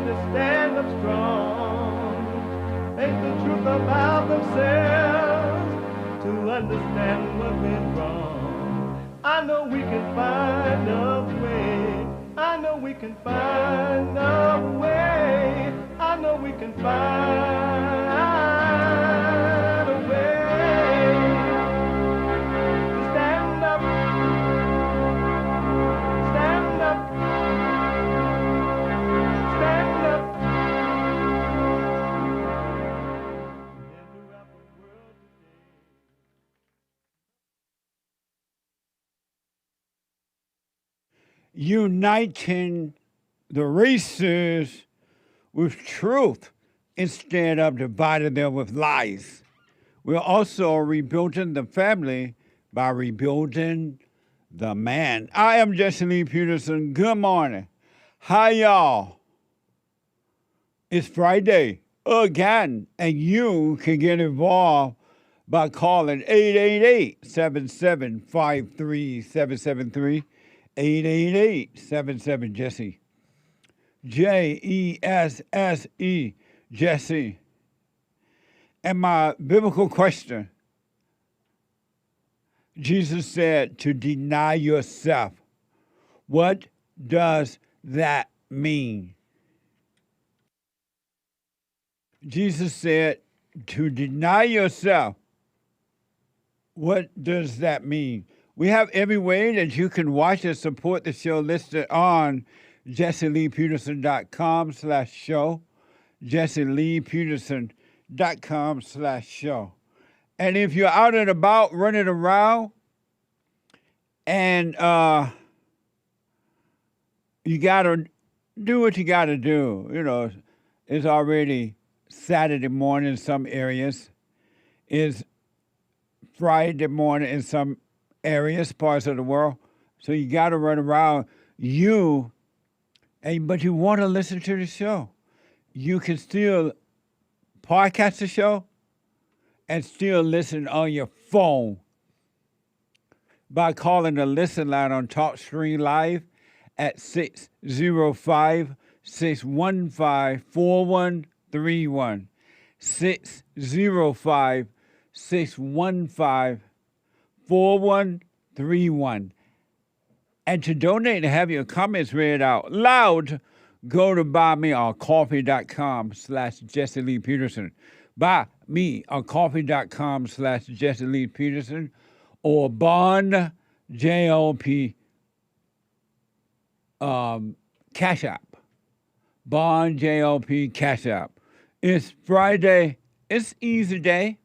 got to stand up strong, face the truth about themselves, to understand what went wrong. I know we can find a way. I know we can find a way. I know we can find a way to stand up, stand up, stand up. Uniting the races with truth instead of dividing them with lies. We're also rebuilding the family by rebuilding the man. I am Jesse Lee Peterson. Good morning. Hi, y'all. It's Friday again, and you can get involved by calling 888-7753-773. 888-77-JESSE. Jesse, Jesse. And my biblical question, Jesus said to deny yourself. What does that mean? Jesus said to deny yourself. What does that mean? We have every way that you can watch and support the show listed on jesseleepeterson.com/show, jesseleepeterson.com/show. And if you're out and about running around and you got to do what you got to do, you know, it's already Saturday morning in some areas, it's Friday morning in some areas, parts of the world. So you got to run around. But you want to listen to the show. You can still podcast the show and still listen on your phone by calling the listen line on TalkStream Live at 605-615-4131. 605-615-4131. And to donate and have your comments read out loud, go to buymeacoffee.com/Jesse Lee Peterson. Buymeacoffee.com/Jesse Lee Peterson or Bond JLP Cash App. Bond JLP Cash App. It's Friday. It's easy day.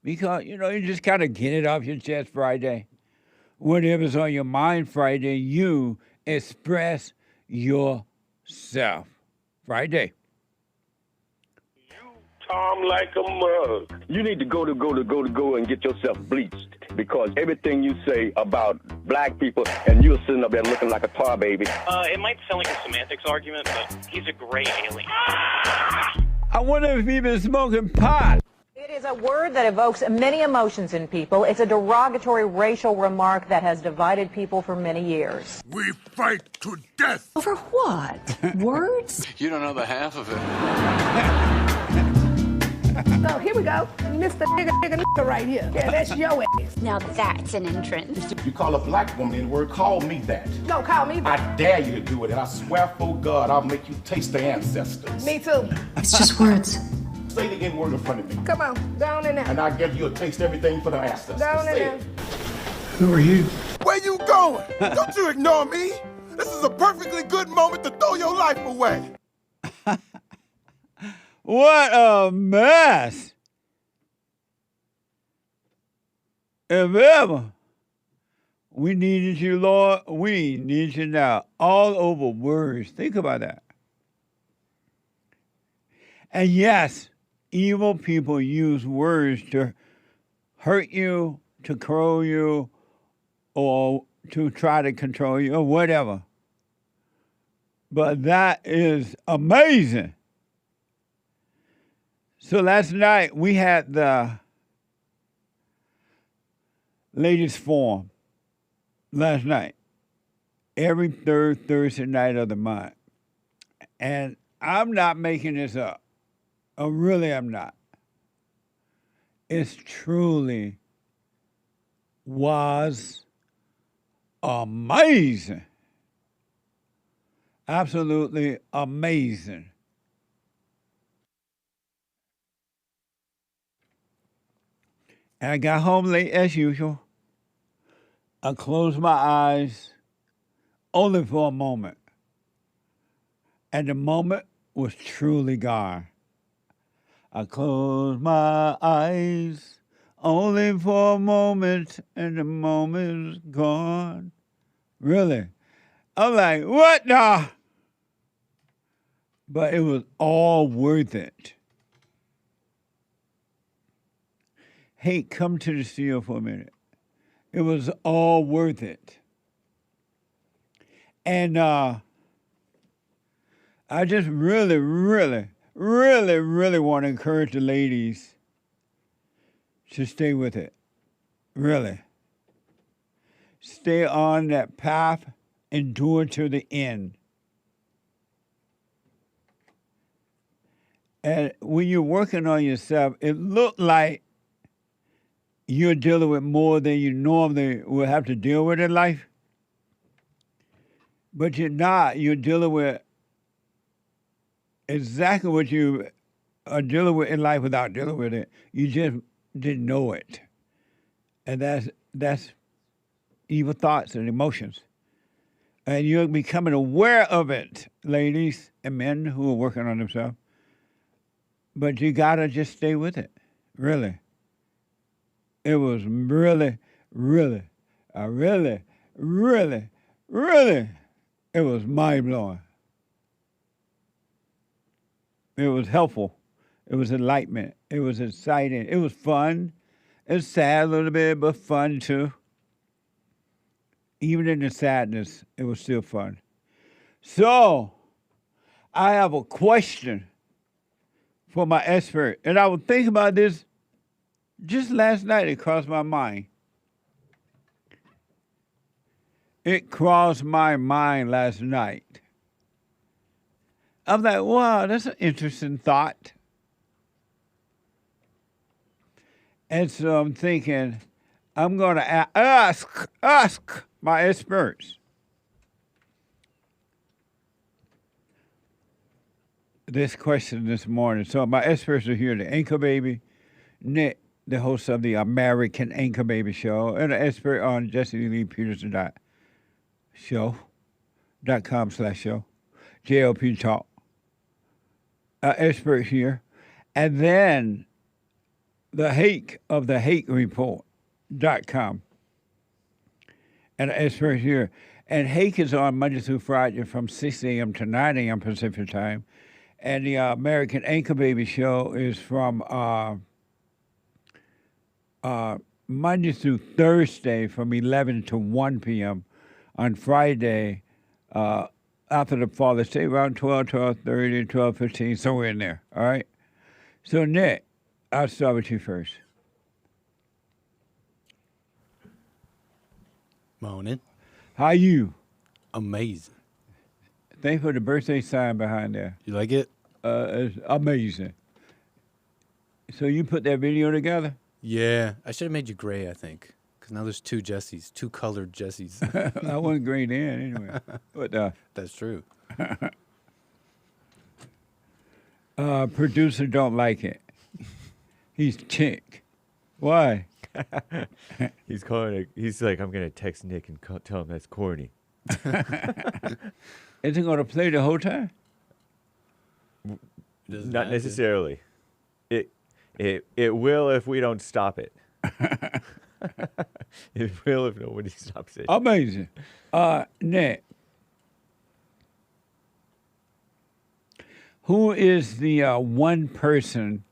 Because, you know, you just kind of get it off your chest Friday. Whatever's on your mind Friday, you express yourself. Friday. You Tom like a mug. You need to go and get yourself bleached because everything you say about black people and you're sitting up there looking like a tar baby. It might sound like a semantics argument, but he's a gray alien. I wonder if he's been smoking pot. It is a word that evokes many emotions in people. It's a derogatory racial remark that has divided people for many years. We fight to death. Over what? Words? You don't know the half of it. So here we go. Mr. Nigga right here. Yeah, that's your ass. Now that's an entrance. You call a black woman in the word, call me that. No, call me that. I dare you to do it, and I swear for God, I'll make you taste the ancestors. Me too. It's just words. Say the N word in front of me. Come on, down in there. And I'll give you a taste everything for the ancestors. Down in there. Who are you? Where you going? Don't you ignore me. This is a perfectly good moment to throw your life away. What a mess. If ever we needed you, Lord, we need you now. All over words. Think about that. And yes, evil people use words to hurt you, to control you, or to try to control you, or whatever. But that is amazing. So last night we had the ladies' forum. Last night. Every third Thursday night of the month. And I'm not making this up. I really am not. It's truly was amazing. Absolutely amazing. And I got home late as usual. I closed my eyes only for a moment. And the moment was truly gone. I closed my eyes only for a moment, and the moment is gone. Really? I'm like, what the? But it was all worth it. Hey, come to the studio for a minute. It was all worth it. And I just really want to encourage the ladies to stay with it. Really. Stay on that path, endure to the end. And when you're working on yourself, it looked like you're dealing with more than you normally would have to deal with in life. But you're not. You're dealing with exactly what you are dealing with in life without dealing with it. You just didn't know it. And that's evil thoughts and emotions. And you're becoming aware of it, ladies and men who are working on themselves. But you got to just stay with it, really. It was really, it was mind-blowing. It was helpful. It was enlightenment. It was exciting. It was fun. It was sad a little bit, but fun too. Even in the sadness, it was still fun. So, I have a question for my expert. And I was thinking about this just last night. It crossed my mind. It crossed my mind last night. I'm like, wow, that's an interesting thought. And so I'm thinking, I'm going to ask my experts. This question this morning. So my experts are here, the Anchor Baby, Nick, the host of the American Anchor Baby Show, and an expert on JessieLeePeterson.com/show, JLP Talk. Expert here. And then the Hake of the Hake Report.com. And an expert here. And Hake is on Monday through Friday from 6 a.m. to 9 a.m. Pacific time. And the American Anchor Baby Show is from Monday through Thursday from 11 to 1 p.m. On Friday, after the Fallen State, around 12, 12:30, 12:15, somewhere in there, all right? So, Nick, I'll start with you first. Morning. How you? Amazing. Thanks for the birthday sign behind there. You like it? It's amazing. So you put that video together? Yeah. I should have made you gray, I think. Because now there's two Jessies, two colored Jessies. I wasn't gray then anyway. But that's true. Producer don't like it. He's chick. Why? He's like, I'm going to text Nick and tell him that's corny. Is it going to play the whole time? Not necessarily. It will if we don't stop it. It will if nobody stops it. Amazing. Nick, who is the one person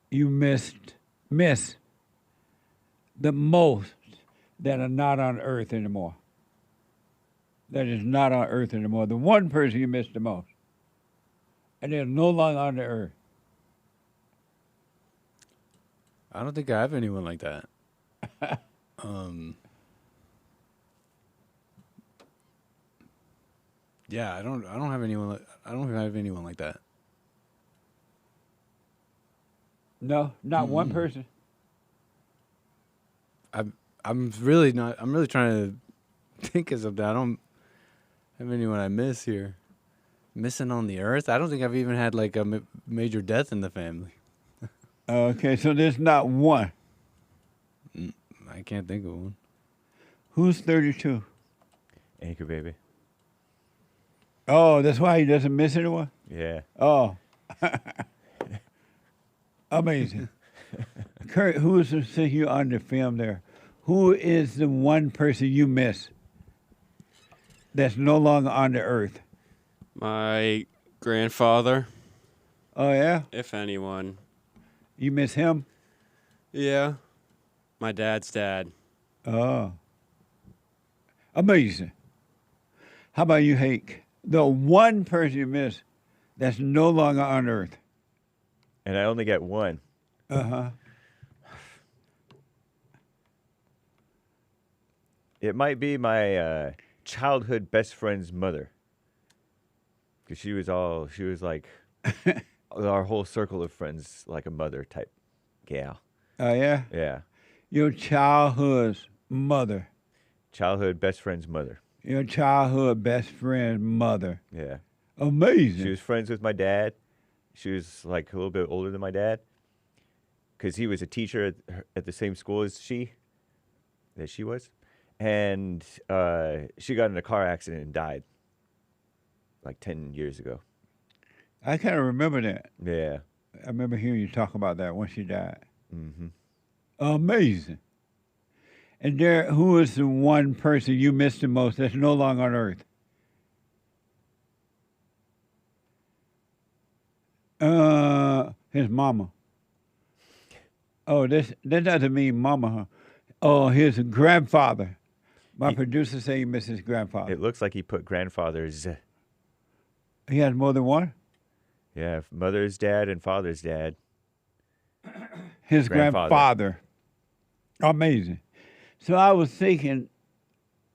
you miss the most that are not on Earth anymore? That is not on Earth anymore. The one person you miss the most. And they're no longer on the Earth. I don't think I have anyone like that. Yeah, I don't have anyone. I don't have anyone like that. No, not one person. I'm really not. I'm really trying to think of something. I don't have anyone I miss here. Missing on the earth. I don't think I've even had like a major death in the family. Okay, so there's not one. I can't think of one. Who's 32? Anchor baby. Oh, that's why he doesn't miss anyone? Yeah. Oh. Amazing. Kurt, who is the, since you're on the film there, who is the one person you miss that's no longer on the earth? My grandfather. Oh, yeah? If anyone. You miss him? Yeah. My dad's dad. Oh. Amazing. How about you, Hake? The one person you miss that's no longer on earth. And I only get one. Uh-huh. It might be my childhood best friend's mother. Because she was like our whole circle of friends, like a mother type gal. Oh, yeah? Yeah. Your childhood's mother. Childhood best friend's mother. Your childhood best friend's mother. Yeah. Amazing. She was friends with my dad. She was like a little bit older than my dad. Because he was a teacher at the same school as she was. And she got in a car accident and died like 10 years ago. I kind of remember that. Yeah. I remember hearing you talk about that when she died. Mm-hmm. Amazing. And there, who is the one person you miss the most that's no longer on earth? His mama. Oh, that doesn't mean mama, huh? Oh, his grandfather. My producer say he misses his grandfather. It looks like he put grandfather's. He has more than one? Yeah, mother's dad and father's dad. His grandfather. Amazing. So I was thinking,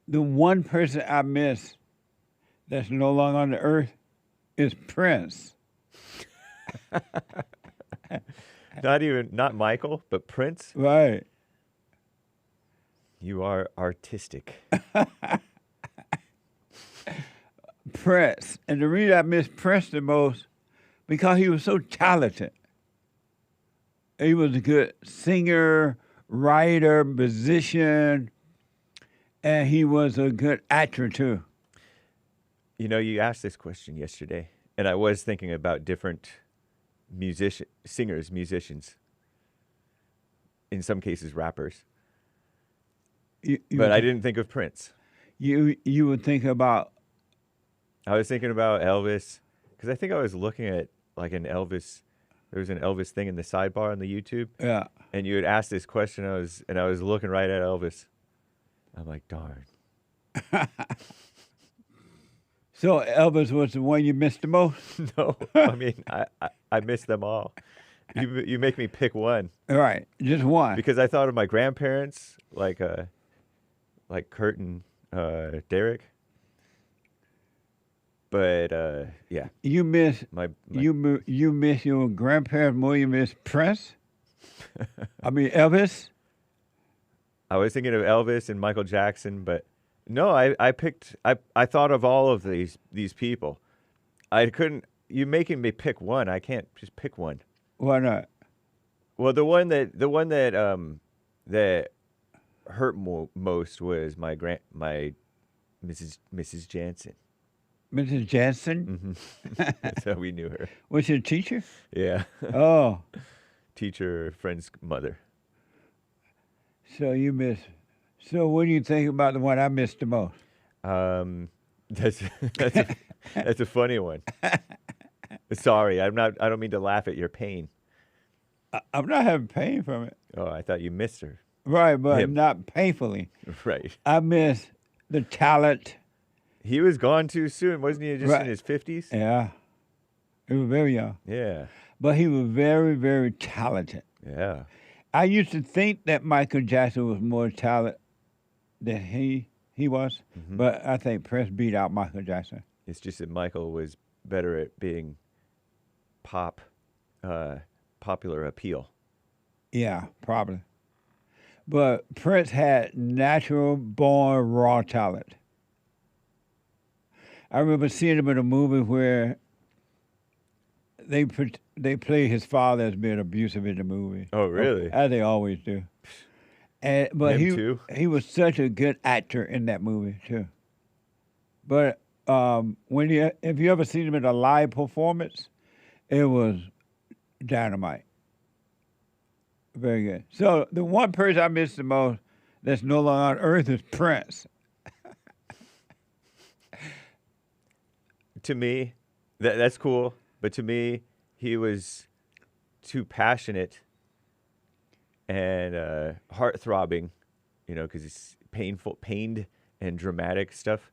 the one person I miss that's no longer on the earth is Prince. Not Michael, but Prince. Right. You are artistic. Prince. And the reason I miss Prince the most, because he was so talented. He was a good singer, writer, musician, and he was a good actor too. You know, you asked this question yesterday, and I was thinking about different musicians. In some cases, rappers. But I didn't think of Prince. You would think about... I was thinking about Elvis, because I think I was looking at like an Elvis... There was an Elvis thing in the sidebar on the YouTube. Yeah. And you had asked this question, I was looking right at Elvis. I'm like, darn. So Elvis was the one you missed the most? No, I mean, I missed them all. You make me pick one. All right, just one. Because I thought of my grandparents, like Kurt and Derek. But yeah, you miss you miss your grandparents more. You miss Prince. I mean Elvis. I was thinking of Elvis and Michael Jackson, but no, I thought of all of these people. I couldn't. You making me pick one. I can't just pick one. Why not? Well, the one that hurt most was my Mrs. Jansen. Mrs. Jansen? Mm-hmm. That's how we knew her. Was she a teacher? Yeah. Oh. Teacher, friend's mother. So you miss. So what do you think about the one I missed the most? That's a funny one. Sorry, I don't mean to laugh at your pain. I'm not having pain from it. Oh, I thought you missed her. Right, but not painfully. Right. I miss the talent. He was gone too soon, wasn't he? Just in his 50s? Yeah. He was very young. Yeah. But he was very, very talented. Yeah. I used to think that Michael Jackson was more talented than he was, but I think Prince beat out Michael Jackson. It's just that Michael was better at being popular appeal. Yeah, probably. But Prince had natural born raw talent. I remember seeing him in a movie where they play his father as being abusive in the movie. Oh, really? As they always do. But Him too? he was such a good actor in that movie too. But if you ever seen him in a live performance, it was dynamite. Very good. So the one person I miss the most that's no longer on earth is Prince. To me, that's cool. But to me, he was too passionate and heart-throbbing, because it's pained and dramatic stuff.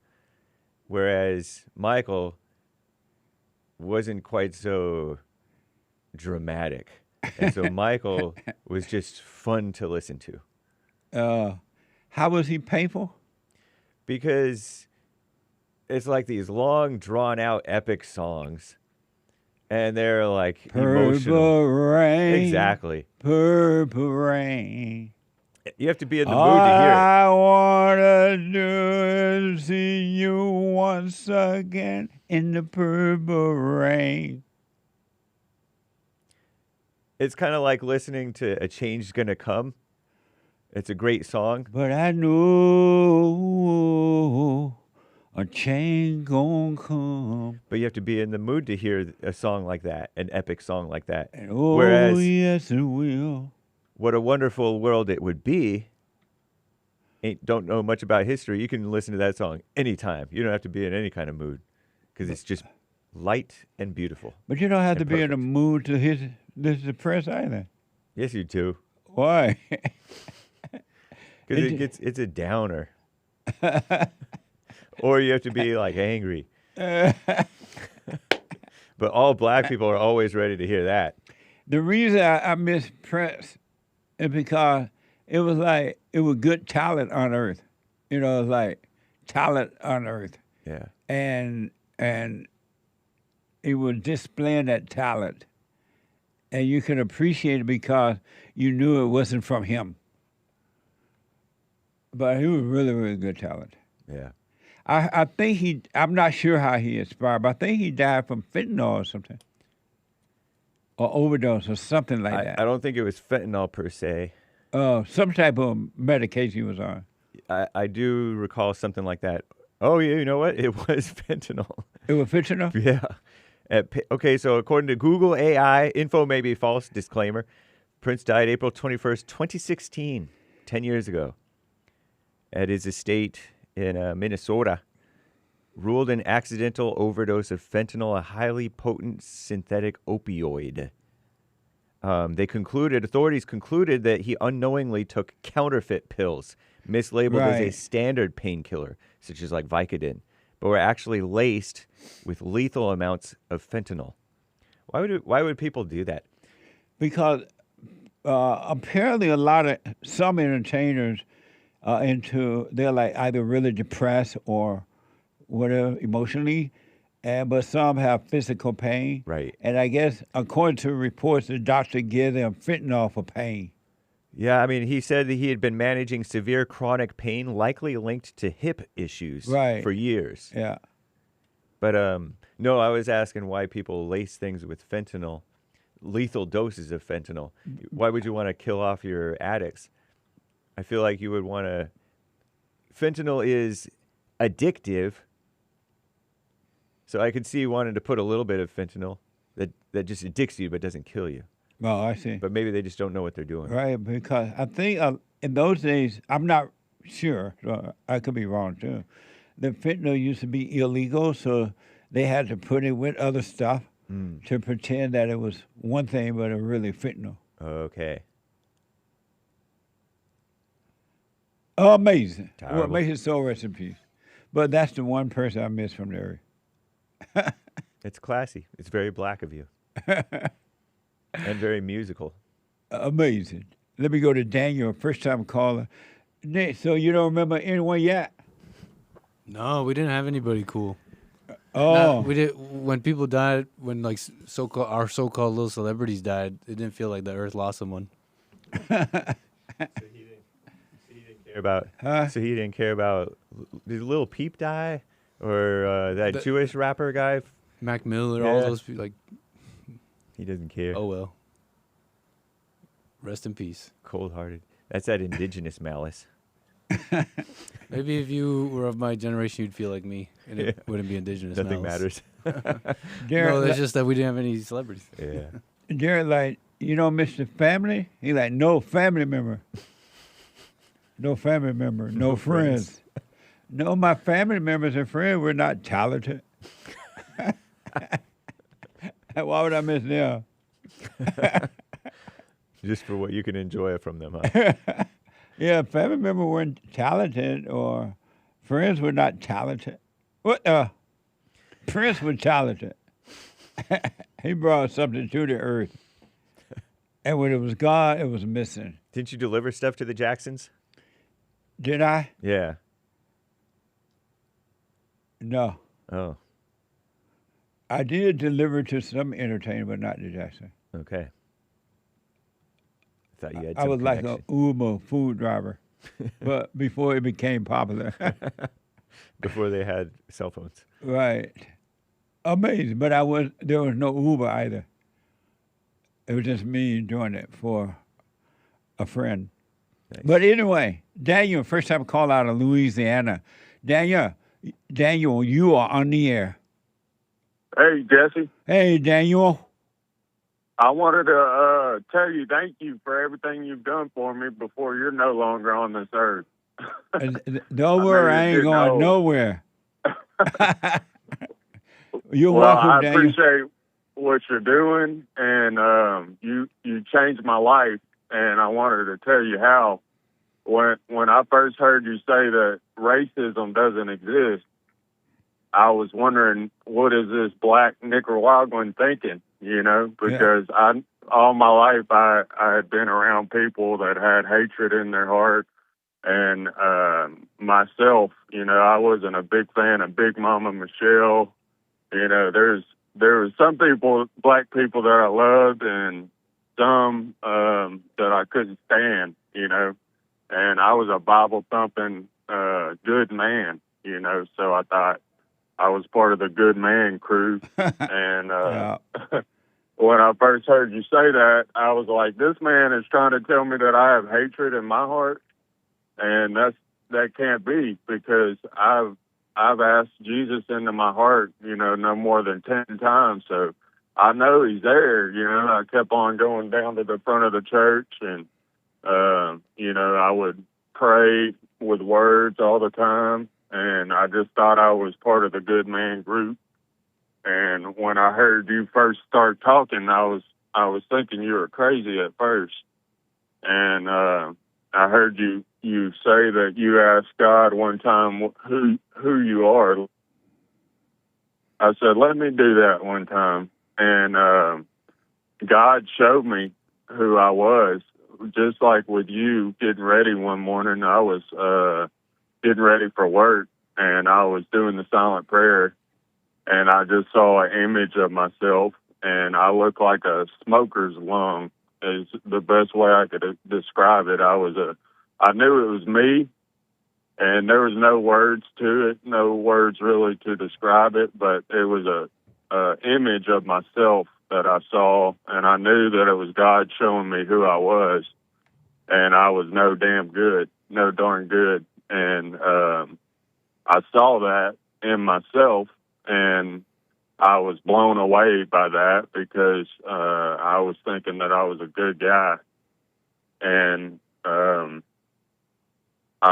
Whereas Michael wasn't quite so dramatic. And so Michael was just fun to listen to. How was he painful? Because it's like these long, drawn-out, epic songs. And they're like emotional. Purple rain. Exactly. Purple rain. You have to be in the mood to hear it. I want to do is see you once again in the purple rain. It's kind of like listening to A Change's Gonna Come. It's a great song. But I know a change gonna come. But you have to be in the mood to hear a song like that, an epic song like that. And oh, whereas, yes, it will. What a Wonderful World It Would Be, don't know much about history, you can listen to that song anytime. You don't have to be in any kind of mood because it's just light and beautiful. But you don't have to be in a mood to listen to Prince either. Yes, you do. Why? Because it's a downer. Or you have to be like angry. But all black people are always ready to hear that. The reason I miss Prince is because it was good talent on earth. It was like talent on earth. Yeah. And he was displaying that talent. And you could appreciate it because you knew it wasn't from him. But he was really, really good talent. Yeah. I think I'm not sure how he expired, but I think he died from fentanyl or something. Or overdose or something like that. I don't think it was fentanyl per se. Some type of medication he was on. I do recall something like that. Oh, yeah, you know what? It was fentanyl. It was fentanyl? Yeah. Okay, so according to Google AI, info may be false, disclaimer. Prince died April 21st, 2016, 10 years ago, at his estate in Minnesota. Ruled an accidental overdose of fentanyl, a highly potent synthetic opioid. Authorities concluded that he unknowingly took counterfeit pills, mislabeled as a standard painkiller, such as like Vicodin, but were actually laced with lethal amounts of fentanyl. Why would people do that? Because apparently some entertainers they're like either really depressed or whatever emotionally, but some have physical pain. Right. And I guess according to reports, the doctor gave them fentanyl for pain. Yeah, I mean, he said that he had been managing severe chronic pain, likely linked to hip issues, for years. Yeah. But no, I was asking why people lace things with fentanyl, lethal doses of fentanyl. Why would you want to kill off your addicts? I feel like you would want to. Fentanyl is addictive, so I could see you wanting to put a little bit of fentanyl that just addicts you but doesn't kill you. Oh, I see. But maybe they just don't know what they're doing. Right, because I think in those days, I'm not sure, so I could be wrong too, the fentanyl used to be illegal, so they had to put it with other stuff to pretend that it was one thing, but it was really fentanyl. Okay. Amazing. Terrible. Well, may his soul rest in peace. But that's the one person I miss from the area. It's classy. It's very black of you. And very musical. Amazing. Let me go to Daniel, first-time caller. Nick, so you don't remember anyone yet? No, we didn't have anybody cool. Oh. We did when people died. When like our so-called little celebrities died, it didn't feel like the Earth lost someone. So he didn't care about. Did Lil Peep die, or that Jewish rapper guy, Mac Miller? All those people, like. He doesn't care. Oh well. Rest in peace. Cold-hearted. That's that indigenous malice. Maybe if you were of my generation, you'd feel like me, and it wouldn't be indigenous. Nothing malice. matters. No, it's just that we didn't have any celebrities. Yeah. Jared, like, you don't miss the family? He like, no family member. No family member. No friends. No, my family members and friends were not talented. Why would I miss them? Just for what you can enjoy from them, huh? Yeah, family members weren't talented, or friends were not talented. What? Prince was talented. He brought something to the earth. And when it was God, it was missing. Didn't you deliver stuff to the Jacksons? Did I? Yeah. No. Oh. I did deliver to some entertainers, but not to Jackson. Okay. I thought you had I some was like connection. an Uber food driver, but before it became popular. Before they had cell phones. Right. Amazing. But there was no Uber either. It was just me doing it for a friend. Nice. But anyway, Daniel, first time call out of Louisiana. Daniel, you are on the air. Hey, Jesse. Hey, Daniel. I wanted to tell you thank you for everything you've done for me before you're no longer on this earth. Don't worry, I ain't going nowhere. You're welcome, I Daniel. appreciate what you're doing, and you changed my life, and I wanted to tell you how. When I first heard you say that racism doesn't exist, I was wondering, what is this black Nicaraguan thinking, because all my life I had been around people that had hatred in their heart. And myself, I wasn't a big fan of Big Mama Michelle. There was some people, black people that I loved, and some that I couldn't stand, And I was a Bible-thumping good man, so I thought I was part of the good man crew. And when I first heard you say that, I was like, this man is trying to tell me that I have hatred in my heart. And that can't be, because I've asked Jesus into my heart, no more than 10 times. So I know he's there. I kept on going down to the front of the church, and I would pray with words all the time. And I just thought I was part of the good man group. And when I heard you first start talking, I was thinking you were crazy at first. And I heard you say that you asked God one time who you are. I said, let me do that one time. And God showed me who I was. Just like with you getting ready one morning, I was getting ready for work, and I was doing the silent prayer, and I just saw an image of myself, and I looked like a smoker's lung is the best way I could describe it. I knew it was me, and there was no words to it, no words really to describe it, but it was a image of myself that I saw, and I knew that it was God showing me who I was, and I was no darn good, and I saw that in myself, and I was blown away by that, because I was thinking that I was a good guy, and I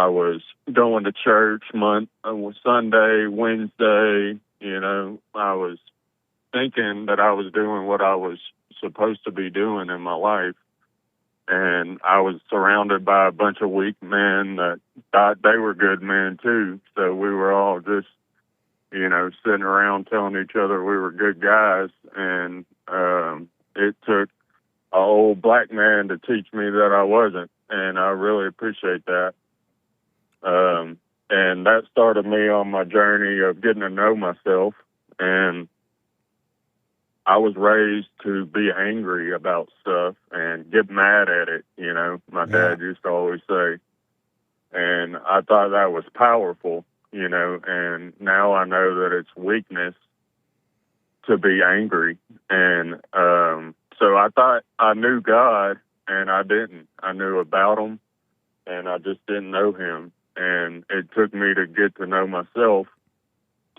was going to church Sunday, Wednesday, I was thinking that I was doing what I was supposed to be doing in my life. And I was surrounded by a bunch of weak men that thought they were good men too. So we were all just, sitting around telling each other we were good guys. And it took an old black man to teach me that I wasn't. And I really appreciate that. And that started me on my journey of getting to know myself. And I was raised to be angry about stuff and get mad at it, you know, my dad used to always say. And I thought that was powerful, you know, and now I know that it's weakness to be angry. And so I thought I knew God, and I didn't. I knew about him, and I just didn't know him. And it took me to get to know myself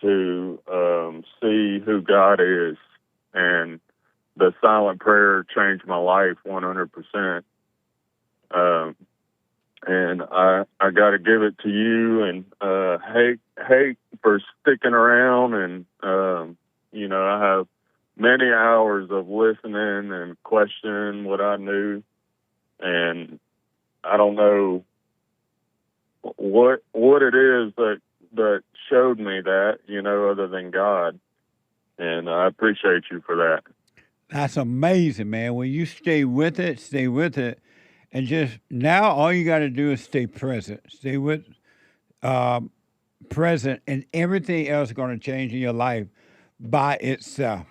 to see who God is. And the silent prayer changed my life 100%. And I got to give it to you, and hate for sticking around. And, you know, I have many hours of listening and questioning what I knew. And I don't know what it is that showed me that, you know, other than God. And I appreciate you for that. That's amazing, man. When you stay with it. And just now all you got to do is stay present. Stay with present, and everything else is going to change in your life by itself.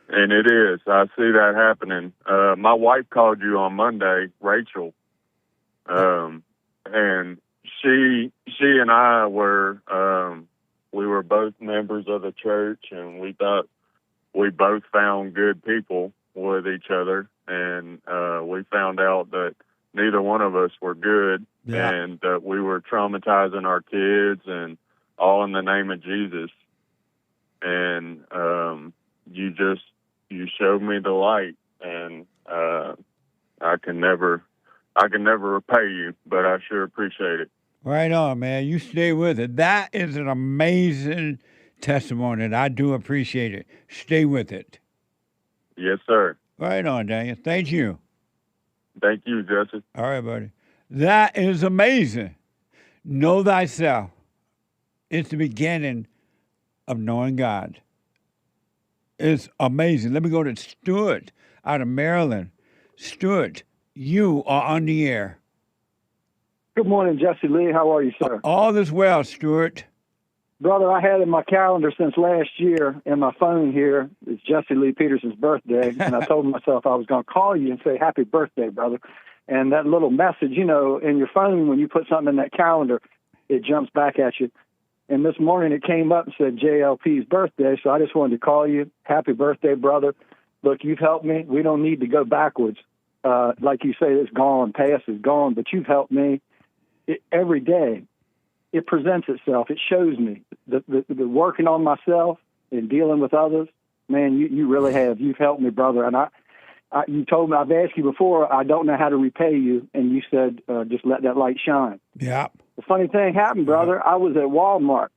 And it is. I see that happening. My wife called you on Monday, Rachel. And she and I were, we were both members of the church, and we thought we both found good people with each other. And we found out that neither one of us were good, and that we were traumatizing our kids, and all in the name of Jesus. And you showed me the light, and I can never repay you, but I sure appreciate it. Right on, man. You stay with it. That is an amazing testimony, and I do appreciate it. Stay with it. Yes, sir. Right on, Daniel. Thank you. Thank you, Jesse. All right, buddy. That is amazing. Know thyself. It's the beginning of knowing God. It's amazing. Let me go to Stuart out of Maryland. Stuart, you are on the air. Good morning, Jesse Lee. How are you, sir? All is well, Stuart. Brother, I had in my calendar since last year in my phone here, it's Jesse Lee Peterson's birthday, and I told myself I was going to call you and say happy birthday, brother. And that little message, you know, in your phone, when you put something in that calendar, it jumps back at you. And this morning it came up and said JLP's birthday, so I just wanted to call you. Happy birthday, brother. Look, you've helped me. We don't need to go backwards. Like you say, it's gone, past is gone, but you've helped me. Every day, it presents itself. It shows me the working on myself and dealing with others. Man, you really have. You've helped me, brother. And you told me, I've asked you before, I don't know how to repay you, and you said, just let that light shine. Yeah. The funny thing happened, brother. I was at Walmart,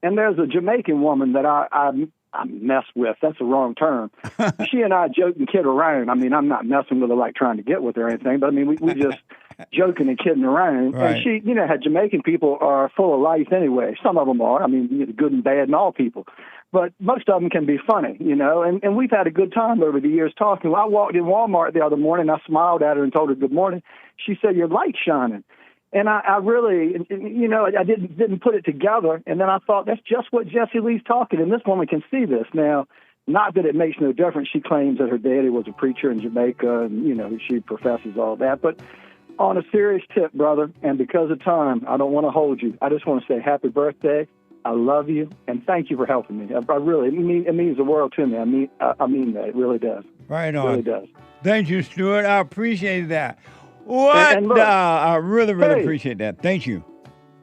and there's a Jamaican woman that I mess with. That's the wrong term. She and I joke and kid around. I mean, I'm not messing with her like trying to get with her or anything, but I mean, we just joking and kidding around. Right. And she, you know, how Jamaican people are full of life anyway. Some of them are. I mean, good and bad and all people. But most of them can be funny, you know, and we've had a good time over the years talking. I walked in Walmart the other morning. I smiled at her and told her good morning. She said, your light's shining. And I really, you know, I didn't put it together. And then I thought, that's just what Jesse Lee's talking. And this woman can see this. Now, not that it makes no difference. She claims that her daddy was a preacher in Jamaica, and, you know, she professes all that. But on a serious tip, brother, and because of time, I don't want to hold you. I just want to say happy birthday. I love you, and thank you for helping me. I really, it means the world to me. I mean that. It really does. Right on. It really does. Thank you, Stuart. I appreciate that. What? And look, I really appreciate that. Thank you.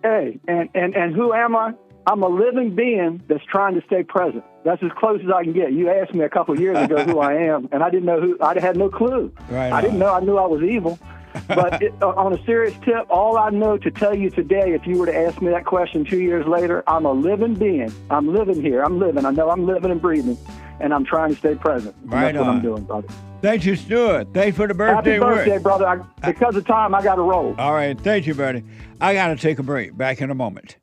Hey, and who am I? I'm a living being that's trying to stay present. That's as close as I can get. You asked me a couple of years ago who I am, and I didn't know who. I had no clue. Right. I didn't know. I knew I was evil. But on a serious tip, all I know to tell you today, if you were to ask me that question 2 years later, I'm a living being. I'm living here. I'm living. I know I'm living and breathing, and I'm trying to stay present. And right that's what on. I'm doing, brother. Thank you, Stuart. Thanks for the birthday Happy birthday, work. brother. Because of time, I got to roll. All right. Thank you, buddy. I got to take a break. Back in a moment.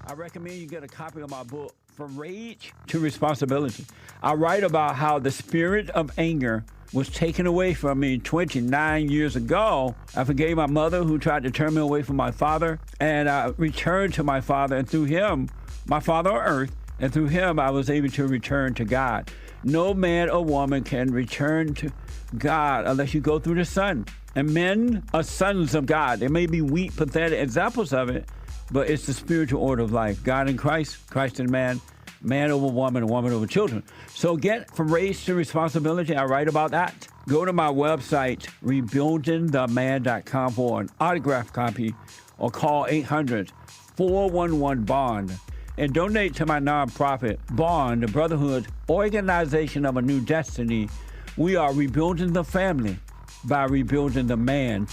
I recommend you get a copy of my book, From Rage to Responsibility. I write about how the spirit of anger was taken away from me 29 years ago. I forgave my mother who tried to turn me away from my father, and I returned to my father, and through him my father on earth, and through him I was able to return to God. No man or woman can return to God unless you go through the Son. And men are sons of God. There may be weak, pathetic examples of it, but it's the spiritual order of life. God in Christ, Christ in man, man over woman, and woman over children. So get from race to responsibility. I write about that. Go to my website, rebuildingtheman.com for an autographed copy, or call 800-411-BOND. And donate to my nonprofit, Bond, the Brotherhood Organization of a New Destiny. We are rebuilding the family by rebuilding the man.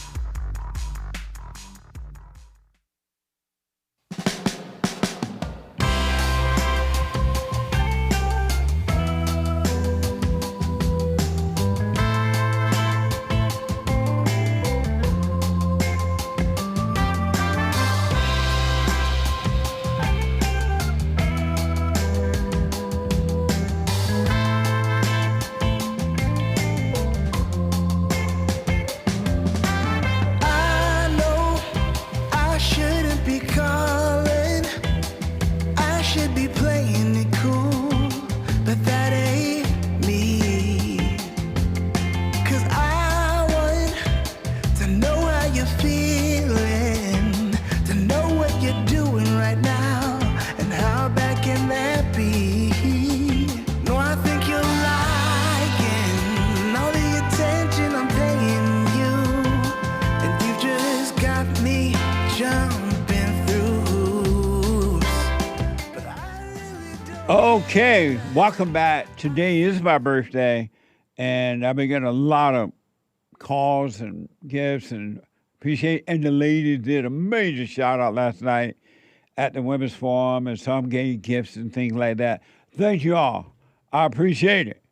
Okay, welcome back. Today is my birthday, and I've been getting a lot of calls and gifts and appreciate. And the ladies did a major shout out last night at the Women's Forum, and some gave gifts and things like that. Thank you all. I appreciate it.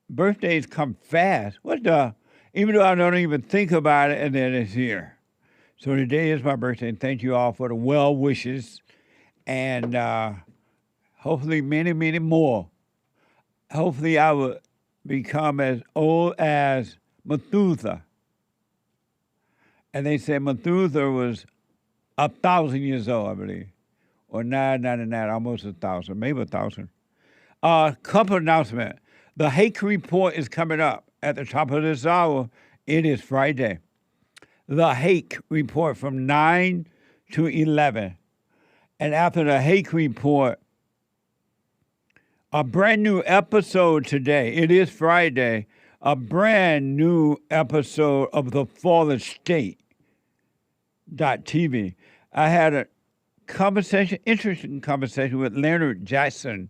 Birthdays come fast. Even though I don't even think about it, and then it's here. So today is my birthday, and thank you all for the well wishes. And hopefully many, many more. Hopefully I will become as old as Methuselah. And they say Methuselah was 1,000 years old, I believe. Or 999, almost 1,000, maybe 1,000. Couple announcement. The Hake Report is coming up at the top of this hour. It is Friday. The Hake Report from 9 to 11. And after the Hake Report, a brand new episode today. It is Friday. A brand new episode of the Fallen State TV. I had a interesting conversation with Leonard Jackson.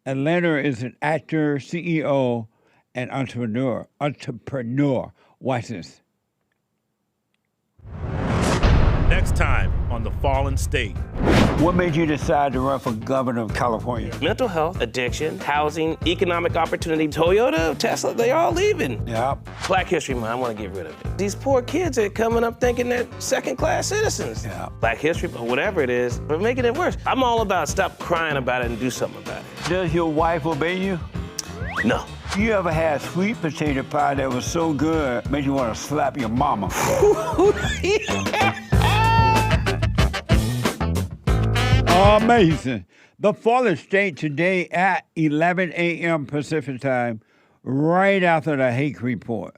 And Leonard is an actor, CEO, and entrepreneur. Watch this. Next time on The Fallen State. What made you decide to run for governor of California? Mental health, addiction, housing, economic opportunity. Toyota, Tesla, they all leaving. Yeah. Black History Month, I want to get rid of it. These poor kids are coming up thinking they're second-class citizens. Yeah. Black History, or whatever it is, but making it worse. I'm all about stop crying about it and do something about it. Does your wife obey you? No. You ever had sweet potato pie that was so good, made you want to slap your mama? Amazing. The Fallen State today at 11 a.m. Pacific time, right after the Hake Report.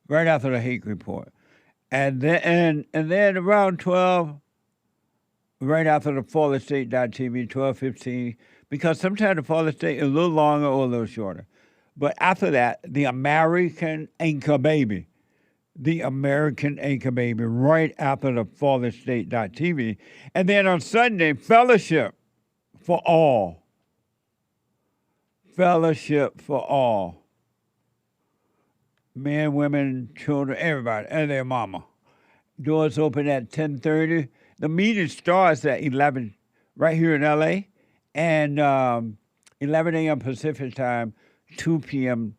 Right after the Hake Report. And then around 12, right after the Fallen State.tv, 12:15, because sometimes the Fallen State is a little longer or a little shorter. But after that, the American Anchor Baby. The American Anchor Baby, right after the Fallen State.tv. And then on Sunday, Fellowship for All. Fellowship for All. Men, women, children, everybody, and their mama. Doors open at 10:30. The meeting starts at 11 right here in L.A. And 11 a.m. Pacific time, 2 p.m.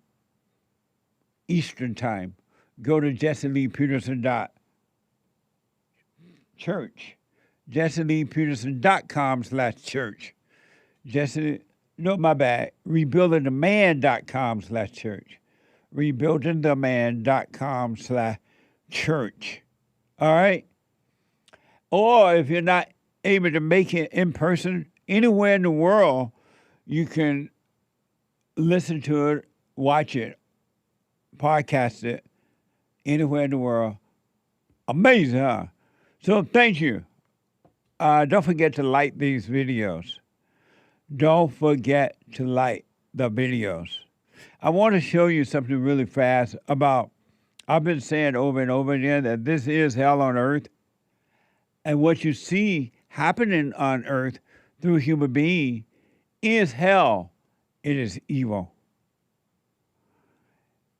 Eastern time. Go to JesseLeePeterson.church. JesseLeePeterson.com/church. RebuildingTheMan.com/church. RebuildingTheMan.com/church. All right? Or if you're not able to make it in person, anywhere in the world, you can listen to it, watch it, podcast it, anywhere in the world. Amazing, huh? So thank you. Don't forget to like these videos. Don't forget to like the videos. I want to show you something really fast about, I've been saying over and over again that this is hell on earth. And what you see happening on earth through human being is hell. It is evil.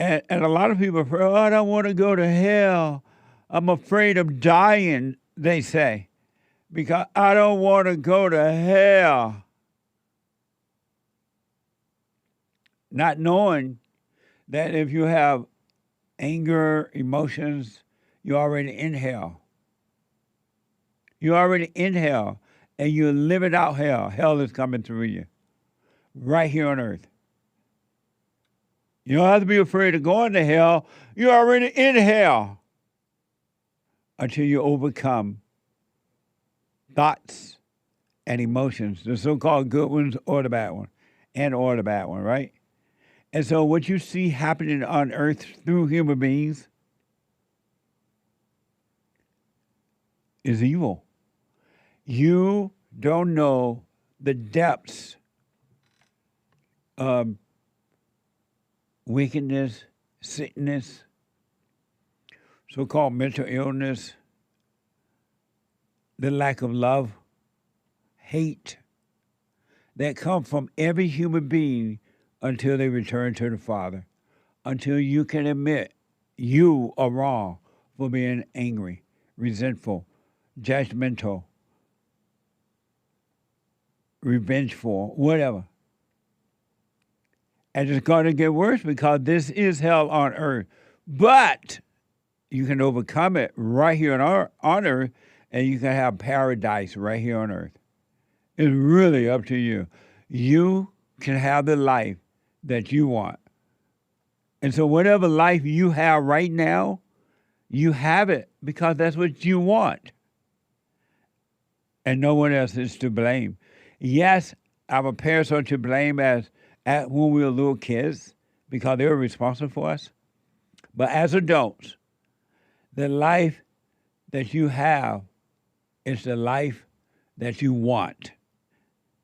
And a lot of people say, oh, I don't want to go to hell. I'm afraid of dying, they say, because I don't want to go to hell. Not knowing that if you have anger, emotions, you're already in hell. You're already in hell, and you're living out hell. Hell is coming through you, right here on earth. You don't have to be afraid of going to hell. You're already in hell until you overcome thoughts and emotions, the so-called good ones or the bad one, or the bad one, right? And so what you see happening on earth through human beings is evil. You don't know the depths of wickedness, sickness, so-called mental illness, the lack of love, hate that come from every human being until they return to the Father, until you can admit you are wrong for being angry, resentful, judgmental, revengeful, whatever. And it's going to get worse because this is hell on earth. But you can overcome it right here on earth, and you can have paradise right here on earth. It's really up to you. You can have the life that you want. And so whatever life you have right now, you have it because that's what you want. And no one else is to blame. Yes, our parents are to blame as when we were little kids because they were responsible for us. But as adults, the life that you have is the life that you want.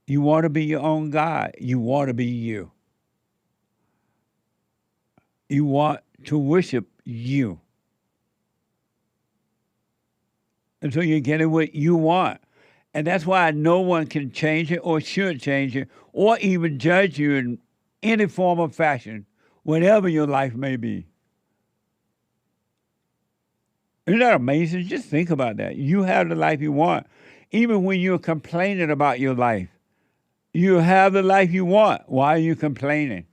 You want to be your own God. You want to be you. You want to worship you. And so you're getting what you want. And that's why no one can change it or should change it or even judge you in any form or fashion, whatever your life may be. Isn't that amazing? Just think about that. You have the life you want. Even when you're complaining about your life, you have the life you want. Why are you complaining?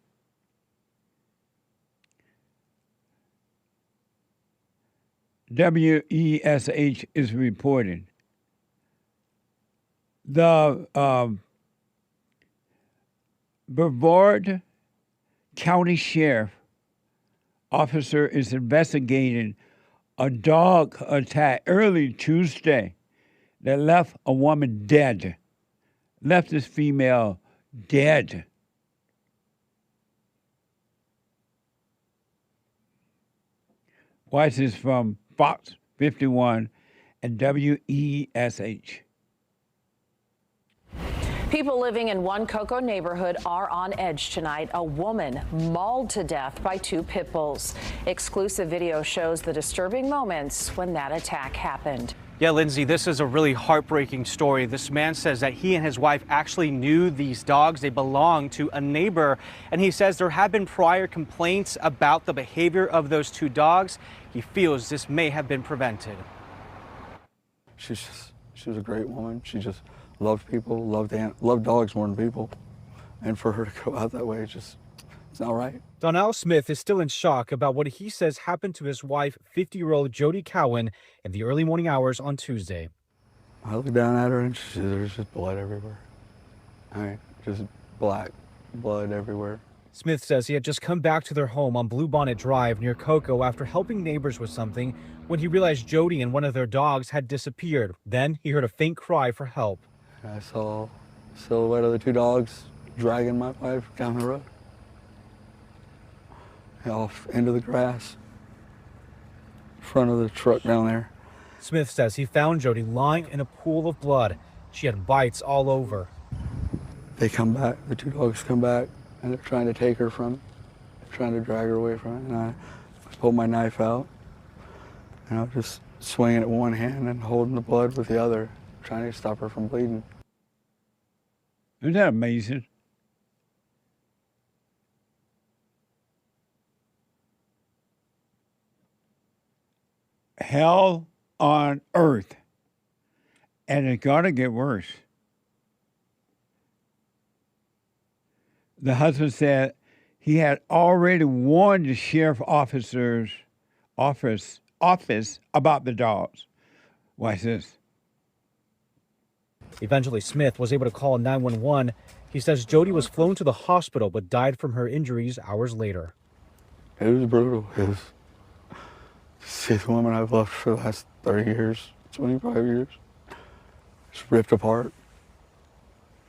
WESH is reporting the Brevard County Sheriff officer is investigating a dog attack early Tuesday that left a woman dead, left this female dead. Watch this from Fox 51 and WESH. People living in one Cocoa neighborhood are on edge tonight. A woman mauled to death by two pit bulls. Exclusive video shows the disturbing moments when that attack happened. Yeah, Lindsay, this is a really heartbreaking story. This man says that he and his wife actually knew these dogs. They belonged to a neighbor, and he says there have been prior complaints about the behavior of those two dogs. He feels this may have been prevented. She was a great woman. She just loved people, loved dogs more than people. And for her to go out that way, it's not right. Donnell Smith is still in shock about what he says happened to his wife, 50-year-old Jody Cowan, in the early morning hours on Tuesday. I looked down at her and there's just blood everywhere. I mean, just black blood everywhere. Smith says he had just come back to their home on Bluebonnet Drive near Cocoa after helping neighbors with something when he realized Jody and one of their dogs had disappeared. Then he heard a faint cry for help. I saw the silhouette of the two dogs dragging my wife down the road, off into the grass, in front of the truck down there. Smith says he found Jody lying in a pool of blood. She had bites all over. They come back, the two dogs come back, and they're trying to take her from it. They're trying to drag her away from it. And I pulled my knife out, and I was just swinging it with one hand and holding the blood with the other, trying to stop her from bleeding. Isn't that amazing? Hell on earth. And it's going to get worse. The husband said he had already warned the sheriff officer's office about the dogs. Watch this. Eventually, Smith was able to call 911. He says Jody was flown to the hospital but died from her injuries hours later. It was brutal. It was see the woman I've loved for the last 30 years, 25 years, just ripped apart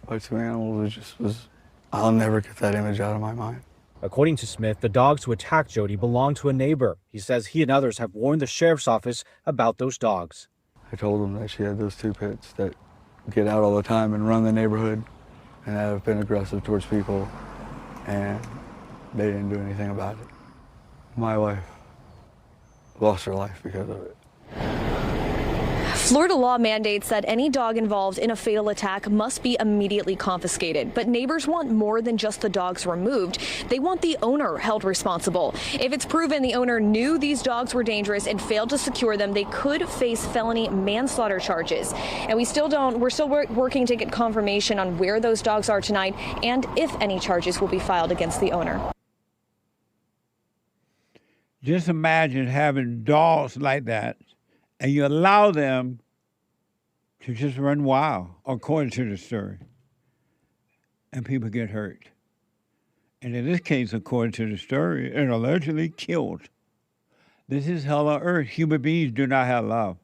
by two animals. It just was, I'll never get that image out of my mind. According to Smith, the dogs who attacked Jody belonged to a neighbor. He says he and others have warned the sheriff's office about those dogs. I told them that she had those two pits that get out all the time and run the neighborhood and have been aggressive towards people, and they didn't do anything about it. My wife lost her life because of it. Florida law mandates that any dog involved in a fatal attack must be immediately confiscated. But neighbors want more than just the dogs removed. They want the owner held responsible. If it's proven the owner knew these dogs were dangerous and failed to secure them, they could face felony manslaughter charges. And we're still working to get confirmation on where those dogs are tonight and if any charges will be filed against the owner. Just imagine having dogs like that, and you allow them to just run wild, according to the story, and people get hurt. And in this case, according to the story, and allegedly killed. This is hell on earth. Human beings do not have love.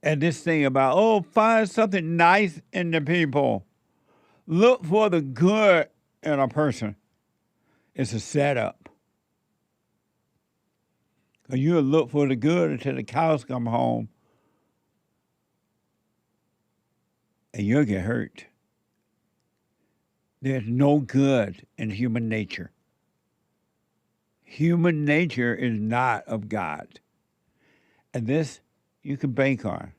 And this thing about, find something nice in the people. Look for the good in a person. It's a setup. Because you'll look for the good until the cows come home. And you'll get hurt. There's no good in human nature. Human nature is not of God. And this you can bank on.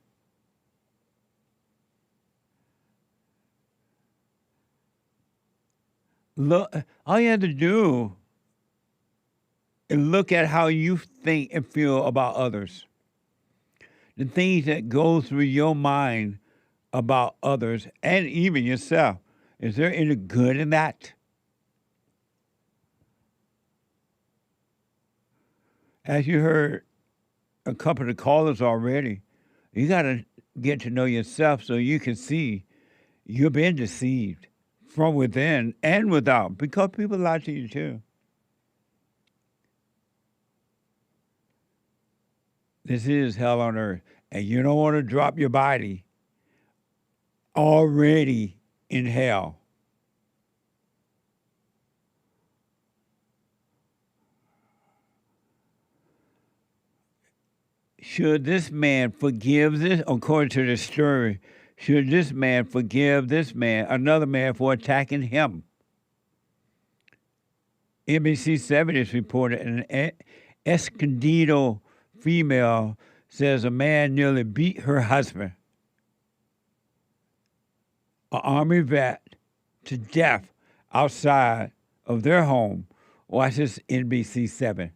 Look, all you have to do is look at how you think and feel about others. The things that go through your mind about others and even yourself. Is there any good in that? As you heard a couple of the callers already, you got to get to know yourself so you can see you're being deceived from within and without, because people lie to you too. This is hell on earth, and you don't want to drop your body already in hell. Should this man forgive this, according to the story, should this man forgive this man, another man, for attacking him? NBC7 is reported an Escondido female says a man nearly beat her husband, an Army vet, to death outside of their home. Watch this, NBC7.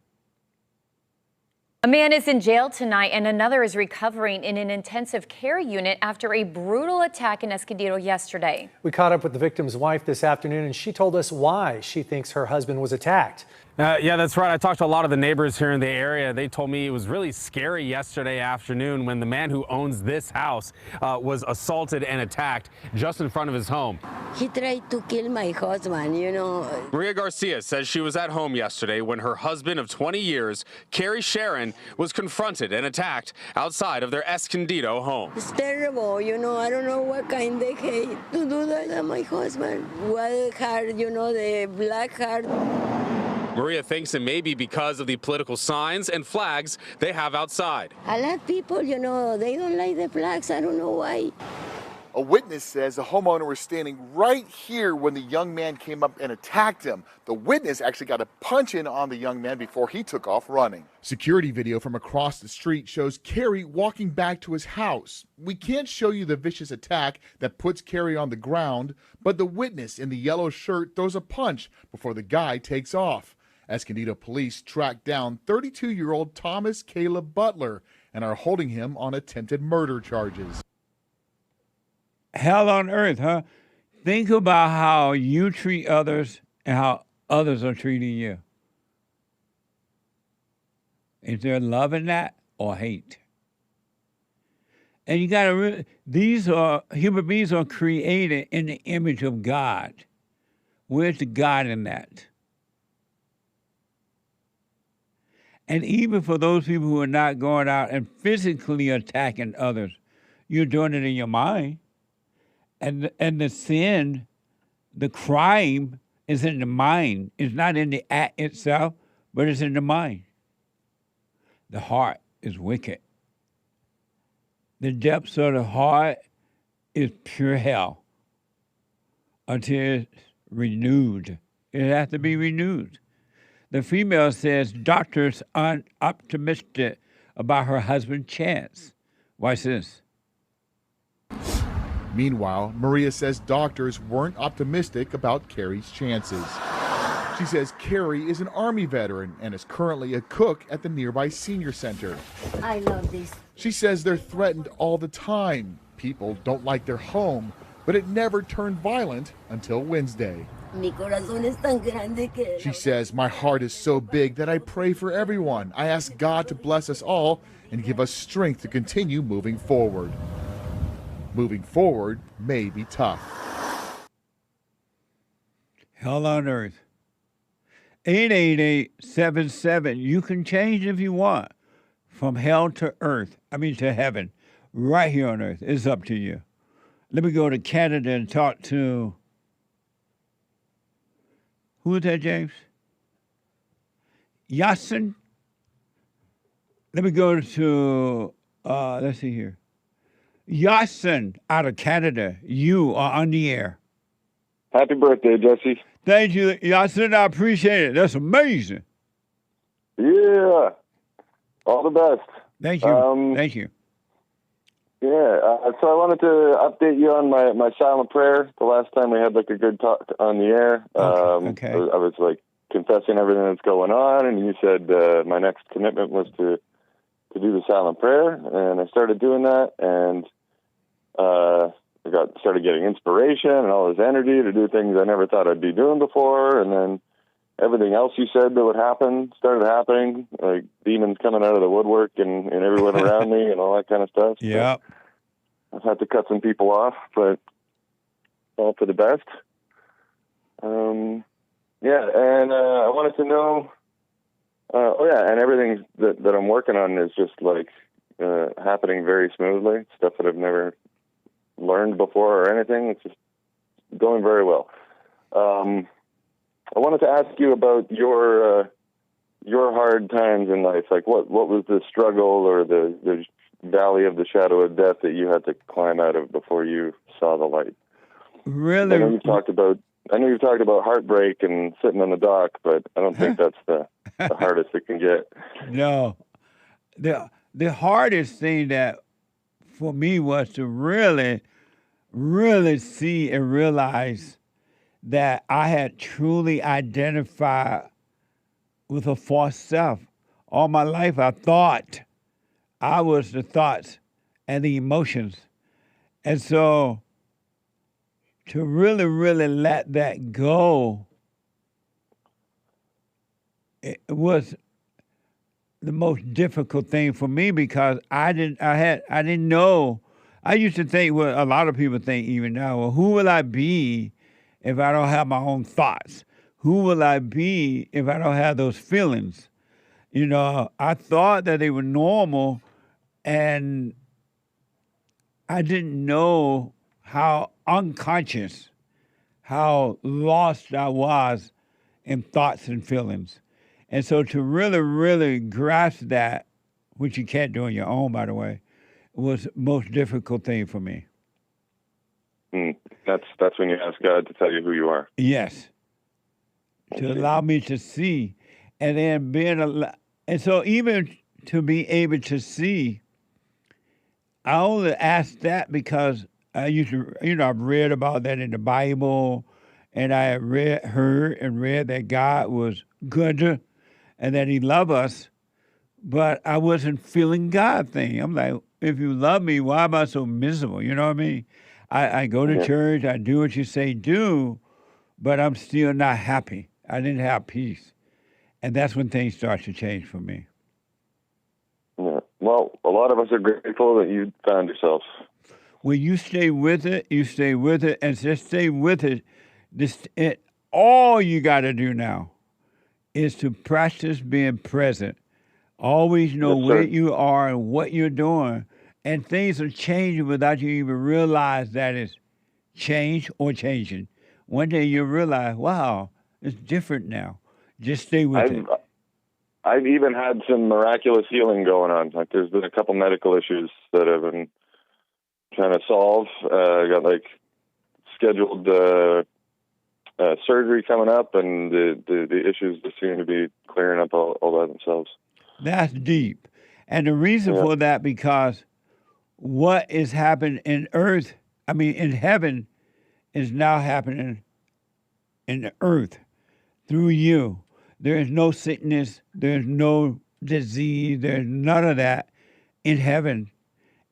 A man is in jail tonight and another is recovering in an intensive care unit after a brutal attack in Escondido yesterday. We caught up with the victim's wife this afternoon and she told us why she thinks her husband was attacked. Yeah, that's right. I talked to a lot of the neighbors here in the area. They told me it was really scary yesterday afternoon when the man who owns this house was assaulted and attacked just in front of his home. He tried to kill my husband, you know. Maria Garcia says she was at home yesterday when her husband of 20 years, Kerry Sharon, was confronted and attacked outside of their Escondido home. It's terrible, you know. I don't know what kind they hate to do that to my husband. Wild heart, you know, the black heart. Maria thinks it may be because of the political signs and flags they have outside. A lot of people, you know, they don't like the flags. I don't know why. A witness says the homeowner was standing right here when the young man came up and attacked him. The witness actually got a punch in on the young man before he took off running. Security video from across the street shows Kerry walking back to his house. We can't show you the vicious attack that puts Kerry on the ground, but the witness in the yellow shirt throws a punch before the guy takes off. Escondido police tracked down 32-year-old Thomas Caleb Butler and are holding him on attempted murder charges. Hell on earth, huh? Think about how you treat others and how others are treating you. Is there love in that or hate? And you got to these are human beings are created in the image of God. Where's the God in that? And even for those people who are not going out and physically attacking others, you're doing it in your mind. And the sin, the crime is in the mind. It's not in the act itself, but it's in the mind. The heart is wicked. The depths of the heart is pure hell until it's renewed. It has to be renewed. The female says doctors aren't optimistic about her husband's chance. Watch this. Meanwhile, Maria says doctors weren't optimistic about Kerry's chances. She says Kerry is an Army veteran and is currently a cook at the nearby senior center. I love this. She says they're threatened all the time. People don't like their home, but it never turned violent until Wednesday. Mi corazón es tan grande que... She says, my heart is so big that I pray for everyone. I ask God to bless us all and give us strength to continue moving forward. Moving forward may be tough. Hell on earth. 888-77. You can change if you want. From hell to earth. To heaven. Right here on earth. It's up to you. Let me go to Canada and talk to... Who is that, James? Iason? Let me go to, let's see here. Iason out of Canada. You are on the air. Happy birthday, Jesse. Thank you, Iason. I appreciate it. That's amazing. Yeah. All the best. Thank you. Thank you. Yeah, so I wanted to update you on my silent prayer. The last time we had a good talk on the air. Okay. I was confessing everything that's going on, and you said my next commitment was to do the silent prayer, and I started doing that, and I started getting inspiration and all this energy to do things I never thought I'd be doing before, and then everything else you said that would happen started happening, like demons coming out of the woodwork and everyone around me and all that kind of stuff. Yeah. So I've had to cut some people off, but all for the best. And I wanted to know, and everything that I'm working on is just happening very smoothly, stuff that I've never learned before or anything. It's just going very well. I wanted to ask you about your hard times in life. What was the struggle or the valley of the shadow of death that you had to climb out of before you saw the light? Really? I know you've talked about heartbreak and sitting on the dock, but I don't think that's the hardest it can get. No. The hardest thing that for me was to really, really see and realize that I had truly identified with a false self. All my life I thought I was the thoughts and the emotions. And so to really, really let that go it was the most difficult thing for me because I didn't know. I used to think what a lot of people think even now, well, who will I be if I don't have my own thoughts? Who will I be if I don't have those feelings? You know, I thought that they were normal, and I didn't know how unconscious, how lost I was in thoughts and feelings. And so to really, really grasp that, which you can't do on your own, by the way, was the most difficult thing for me. That's when you ask God to tell you who you are. Yes. To allow me to see. And then and so even to be able to see, I only asked that because I used to, I've read about that in the Bible, and I heard and read that God was good and that he loved us, but I wasn't feeling God thing. I'm like, if you love me, why am I so miserable? You know what I mean? I go to church, I do what you say do, but I'm still not happy. I didn't have peace. And that's when things start to change for me. Yeah. Well, a lot of us are grateful that you found yourself. When you stay with it, and just stay with it. All you got to do now is to practice being present. Always know where you are and what you're doing. And things are changing without you even realize that it's changed or changing. One day you'll realize, wow, it's different now. Just stay with it. I've even had some miraculous healing going on. Like there's been a couple medical issues that I've been trying to solve. I got scheduled surgery coming up, and the issues just seem to be clearing up all by themselves. That's deep. And the reason for that, because what is happening in heaven is now happening in the earth through you. There is no sickness, there's no disease, there's none of that in heaven.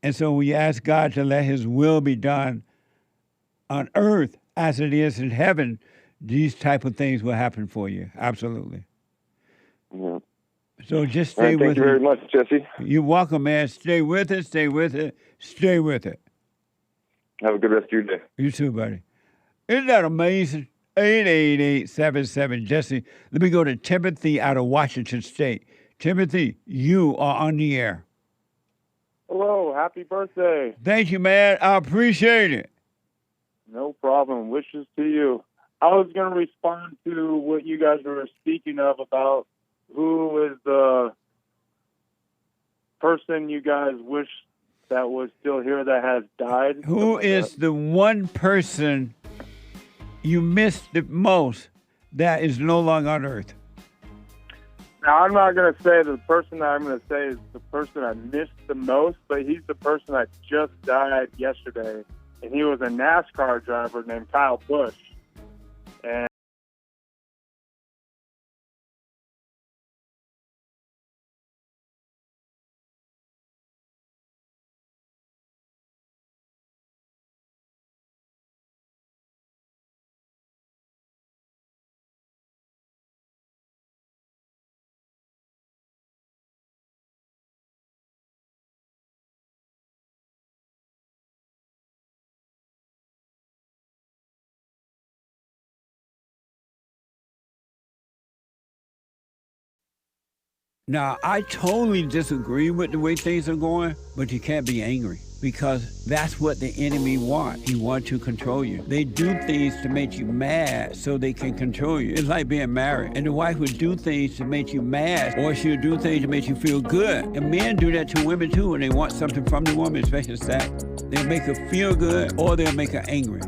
And so we ask God to let his will be done on earth as it is in heaven. These type of things will happen for you. Absolutely. Yeah. So just stay with it. Thank you very much, Jesse. You're welcome, man. Stay with it, stay with it, stay with it. Have a good rest of your day. You too, buddy. Isn't that amazing? 888-77 Jesse. Let me go to Timothy out of Washington State. Timothy, you are on the air. Hello, happy birthday. Thank you, man. I appreciate it. No problem. Wishes to you. I was going to respond to what you guys were speaking of about who is the person you guys wish that was still here that has died. Who is the one person you miss the most that is no longer on earth? Now, I'm not going to say the person that I'm going to say is the person I missed the most, but he's the person that just died yesterday, and he was a NASCAR driver named Kyle Busch. And Now, I totally disagree with the way things are going, but you can't be angry because that's what the enemy wants. He wants to control you. They do things to make you mad so they can control you. It's like being married. And the wife would do things to make you mad, or she'll do things to make you feel good. And men do that to women too when they want something from the woman, especially sex. They'll make her feel good or they'll make her angry.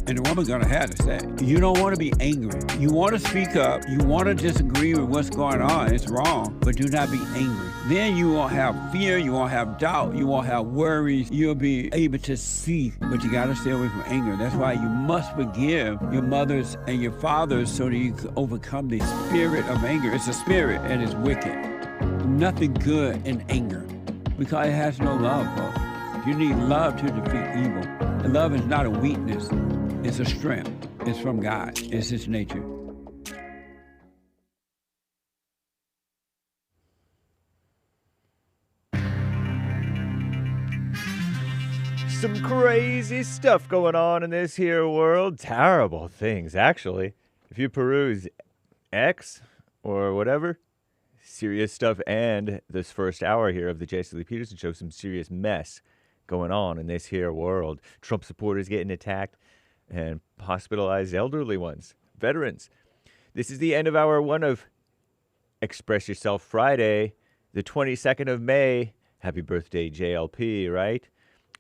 And the woman's gonna have to say, you don't want to be angry. You want to speak up. You want to disagree with what's going on. It's wrong, but do not be angry. Then you won't have fear. You won't have doubt. You won't have worries. You'll be able to see, but you got to stay away from anger. That's why you must forgive your mothers and your fathers so that you can overcome the spirit of anger. It's a spirit and it's wicked. Nothing good in anger because it has no love, folks. You need love to defeat evil. And love is not a weakness. It's a strength. It's from God. It's his nature. Some crazy stuff going on in this here world. Terrible things, actually. If you peruse X or whatever, serious stuff. And this first hour here of the Jesse Lee Peterson Show, some serious mess going on in this here world. Trump supporters getting attacked and hospitalized elderly ones, veterans. This is the end of hour one of Express Yourself Friday, the 22nd of May. Happy birthday, JLP, right?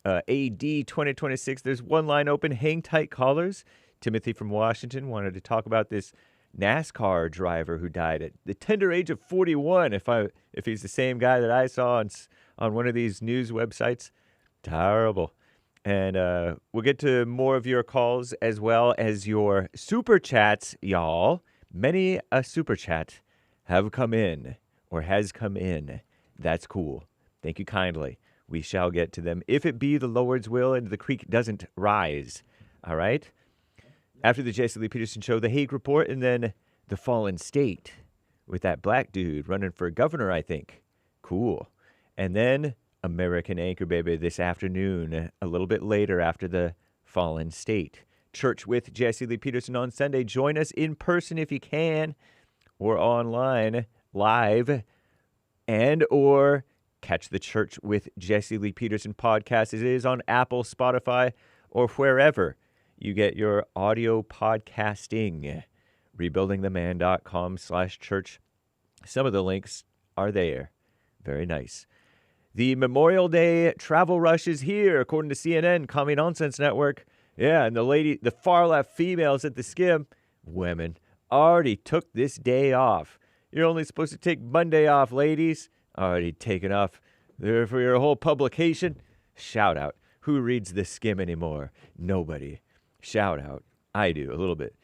AD 2026, there's one line open. Hang tight, callers. Timothy from Washington wanted to talk about this NASCAR driver who died at the tender age of 41. If he's the same guy that I saw on one of these news websites, terrible. And we'll get to more of your calls as well as your super chats, y'all. Many a super chat have come in or has come in. That's cool. Thank you kindly. We shall get to them if it be the Lord's will and the creek doesn't rise. All right? After the Jesse Lee Peterson Show, the Hague Report, and then the Fallen State with that black dude running for governor, I think. Cool. And then American Anchor Baby this afternoon, a little bit later after the Fallen State. Church with Jesse Lee Peterson on Sunday. Join us in person if you can, or online, live, and or catch the Church with Jesse Lee Peterson podcast. It is on Apple, Spotify, or wherever you get your audio podcasting. Rebuildingtheman.com/church. Some of the links are there. Very nice. The Memorial Day travel rush is here, according to CNN, Commie Nonsense Network. Yeah, and the far left females at the Skim, women, already took this day off. You're only supposed to take Monday off, ladies. Already taken off there for your whole publication. Shout out. Who reads the Skim anymore? Nobody. Shout out. I do, a little bit.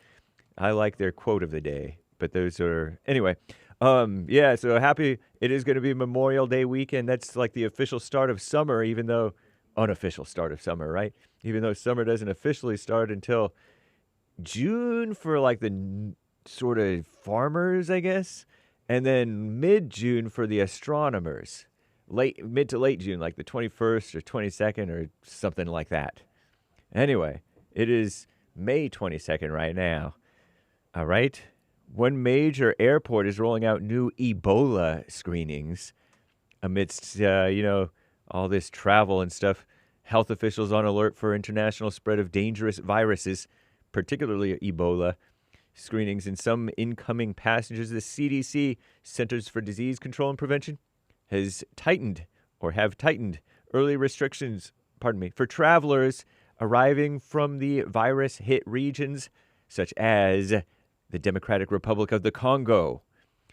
I like their quote of the day, but those are... Anyway, yeah, so happy it is going to be Memorial Day weekend. That's like the official start of summer, even though... Unofficial start of summer, right? Even though summer doesn't officially start until June for like the sort of farmers, I guess. And then mid-June for the astronomers. Mid to late June, like the 21st or 22nd or something like that. Anyway, it is May 22nd right now. All right? One major airport is rolling out new Ebola screenings amidst, all this travel and stuff. Health officials on alert for international spread of dangerous viruses, particularly Ebola. Screenings in some incoming passengers. The CDC, Centers for Disease Control and Prevention, have tightened early restrictions, for travelers arriving from the virus-hit regions, such as the Democratic Republic of the Congo.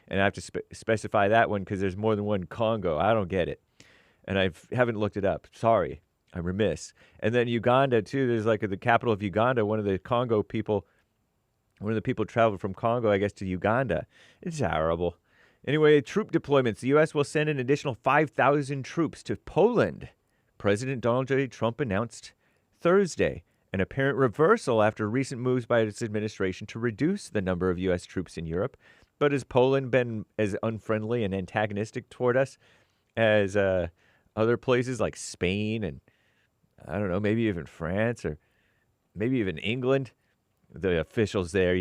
And I have to specify that one because there's more than one Congo. I don't get it. And I haven't looked it up. Sorry, I'm remiss. And then Uganda, too. There's like the capital of Uganda, one of the people traveled from Congo, I guess, to Uganda. It's terrible. Anyway, troop deployments. The U.S. will send an additional 5,000 troops to Poland. President Donald J. Trump announced Thursday an apparent reversal after recent moves by its administration to reduce the number of U.S. troops in Europe. But has Poland been as unfriendly and antagonistic toward us as other places like Spain and, I don't know, maybe even France or maybe even England? The officials there,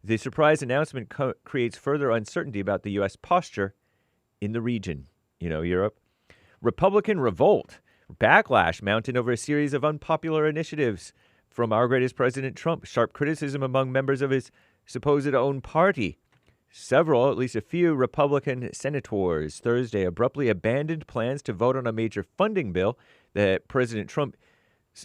The surprise announcement creates further uncertainty about the U.S. posture in the region, Europe. Republican revolt, backlash mounted over a series of unpopular initiatives from our greatest President Trump. Sharp criticism among members of his supposed own party. Several, at least a few, Republican senators Thursday abruptly abandoned plans to vote on a major funding bill that President Trump,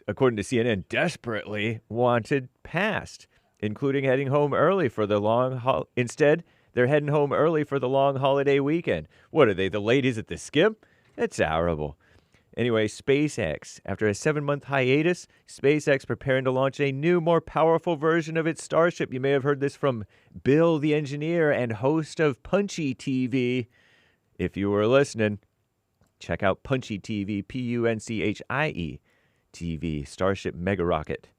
according to CNN, desperately wanted passed, including heading home early for the long Instead, they're heading home early for the long holiday weekend. What are they, the ladies at the Skip? That's horrible. Anyway, SpaceX. After a 7-month hiatus, SpaceX preparing to launch a new, more powerful version of its Starship. You may have heard this from Bill, the engineer and host of Punchy TV. If you were listening, check out Punchy TV, Punchie TV, Starship Mega Rocket.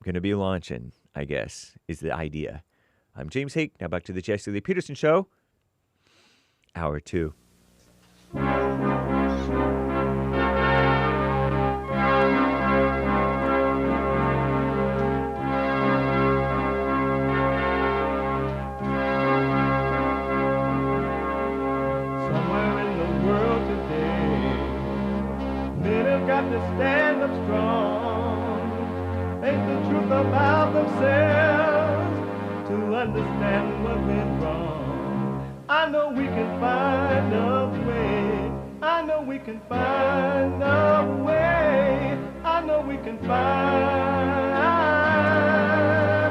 Going to be launching, I guess, is the idea. I'm James Hake. Now back to the Jesse Lee Peterson Show. Hour 2. stand up strong, think the truth about themselves, to understand what went wrong. I know we can find a way. I know we can find a way. I know we can find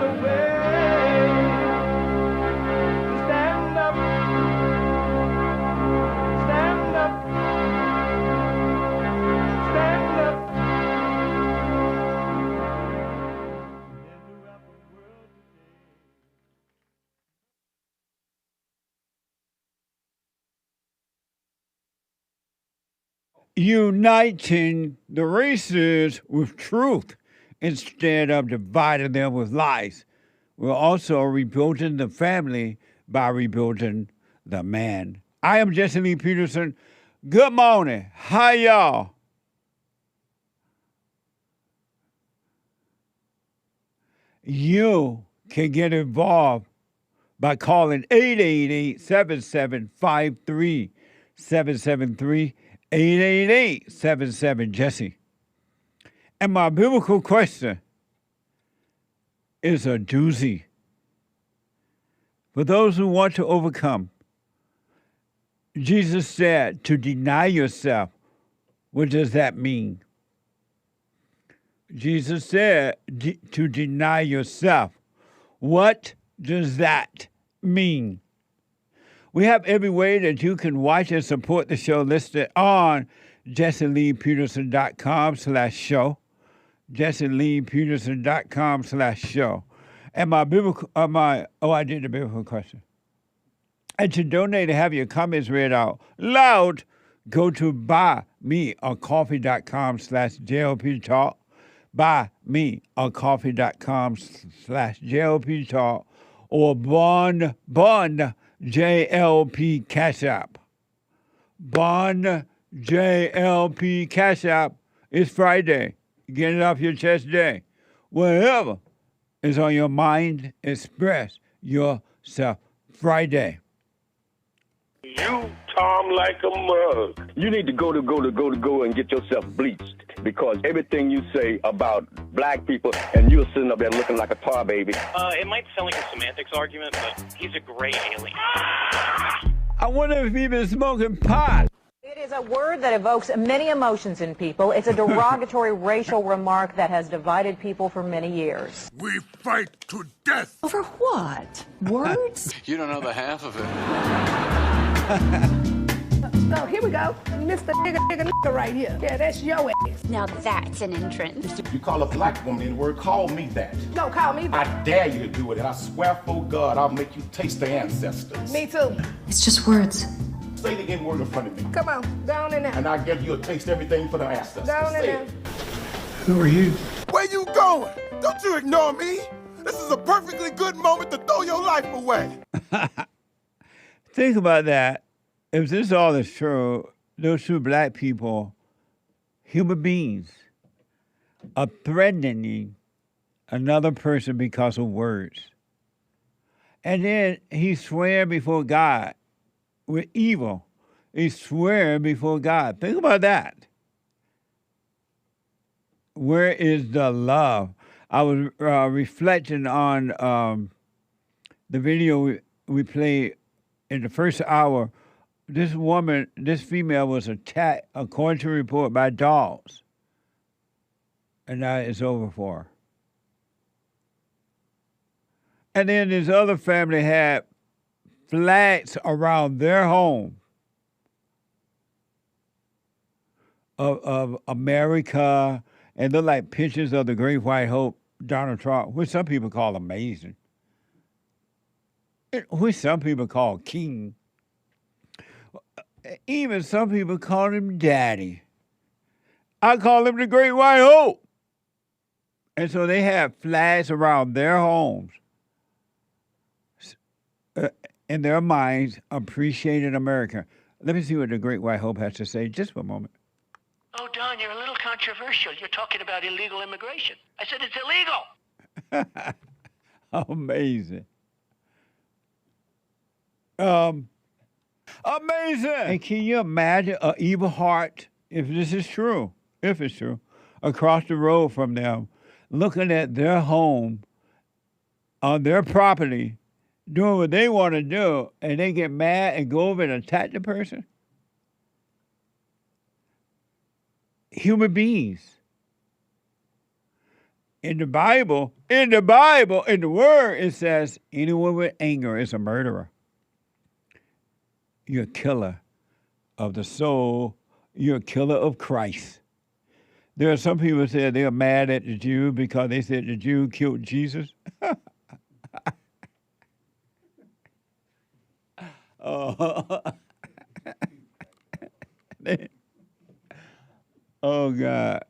a way to stand up, stand up, stand up. Uniting the races with truth instead of dividing them with lies. We're also rebuilding the family by rebuilding the man. I am Jesse Lee Peterson. Good morning. Hi, y'all. You can get involved by calling 888-7753-773. 888-77-JESSE. And my biblical question is a doozy. For those who want to overcome, Jesus said to deny yourself. What does that mean? Jesus said to deny yourself. What does that mean? We have every way that you can watch and support the show listed on JesseLeePeterson.com/show. JesseLeePeterson.com/show. And my biblical, I did the biblical question. And to donate and have your comments read out loud, go to buymeacoffee.com/JLP Talk. Buymeacoffee.com/JLP Talk. Or Bond JLP Cash App. Bond JLP Cash App. It's Friday. Get it off your chest day. Whatever is on your mind, express yourself Friday. You, Tom, like a mug. You need to go and get yourself bleached, because everything you say about black people, and you're sitting up there looking like a tar baby. It might sound like a semantics argument, but he's a gray alien. I wonder if he's been smoking pot. It is a word that evokes many emotions in people. It's a derogatory racial remark that has divided people for many years. We fight to death. Over what? Words? You don't know the half of it. So here we go. Mr. Nigga right here. Yeah, that's your ass. Now that's an entrance. You call a black woman in the word, call me that. No, call me that. I dare you to do it, and I swear for God, I'll make you taste the ancestors. Me too. It's just words. Say the N word in front of me. Come on, down in there. And I'll give you a taste everything for the ancestors. Down in there. Who are you? Where you going? Don't you ignore me. This is a perfectly good moment to throw your life away. Think about that. If this all is true, those two black people, human beings, are threatening another person because of words. And then he swear before God with evil. He swear before God. Think about that. Where is the love? I was reflecting on the video we played in the first hour. This female was attacked, according to a report, by dogs. And now it's over for her. And then this other family had flags around their home of America, and they're like pictures of the Great White Hope, Donald Trump, which some people call amazing, which some people call king. Even some people call him daddy. I call him the Great White Hope. And so they have flags around their homes. In their minds, appreciated America. Let me see what the Great White Hope has to say just for a moment. Oh, Don, you're a little controversial. You're talking about illegal immigration. I said it's illegal. Amazing. Amazing. And can you imagine an evil heart, if this is true, if it's true, across the road from them, looking at their home on their property, doing what they want to do, and they get mad and go over and attack the person? Human beings. In the Bible, in the Word, it says anyone with anger is a murderer. You're a killer of the soul. You're a killer of Christ. There are some people who say they're mad at the Jew because they said the Jew killed Jesus. Oh. Oh, God.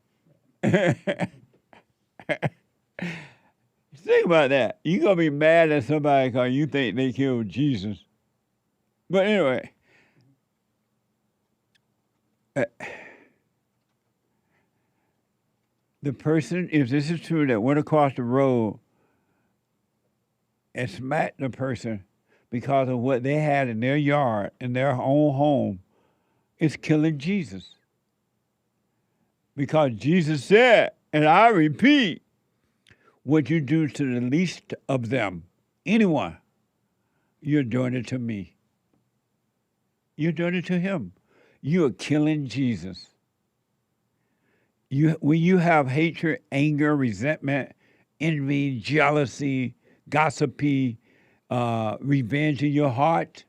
Think about that. You're going to be mad at somebody because you think they killed Jesus. But anyway, the person, if this is true, that went across the road and smacked the person because of what they had in their yard, in their own home, is killing Jesus. Because Jesus said, and I repeat, what you do to the least of them, anyone, you're doing it to me. You're doing it to him. You are killing Jesus. When you have hatred, anger, resentment, envy, jealousy, gossipy, revenge in your heart,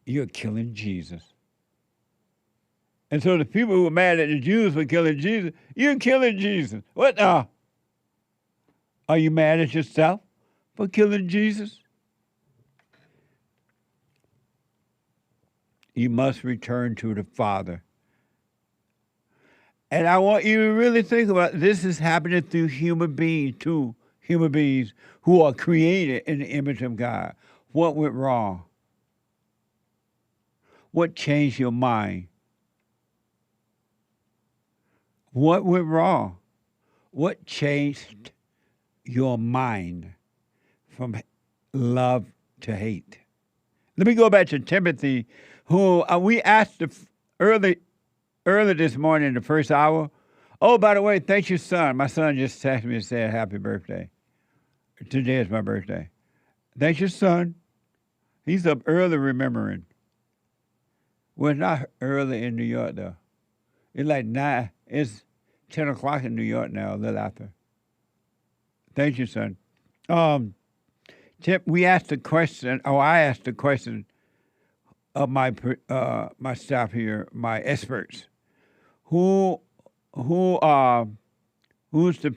you're killing Jesus. And so the people who were mad at the Jews for killing Jesus, you're killing Jesus. What now? Are you mad at yourself for killing Jesus? You must return to the Father. And I want you to really think about this is happening through human beings, too. Human beings who are created in the image of God. What went wrong? What changed your mind? What went wrong? What changed your mind from love to hate? Let me go back to Timothy, who we asked early this morning in the first hour. Oh, by the way, thank you, son. My son just texted me and said happy birthday. Today is my birthday. Thank you, son. He's up early remembering. Well, it's not early in New York, though. It's like 9. It's 10 o'clock in New York now, a little after. Thank you, son. Tip, I asked the question of my staff here, my experts. Who's the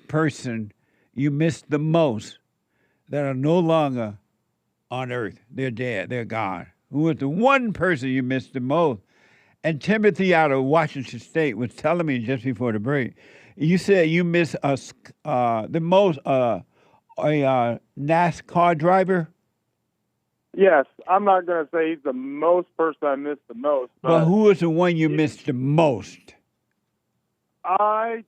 person you miss the most that are no longer on earth? They're dead. They're gone. Who is the one person you miss the most? And Timothy out of Washington State was telling me just before the break, you said you miss the most a NASCAR driver? Yes, I'm not going to say he's the most person I miss the most. But who is the one you miss the most? I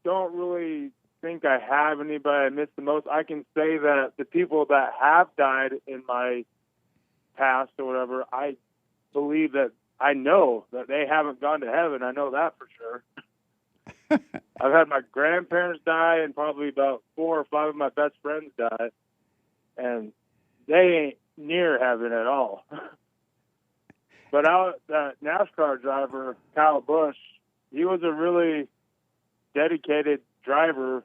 don't really think I have anybody I miss the most. I can say that the people that have died in my past or whatever, I believe that I know that they haven't gone to heaven. I know that for sure. I've had my grandparents die and probably about 4 or 5 of my best friends die. And they ain't near heaven at all. But that NASCAR driver, Kyle Busch, he was a really dedicated driver.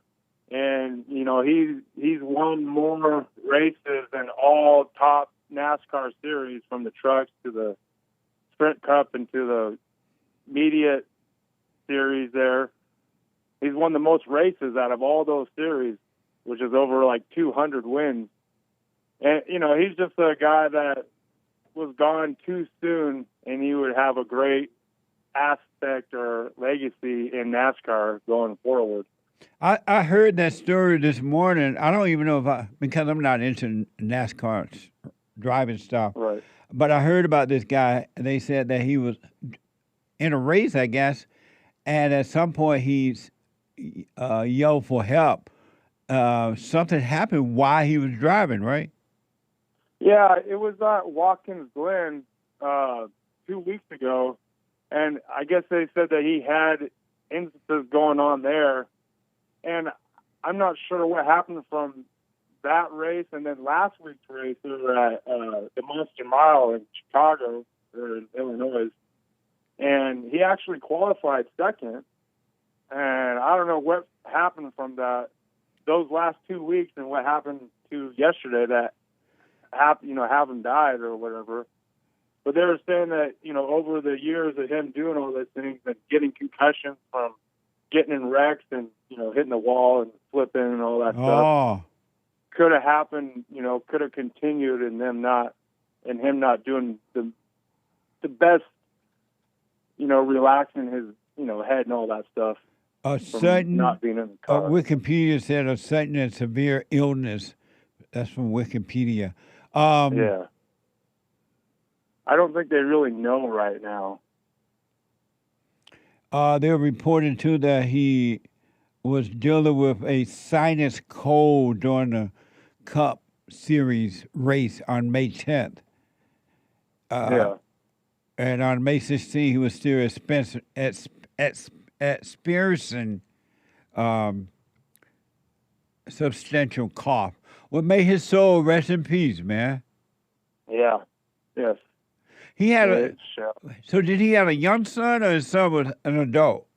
And, you know, he's won more races than all top NASCAR series, from the trucks to the Sprint Cup and to the media series there. He's won the most races out of all those series, which is over like 200 wins. And, you know, he's just a guy that was gone too soon, and he would have a great aspect or legacy in NASCAR going forward. I heard that story this morning. I don't even know because I'm not into NASCAR driving stuff. Right. But I heard about this guy. They said that he was in a race, I guess, and at some point he's yelled for help. Something happened while he was driving, right? Yeah, it was at Watkins Glen 2 weeks ago, and I guess they said that he had instances going on there. And I'm not sure what happened from that race and then last week's race. We were at the Monster Mile in Chicago, or in Illinois. And he actually qualified second. And I don't know what happened from those last 2 weeks and what happened to yesterday that have him died or whatever. But they were saying that, over the years of him doing all those things and getting concussions from getting in wrecks and, hitting the wall and flipping and all that stuff could have happened, could have continued and him not doing the best, relaxing his, head and all that stuff. A sudden, not being in the car. Wikipedia said a sudden and severe illness. That's from Wikipedia. Yeah. I don't think they really know right now. They're reporting, too, that he was dealing with a sinus cold during the Cup Series race on May 10th. And on May 16th, he was still experiencing substantial cough. Well, may his soul rest in peace, man. Yeah. Yes. He had So did he have a young son, or his son was an adult,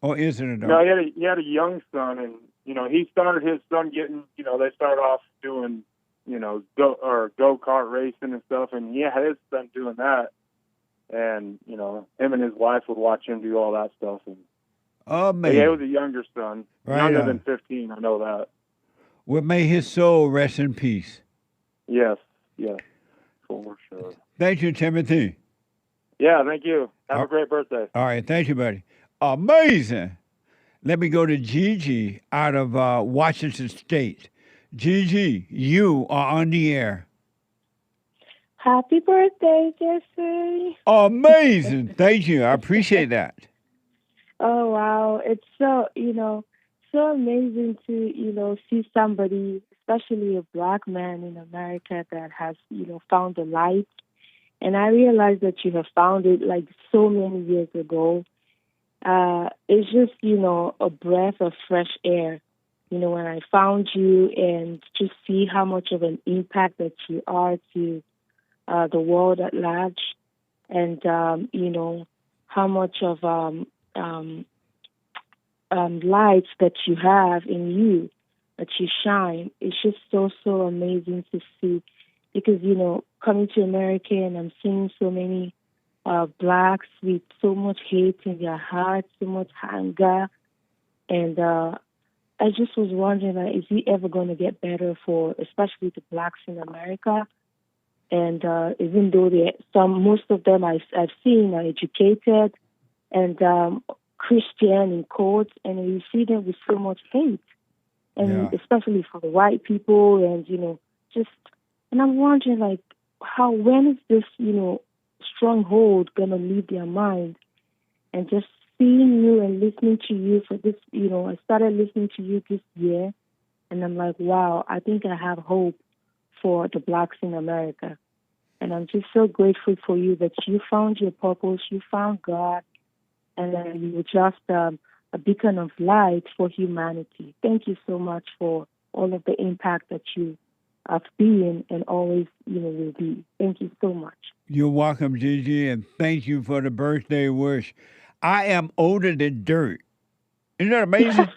or is an adult? No, he had a young son, and he started his son getting. They started off doing, go-kart racing and stuff, and he had his son doing that, and him and his wife would watch him do all that stuff. And amazing. Yeah, it was a younger son, younger than 15. I know that. Well, may his soul rest in peace. Yes, for sure. Thank you, Timothy. Yeah, thank you. Have a great birthday. All right, thank you, buddy. Amazing. Let me go to Gigi out of Washington State. Gigi, you are on the air. Happy birthday, Jesse. Amazing. Thank you. I appreciate that. Oh, wow. It's so, so amazing to, see somebody, especially a black man in America that has, found the light. And I realized that you have found it like so many years ago. It's just, a breath of fresh air. When I found you and just see how much of an impact that you are to the world at large, and, how much of lights that you have in you, that you shine. It's just so amazing to see. Because, coming to America and I'm seeing so many blacks with so much hate in their hearts, so much anger. And I just was wondering, is it ever going to get better for especially the blacks in America? And even though most of them I've seen are educated and Christian in courts, and you see them with so much hate. And especially for the white people and, and I'm wondering, when is this, stronghold going to leave their mind? And just seeing you and listening to you for this, I started listening to you this year, and I'm like, wow, I think I have hope for the blacks in America. And I'm just so grateful for you that you found your purpose, you found God, and you were just a beacon of light for humanity. Thank you so much for all of the impact that you have been and always, will be. Thank you so much. You're welcome, Gigi, and thank you for the birthday wish. I am older than dirt. Isn't that amazing?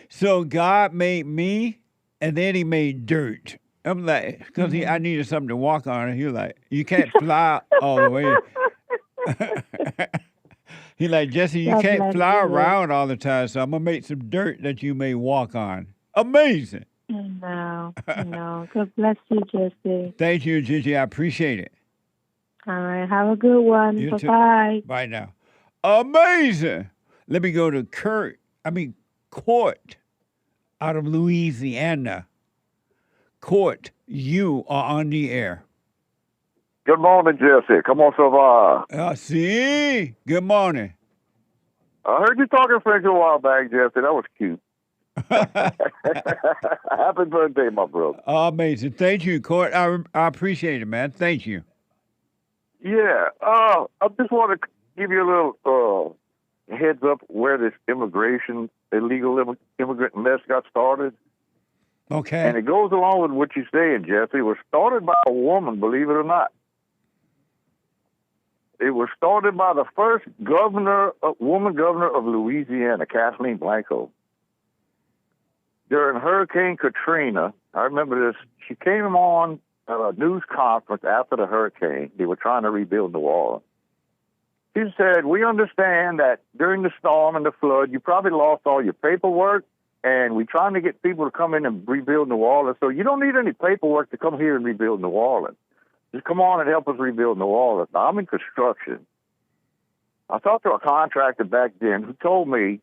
So God made me, and then he made dirt. I'm like, because I needed something to walk on, and he was like, you can't fly all the way. He like, Jesse, you can't fly around all the time, so I'm going to make some dirt that you may walk on. Amazing. No. God bless you, Jesse. Thank you, Gigi. I appreciate it. All right. Have a good one. You Bye-bye. Too. Bye now. Amazing. Let me go to Kort out of Louisiana. Kort, you are on the air. Good morning, Jesse. Come on, Savard. See? Good morning. I heard you talking French a while back, Jesse. That was cute. Happy birthday, my brother. Amazing. Thank you, Kort. I appreciate it, man. Thank you. Yeah. I just want to, give you a little heads up where this illegal immigrant mess got started. Okay. And it goes along with what you're saying, Jesse. It was started by a woman, believe it or not. It was started by the first woman governor of Louisiana, Kathleen Blanco. During Hurricane Katrina, I remember this, she came on at a news conference after the hurricane. They were trying to rebuild New Orleans. She said, we understand that during the storm and the flood, you probably lost all your paperwork, and we're trying to get people to come in and rebuild New Orleans. So you don't need any paperwork to come here and rebuild New Orleans. Just come on and help us rebuild New Orleans. Now, I'm in construction. I talked to a contractor back then who told me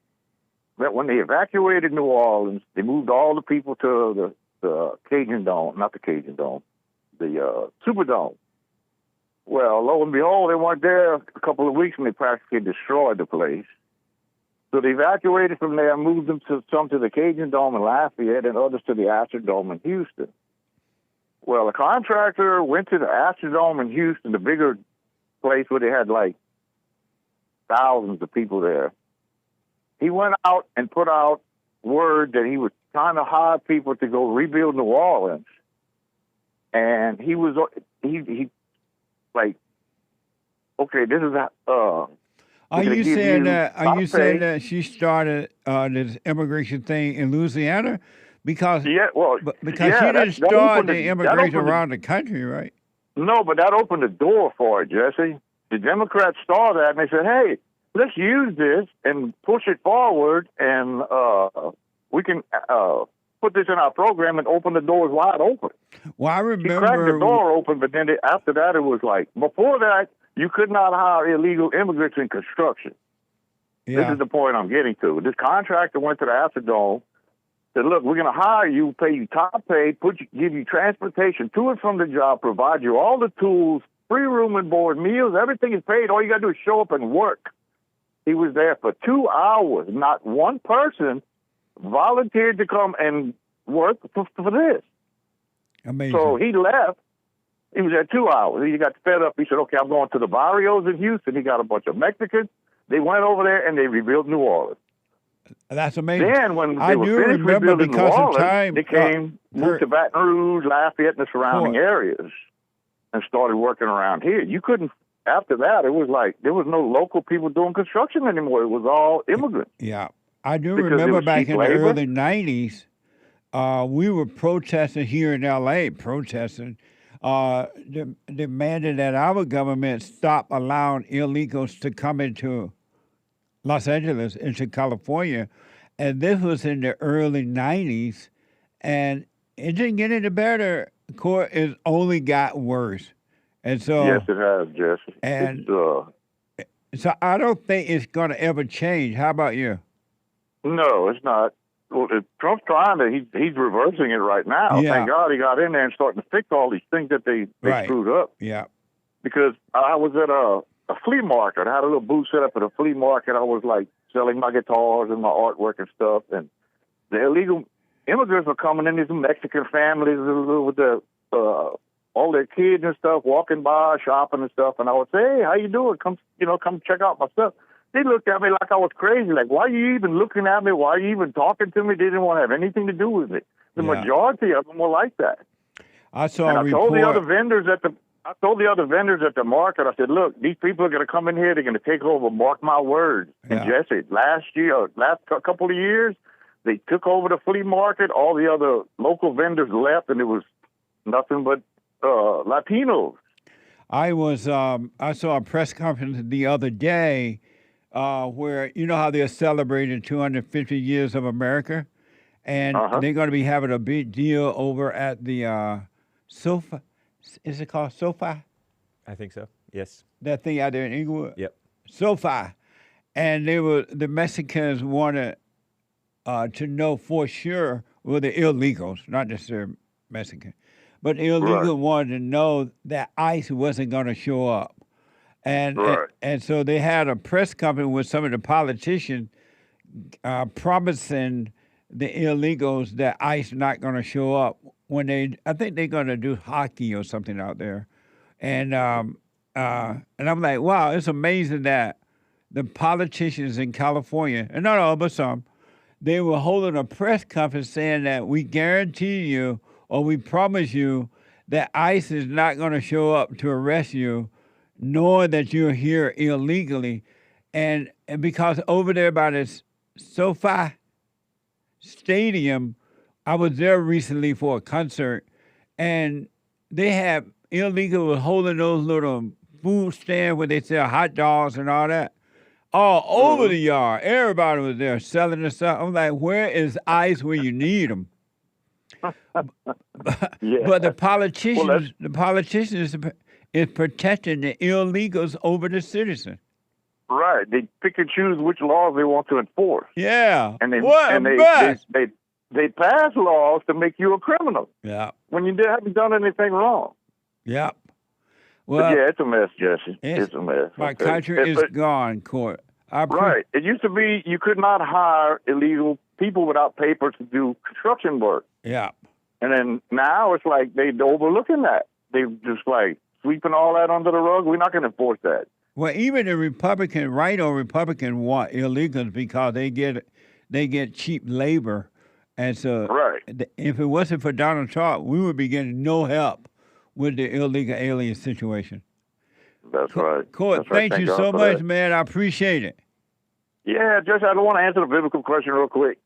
that when they evacuated New Orleans, they moved all the people to the Cajun Dome, not the Cajun Dome, the Superdome. Well, lo and behold, they weren't there a couple of weeks and they practically destroyed the place. So they evacuated from there, moved them some to the Cajun Dome in Lafayette and others to the Astrodome in Houston. Well, a contractor went to the Astrodome in Houston, the bigger place where they had like thousands of people there. He went out and put out word that he was trying to hire people to go rebuild New Orleans. And he was, like, okay, this is, Are you saying that she started this immigration thing in Louisiana? Because she didn't start the immigration around the country, right? No, but that opened the door for it, Jesse. The Democrats saw that and they said, hey, let's use this and push it forward, and we can put this in our program and open the doors wide open. Well, I remember... She cracked the door open, but then after that, it was like, before that, you could not hire illegal immigrants in construction. Yeah. This is the point I'm getting to. This contractor went to the Astrodome, said, look, we're going to hire you, pay you top pay, give you transportation to and from the job, provide you all the tools, free room and board, meals, everything is paid. All you got to do is show up and work. He was there for 2 hours. Not one person volunteered to come and work for this. Amazing. So he left. He was there 2 hours. He got fed up. He said, okay, I'm going to the barrios in Houston. He got a bunch of Mexicans. They went over there and they rebuilt New Orleans. That's amazing. Then when they were finished rebuilding New Orleans, they moved to Baton Rouge, Lafayette, and the surrounding areas and started working around here. You couldn't, after that, it was like there was no local people doing construction anymore. It was all immigrants. Yeah. I do remember back in the early 90s, we were protesting here in L.A., demanding that our government stop allowing illegals to come into Los Angeles, into California. And this was in the early 90s, and it didn't get any better. Kort, it only got worse. And so, yes, it has, Jesse. And so I don't think it's going to ever change. How about you? No, it's not. Well, Trump's trying to, he's reversing it right now. Yeah. Thank God he got in there and starting to fix all these things that they screwed up. Yeah. Because I was at a flea market. I had a little booth set up at a flea market. I was like selling my guitars and my artwork and stuff. And the illegal immigrants were coming in, these Mexican families with all their kids and stuff, walking by, shopping and stuff. And I would say, hey, how you doing? Come check out my stuff. They looked at me like I was crazy. Like, why are you even looking at me? Why are you even talking to me? They didn't want to have anything to do with me. The majority of them were like that. I saw and a report. I told the other vendors at the market, I said, look, these people are going to come in here. They're going to take over. Mark my words. And Jesse, last couple of years, they took over the flea market. All the other local vendors left, and it was nothing but Latinos. I saw a press conference the other day where, you know how they're celebrating 250 years of America? And they're going to be having a big deal over at the SoFi. Is it called SoFi? I think so, yes. That thing out there in Inglewood? Yep. SoFi. And the Mexicans wanted to know for sure, well, the illegals, not just the Mexican, but the illegals wanted to know that ICE wasn't going to show up. And so they had a press conference with some of the politicians promising the illegals that ICE not going to show up when I think they're going to do hockey or something out there. And I'm like, wow, it's amazing that the politicians in California, and not all, but some, they were holding a press conference saying that we guarantee you or we promise you that ICE is not going to show up to arrest you, knowing that you're here illegally. And because over there by this SoFi Stadium, I was there recently for a concert, and they have illegals holding those little food stands where they sell hot dogs and all that. All over the yard. Everybody was there selling the stuff. I'm like, where is ICE when you need them? But the politicians, is protecting the illegals over the citizens. Right. They pick and choose which laws they want to enforce. Yeah. And they pass laws to make you a criminal. Yeah. When you haven't done anything wrong. Yeah. Well, but yeah, it's a mess, Jesse. It's a mess. My country is gone, Kort. Right. It used to be you could not hire illegal people without papers to do construction work. Yeah. And then now it's like they're overlooking that. They're just like sweeping all that under the rug. We're not going to enforce that. Well, even the right or Republican want illegals because they get cheap labor. And so if it wasn't for Donald Trump, we would be getting no help with the illegal alien situation. That's right. Kort, thank you so much, man. I appreciate it. Yeah, just I don't want to answer the biblical question real quick.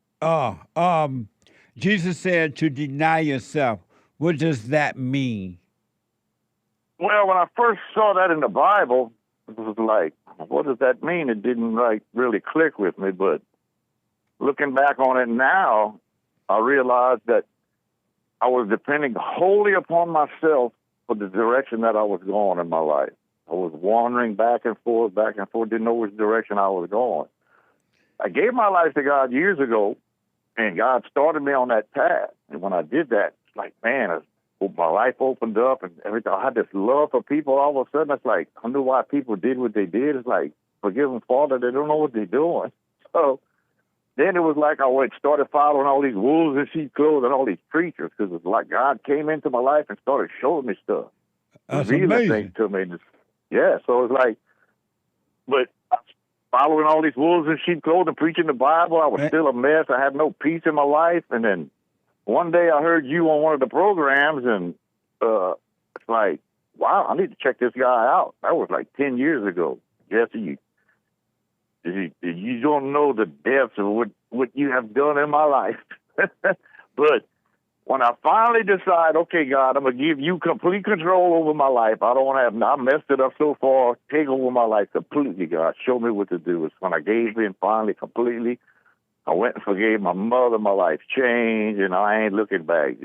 Jesus said to deny yourself. What does that mean? Well, when I first saw that in the Bible, it was like, what does that mean? It didn't really click with me, but looking back on it now, I realized that I was depending wholly upon myself for the direction that I was going in my life. I was wandering back and forth, didn't know which direction I was going. I gave my life to God years ago, and God started me on that path. And when I did that, it's like, man, my life opened up and everything. I had this love for people. All of a sudden, it's like, I knew why people did what they did. It's like, forgive them, Father, they don't know what they're doing. So then it was like I started following all these wolves in sheep clothes and all these preachers, because it's like God came into my life and started showing me stuff. That's revealing amazing. things to me. Yeah, so it's like, but following all these wolves in sheep clothing, preaching the Bible, I was still a mess. I had no peace in my life. And then one day I heard you on one of the programs, and it's like, wow, I need to check this guy out. That was like 10 years ago. Jesse, you don't know the depths of what you have done in my life. But when I finally decide, okay, God, I'm going to give you complete control over my life. I don't want to have, I messed it up so far. Take over my life completely, God. Show me what to do. It's when I gave in finally completely. I went and forgave my mother. My life changed, and I ain't looking back.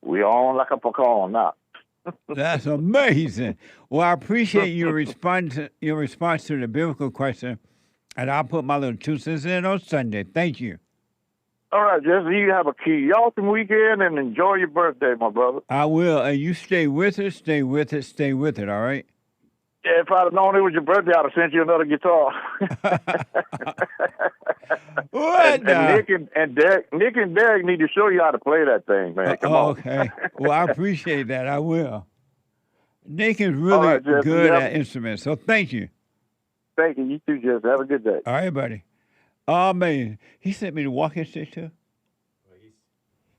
We on like a pecan now. That's amazing. Well, I appreciate your response to the biblical question, and I'll put my little 2 cents in on Sunday. Thank you. All right, Jesse, you have a key awesome weekend and enjoy your birthday, my brother. I will. And you stay with it, stay with it, stay with it, all right? Yeah, if I'd have known it was your birthday, I'd have sent you another guitar. What? Nick and Derek need to show you how to play that thing, man. Come on. Okay. Well, I appreciate that. I will. Nick is really good at instruments, so thank you. Thank you. You too, Jesse. Have a good day. All right, buddy. Oh, man. He sent me the walking stick, too?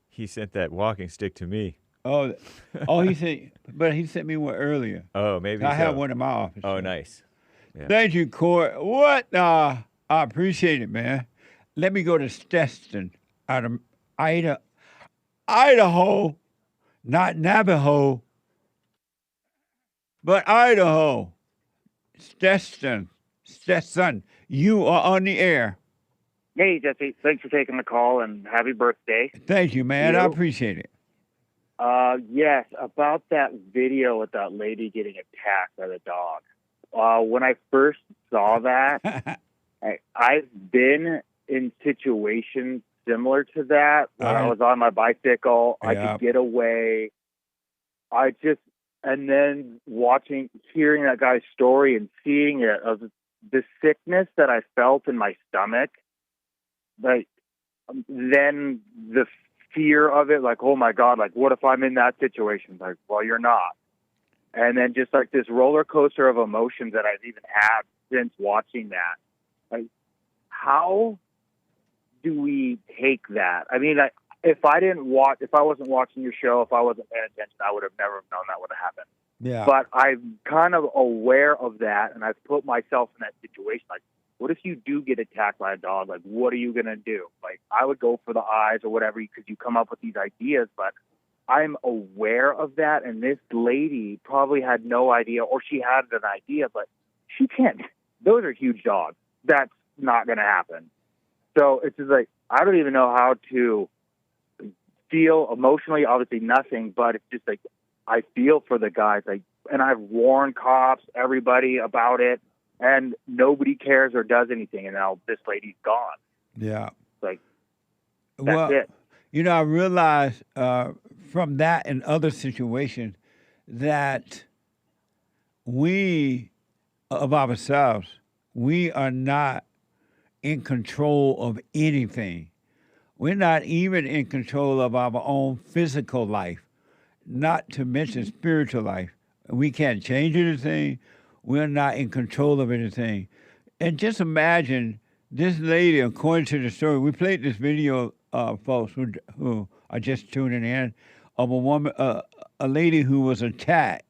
He sent that walking stick to me. Oh, he sent me one earlier. Oh, maybe I have one in my office. Oh, nice. Yeah. Thank you, Kort. What? I appreciate it, man. Let me go to Stetson out of Idaho, not Navajo, but Idaho. Stetson, you are on the air. Hey, Jesse. Thanks for taking the call, and happy birthday. Thank you, man. I appreciate it. Yes, about that video with that lady getting attacked by the dog. When I first saw that, I've been in situations similar to that. When I was on my bicycle, I could get away. And then hearing that guy's story and seeing it, of the sickness that I felt in my stomach, like, then the fear of it, like, oh my God, like, what if I'm in that situation? Like, well, you're not. And then just like this roller coaster of emotions that I've even had since watching that. Like, how do we take that? I mean, if I wasn't watching your show, if I wasn't paying attention, I would have never known that would have happened. Yeah. But I'm kind of aware of that, and I've put myself in that situation. Like, what if you do get attacked by a dog? Like, what are you going to do? Like, I would go for the eyes or whatever because you come up with these ideas, but I'm aware of that, and this lady probably had no idea, or she had an idea, but she can't. Those are huge dogs. That's not going to happen. So it's just like, I don't even know how to feel emotionally, obviously nothing, but it's just like, I feel for the guys, like, and I've warned cops, everybody about it, and nobody cares or does anything, and now this lady's gone. Yeah. Like, that's it. You know, I realized from that and other situations that we, of ourselves, we are not in control of anything. We're not even in control of our own physical life, not to mention spiritual life. We can't change anything. We're not in control of anything. And just imagine this lady, according to the story, we played this video, folks who are just tuning in, of a woman, a lady who was attacked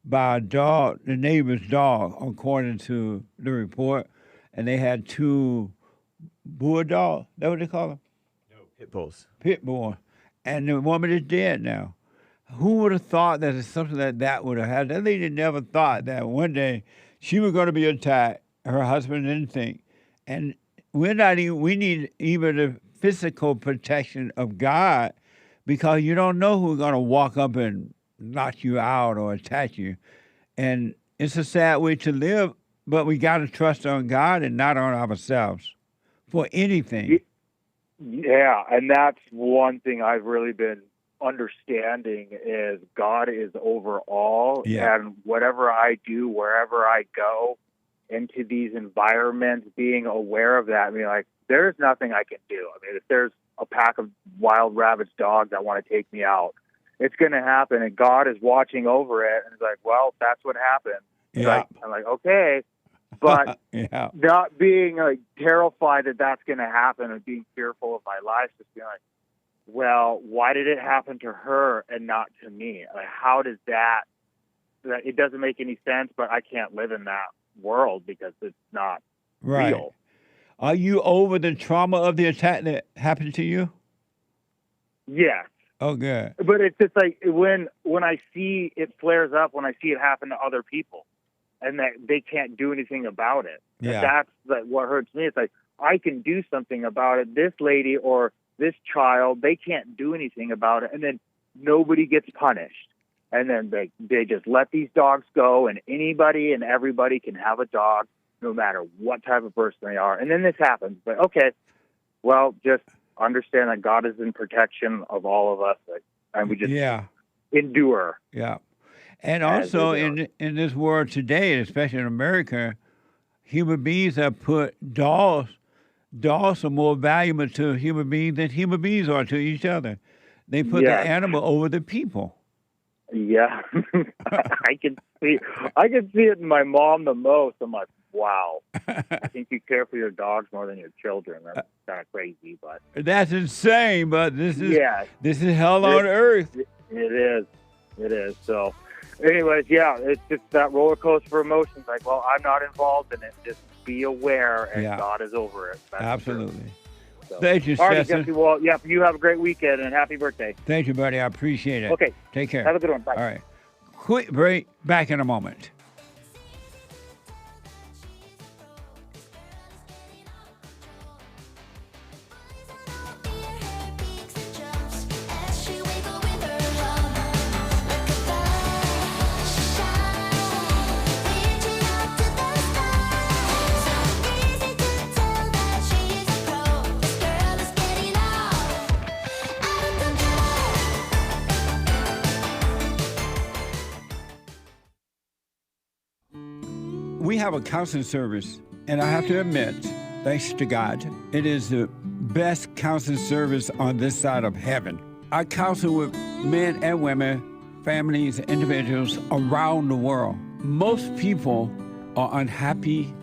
by a dog, the neighbor's dog, according to the report. And they had 2 bulldogs, is that what they call them? Pit bulls. Pit bull. And the woman is dead now. Who would have thought that something like that would have happened? That lady never thought that one day she was going to be attacked. Her husband didn't think. And we need even the physical protection of God, because you don't know who's going to walk up and knock you out or attack you. And it's a sad way to live, but we got to trust on God and not on ourselves for anything. Yeah, and that's one thing I've really been understanding is God is over all, and whatever I do, wherever I go into these environments, being aware of that. I mean, like, there's nothing I can do. I mean, if there's a pack of wild ravaged dogs that want to take me out, it's going to happen, and God is watching over it, and it's like, well, that's what happened. Yeah. I'm like, okay. But not being like terrified that that's going to happen and being fearful of my life, just being like, well, why did it happen to her and not to me? Like, how does that it doesn't make any sense, but I can't live in that world because it's not real. Are you over the trauma of the attack that happened to you? Yes. Oh, good. But it's just like when I see it flares up, when I see it happen to other people, and that they can't do anything about it. Yeah. That's like what hurts me. It's like, I can do something about it. This lady or this child, they can't do anything about it. And then nobody gets punished. And then they just let these dogs go, and anybody and everybody can have a dog, no matter what type of person they are. And then this happens. But okay, well, just understand that God is in protection of all of us, and we just endure. Yeah. And also in this world today, especially in America, human beings have put dogs are more valuable to human beings than human beings are to each other. They put the animal over the people. Yeah. I can see it in my mom the most. I'm like, wow. I think you care for your dogs more than your children. That's kind of crazy, but that's insane. But this is hell on earth. It is. So, anyways, it's just that roller coaster of emotions. Like, well, I'm not involved in it. Just be aware, and God is over it. That's absolutely. So, thank you, all right, Stetson. Jesse. Well, you have a great weekend and happy birthday. Thank you, buddy. I appreciate it. Okay. Take care. Have a good one. Bye. All right. Quick break. Back in a moment. We have a counseling service, and I have to admit, thanks to God, it is the best counseling service on this side of heaven. I counsel with men and women, families, individuals around the world. Most people are unhappy,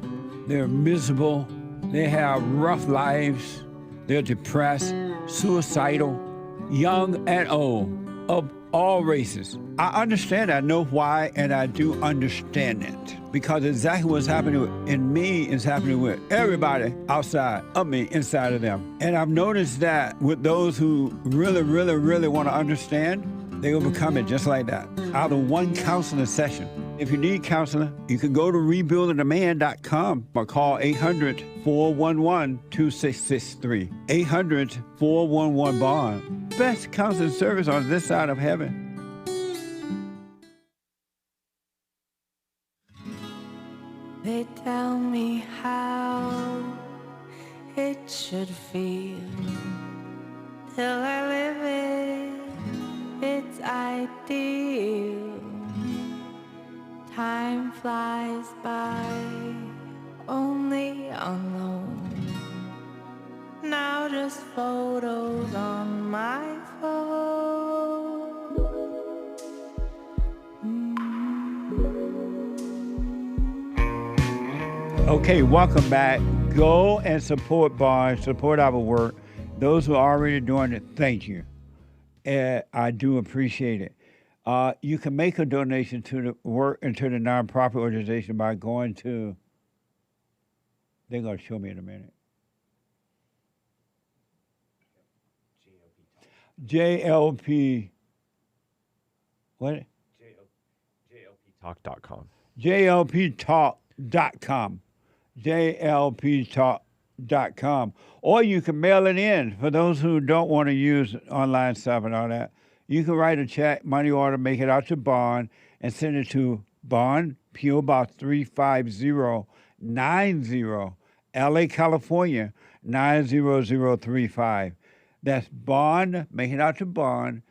They're miserable. They have rough lives. They're depressed, suicidal, young and old, of all races. I understand, I know why, and I do understand it. Because exactly what's happening in me is happening with everybody outside of me, inside of them. And I've noticed that with those who really, really, really want to understand, they overcome it just like that, out of one counseling session. If you need counseling, you can go to rebuildingaman.com or call 800-411-2663. 800-411-BOND. Best counseling service on this side of heaven. They tell me how it should feel till I live it. It's ideal. Time flies by, only alone. Now just photos on my phone. Okay, welcome back. Go and support Bond, support our work. Those who are already doing it, thank you. I do appreciate it. You can make a donation to the work and to the nonprofit organization by going to, they're going to show me in a minute. JLP, what? JLPtalk.com. JLPtalk.com. JLPtalk.com. Or you can mail it in for those who don't want to use online stuff and all that. You can write a check, money order, make it out to Bond, and send it to Bond, P.O. Box 35090, LA, California, 90035. That's Bond, make it out to Bond,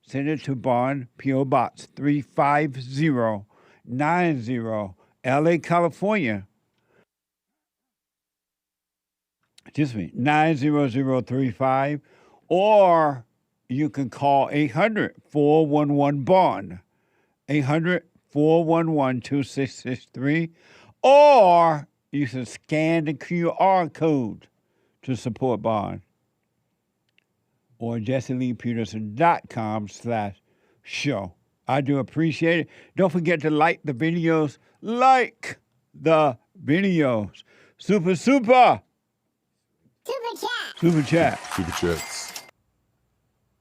send it to Bond, P.O. Box 35090, LA, California. Excuse me, 90035. Or you can call 800-411-BOND, 800-411-2663, or you can scan the QR code to support Bond, or JesseLeePeterson.com/show. I do appreciate it. Don't forget to like the videos. Like the videos. Super, super. Super chat. Super chat. Super chats.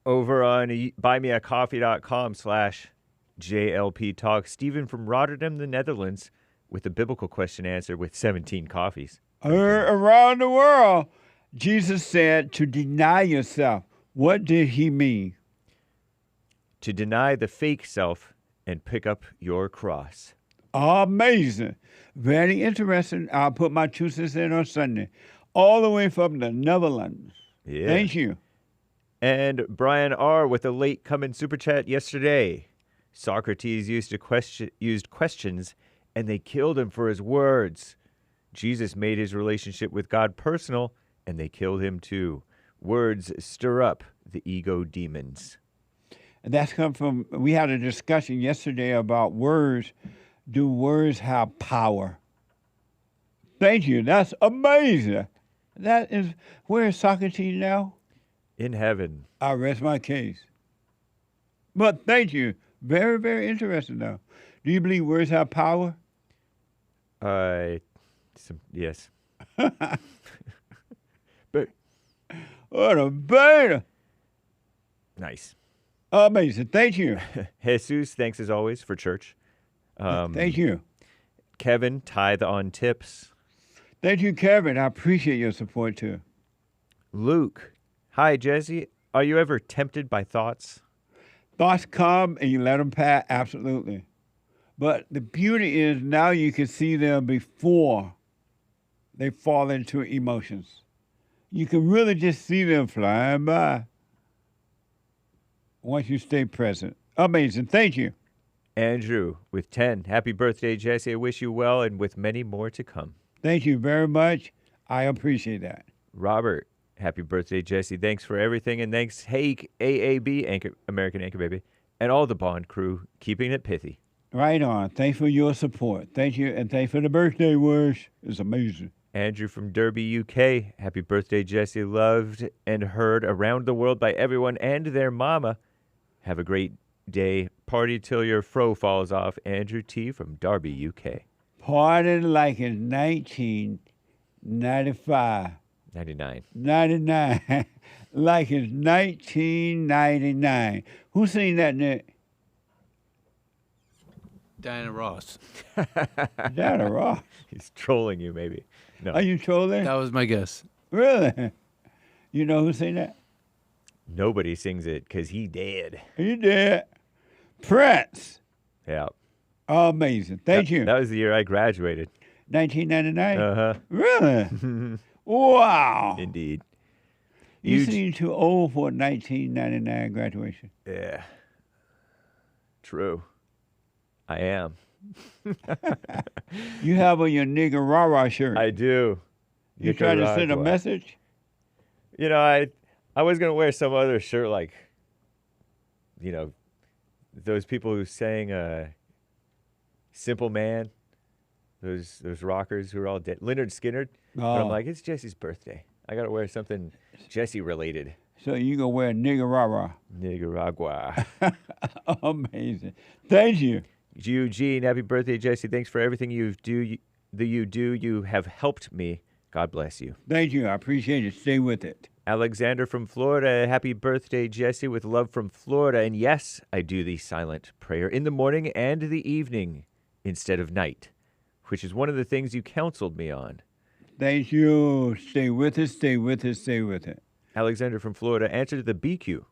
Over on buymeacoffee.com/JLP Talk, Stephen from Rotterdam, the Netherlands, with a biblical question answer with 17 coffees. Around the world, Jesus said to deny yourself. What did he mean? To deny the fake self and pick up your cross. Amazing. Very interesting. I'll put my 2 cents in on Sunday. All the way from the Netherlands. Yeah. Thank you. And Brian R. with a late coming super chat yesterday. Socrates used questions, and they killed him for his words. Jesus made his relationship with God personal, and they killed him too. Words stir up the ego demons. And that's come from, we had a discussion yesterday about words. Do words have power? Thank you. That's amazing. That is, where is Socrates now? In heaven. I rest my case. But thank you. Very, very interesting, though. Do you believe words have power? Yes. But what a beta. Nice. Amazing. Thank you. Jesus, thanks as always for church. Thank you. Kevin, tithe on tips. Thank you, Kevin. I appreciate your support, too. Luke, hi, Jesse. Are you ever tempted by thoughts? Thoughts come and you let them pass, absolutely. But the beauty is now you can see them before they fall into emotions. You can really just see them flying by once you stay present. Amazing. Thank you. Andrew with 10. Happy birthday, Jesse. I wish you well and with many more to come. Thank you very much. I appreciate that. Robert, happy birthday, Jesse. Thanks for everything. And thanks, Hake, AAB, American Anchor Baby, and all the Bond crew, keeping it pithy. Right on. Thanks for your support. Thank you, and thanks for the birthday wish. It's amazing. Andrew from Derby, UK. Happy birthday, Jesse. Loved and heard around the world by everyone and their mama. Have a great day. Party till your fro falls off. Andrew T. from Derby, UK. Party like it's 1995. 99. 99. Like it's 1999. Who seen that, Nick? Diana Ross. Diana Ross. He's trolling you, maybe. No. Are you trolling? That was my guess. Really? You know who seen that? Nobody sings it because he dead. He did. Prince. Yeah. Amazing. Thank you. That was the year I graduated. 1999? Uh-huh. Really? Wow. Indeed. You seem too old for a 1999 graduation. Yeah. True. I am. You have on your nigga rah-rah shirt. I do. You trying to send a message? You know, I was going to wear some other shirt like, you know, those people who sang Simple Man, those rockers who are all dead. Leonard Skinner. But I'm like, it's Jesse's birthday. I got to wear something Jesse related. So you going to wear nigga Nicaragua. Amazing. Thank you. Eugene, happy birthday, Jesse. Thanks for everything you do. You have helped me. God bless you. Thank you. I appreciate it. Stay with it. Alexander from Florida, happy birthday, Jesse, with love from Florida. And yes, I do the silent prayer in the morning and the evening instead of night, which is one of the things you counseled me on. Thank you. Stay with it, stay with it, stay with it. Alexander from Florida, answer to the BQ.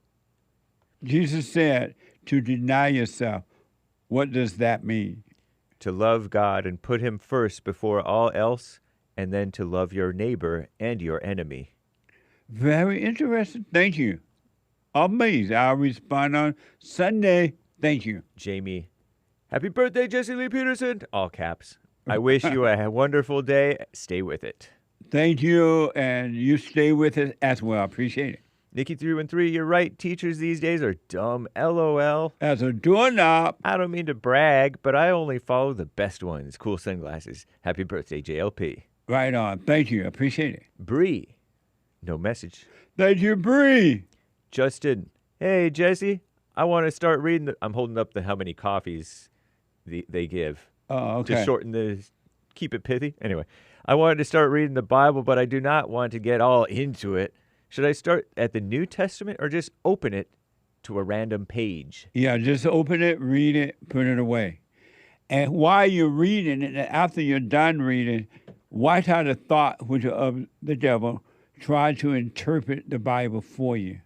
Jesus said to deny yourself. What does that mean? To love God and put him first before all else, and then to love your neighbor and your enemy. Very interesting. Thank you. Amazing. I'll respond on Sunday. Thank you. Jamie, happy birthday, Jesse Lee Peterson. All caps. I wish you a wonderful day. Stay with it. Thank you, and you stay with it as well. Appreciate it. Nikki313, you're right. Teachers these days are dumb. LOL. As a doorknob. I don't mean to brag, but I only follow the best ones. Cool sunglasses. Happy birthday, JLP. Right on. Thank you. Appreciate it. Bree. No message. Thank you, Bree. Justin. Hey, Jesse. I want to start reading. I'm holding up how many coffees they give. Oh, okay. To shorten keep it pithy. Anyway, I wanted to start reading the Bible, but I do not want to get all into it. Should I start at the New Testament or just open it to a random page? Yeah, just open it, read it, put it away. And while you're reading it, and after you're done reading, watch how the thought which of the devil try to interpret the Bible for you.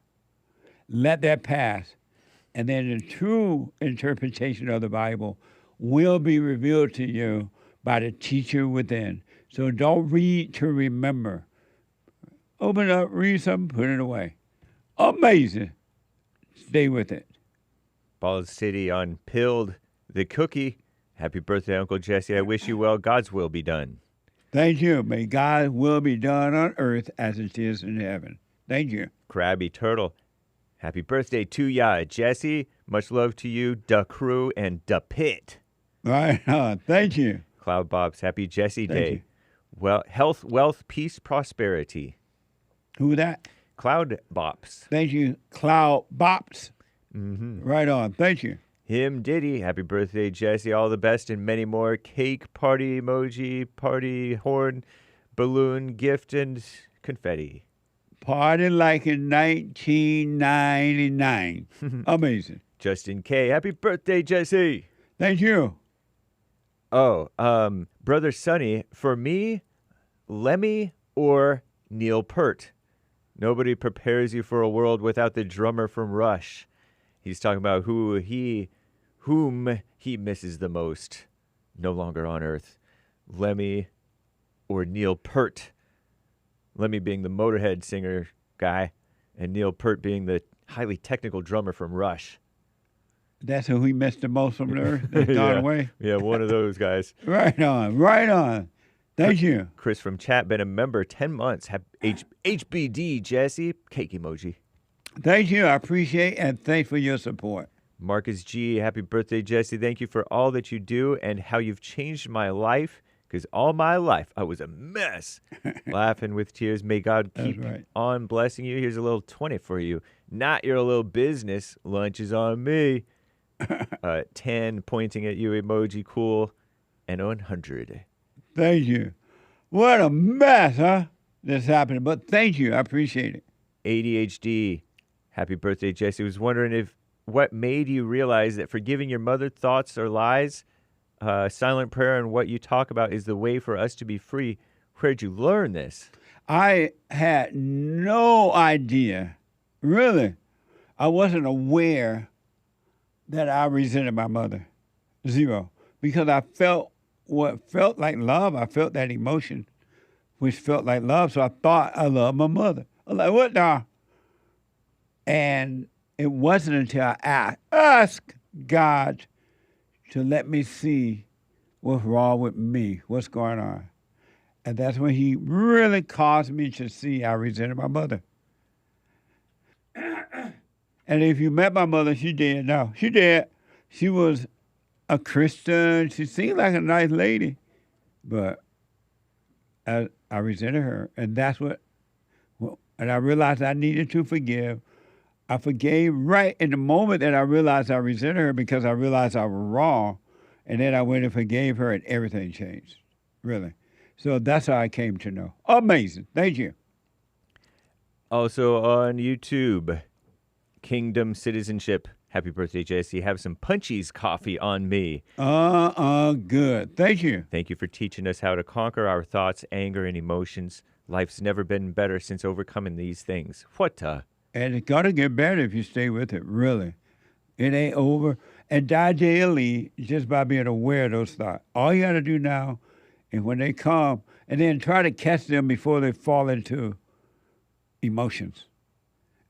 Let that pass. And then the true interpretation of the Bible will be revealed to you by the teacher within. So don't read to remember. Open it up, read something, put it away. Amazing. Stay with it. Ball City on Pilled the Cookie. Happy birthday, Uncle Jesse. I wish you well. God's will be done. Thank you. May God's will be done on earth as it is in heaven. Thank you. Krabby Turtle. Happy birthday to ya, Jesse. Much love to you, da crew, and da pit. Right on. Thank you. Cloud Bobs. Happy Jesse Thank Day. you. Well, health, wealth, peace, prosperity. Who that? Cloud Bops. Thank you, Cloud Bops. Mm-hmm. Right on. Thank you. Him Diddy. Happy birthday, Jesse. All the best and many more. Cake, party emoji, party horn, balloon, gift, and confetti. Party like in 1999. Amazing. Justin K. Happy birthday, Jesse. Thank you. Oh, Brother Sonny, for me, Lemmy or Neil Peart. Nobody prepares you for a world without the drummer from Rush. He's talking about whom he misses the most. No longer on Earth. Lemmy or Neil Peart. Lemmy being the Motorhead singer guy, and Neil Peart being the highly technical drummer from Rush. That's who he missed the most from the earth. That's gone away. Yeah, one of those guys. Right on. Right on. Thank you. Chris from chat, been a member 10 months. HBD, Jesse. Cake emoji. Thank you. I appreciate and thanks for your support. Marcus G, happy birthday, Jesse. Thank you for all that you do and how you've changed my life, because all my life I was a mess. Laughing with tears. May God keep on blessing you. Here's a little 20 for you. Not your little business. Lunch is on me. 10 pointing at you emoji, cool, and 100. Thank you. What a mess, huh? This happened, but thank you. I appreciate it. ADHD, happy birthday, Jesse. Was wondering what made you realize that forgiving your mother thoughts or lies, silent prayer, and what you talk about is the way for us to be free. Where'd you learn this? I had no idea. Really. I wasn't aware that I resented my mother. Zero. Because I felt what felt like love. I felt that emotion, which felt like love. So I thought I loved my mother. I'm like, what now? And it wasn't until I asked God to let me see what's wrong with me, what's going on. And that's when he really caused me to see I resented my mother. And if you met my mother, she dead now. She dead. She was a Christian. She seemed like a nice lady. But I resented her. And that's and I realized I needed to forgive. I forgave right in the moment that I realized I resented her, because I realized I was wrong. And then I went and forgave her and everything changed. Really. So that's how I came to know. Amazing. Thank you. Also on YouTube, Kingdom Citizenship. Happy birthday, Jesse. Have some Punchies coffee on me. Good. Thank you. Thank you for teaching us how to conquer our thoughts, anger, and emotions. Life's never been better since overcoming these things. What And it's got to get better if you stay with it, really. It ain't over. And die daily just by being aware of those thoughts. All you got to do now is when they come, and then try to catch them before they fall into emotions.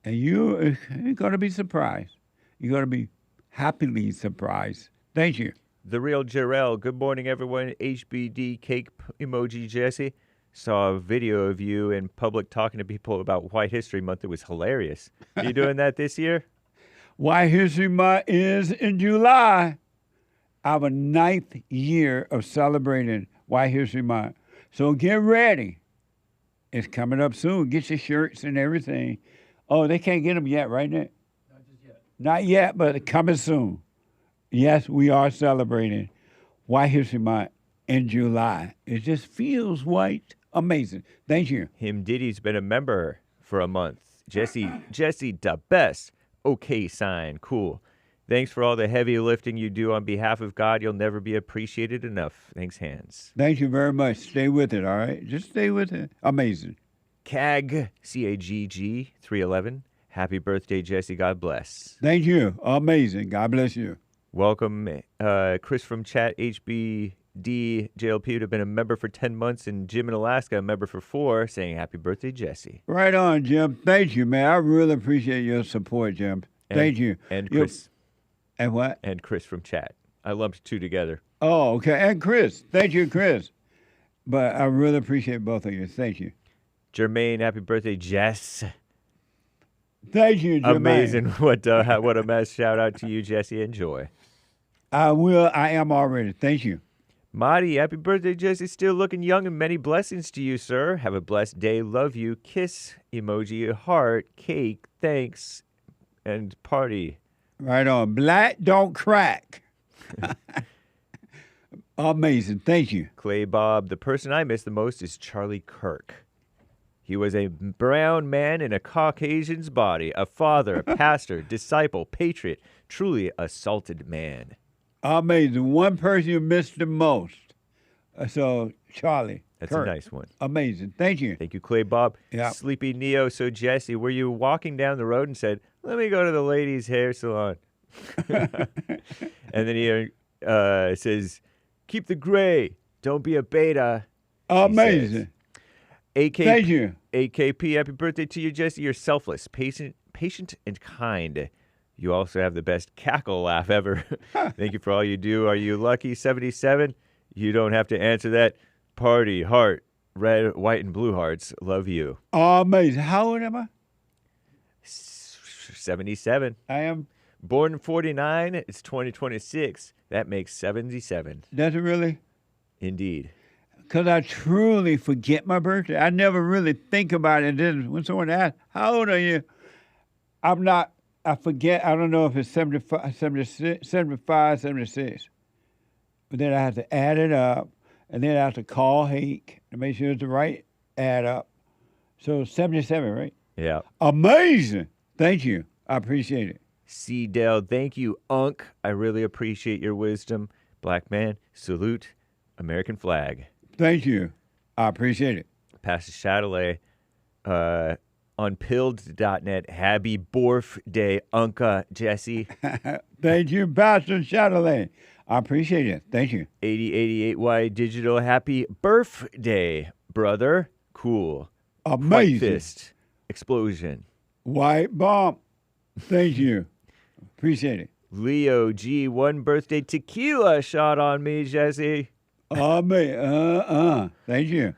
And you're going to be surprised. You're going to be happily surprised. Thank you. The Real Jarrell. Good morning, everyone. HBD cake emoji, Jesse. Saw a video of you in public talking to people about White History Month. It was hilarious. Are you doing that this year? White History Month is in July. Our 9th year of celebrating White History Month. So get ready. It's coming up soon. Get your shirts and everything. Oh, they can't get them yet, right, Nick? Not just yet. Not yet, but coming soon. Yes, we are celebrating White History Month in July. It just feels white. Amazing. Thank you. Him Diddy's been a member for a month. Jesse, the best. Okay sign. Cool. Thanks for all the heavy lifting you do on behalf of God. You'll never be appreciated enough. Thanks, Hands. Thank you very much. Stay with it, all right? Just stay with it. Amazing. CAG, C-A-G-G, 311. Happy birthday, Jesse. God bless. Thank you. Amazing. God bless you. Welcome, Chris from chat, HBD, JLP, who'd have been a member for 10 months, and Jim in Alaska, a member for 4, saying happy birthday, Jesse. Right on, Jim. Thank you, man. I really appreciate your support, Jim. Thank you. And Chris. And what? And Chris from chat. I lumped 2 together. Oh, okay. And Chris. Thank you, Chris. But I really appreciate both of you. Thank you. Jermaine, happy birthday, Jess. Thank you, Jermaine. Amazing. What a mess. Shout out to you, Jesse. Enjoy. I will. I am already. Thank you. Marty, happy birthday, Jesse. Still looking young, and many blessings to you, sir. Have a blessed day. Love you. Kiss emoji, heart, cake, thanks, and party. Right on. Black don't crack. Amazing. Thank you. Clay Bob, the person I miss the most is Charlie Kirk. He was a brown man in a Caucasian's body, a father, a pastor, disciple, patriot, truly a salted man. Amazing. One person you missed the most. So, Charlie. That's Kirk. a nice one. Amazing. Thank you. Thank you, Clay Bob. Yeah. Sleepy Neo. So, Jesse, were you walking down the road and said, let me go to the ladies' hair salon? And then he says, keep the gray. Don't be a beta. Amazing. Thank you. AKP, happy birthday to you, Jesse. You're selfless, patient, and kind. You also have the best cackle laugh ever. Thank you for all you do. Are you lucky? 77? You don't have to answer that. Party, heart, red, white, and blue hearts. Love you. Amazing. How old am I? 77. I am. Born in 49, it's 2026. That makes 77. Does it really? Indeed. Because I truly forget my birthday. I never really think about it. Then when someone asks, how old are you? I forget. I don't know if it's 75, 76, 75, 76. But then I have to add it up, and then I have to call Hake to make sure it's the right add up. So 77, right? Yeah. Amazing. Thank you. I appreciate it. C. Dell, thank you, Unc. I really appreciate your wisdom. Black man, salute, American flag. Thank you. I appreciate it. Pastor Chatelet, on pilled.net. Happy Borf Day, Unca Jesse. Thank you, Pastor Chatelet. I appreciate it. Thank you. 8088Y Digital. Happy birthday, brother. Cool. Amazing. White fist. Explosion. White bomb. Thank you. Appreciate it. Leo G. One birthday tequila shot on me, Jesse. Thank you.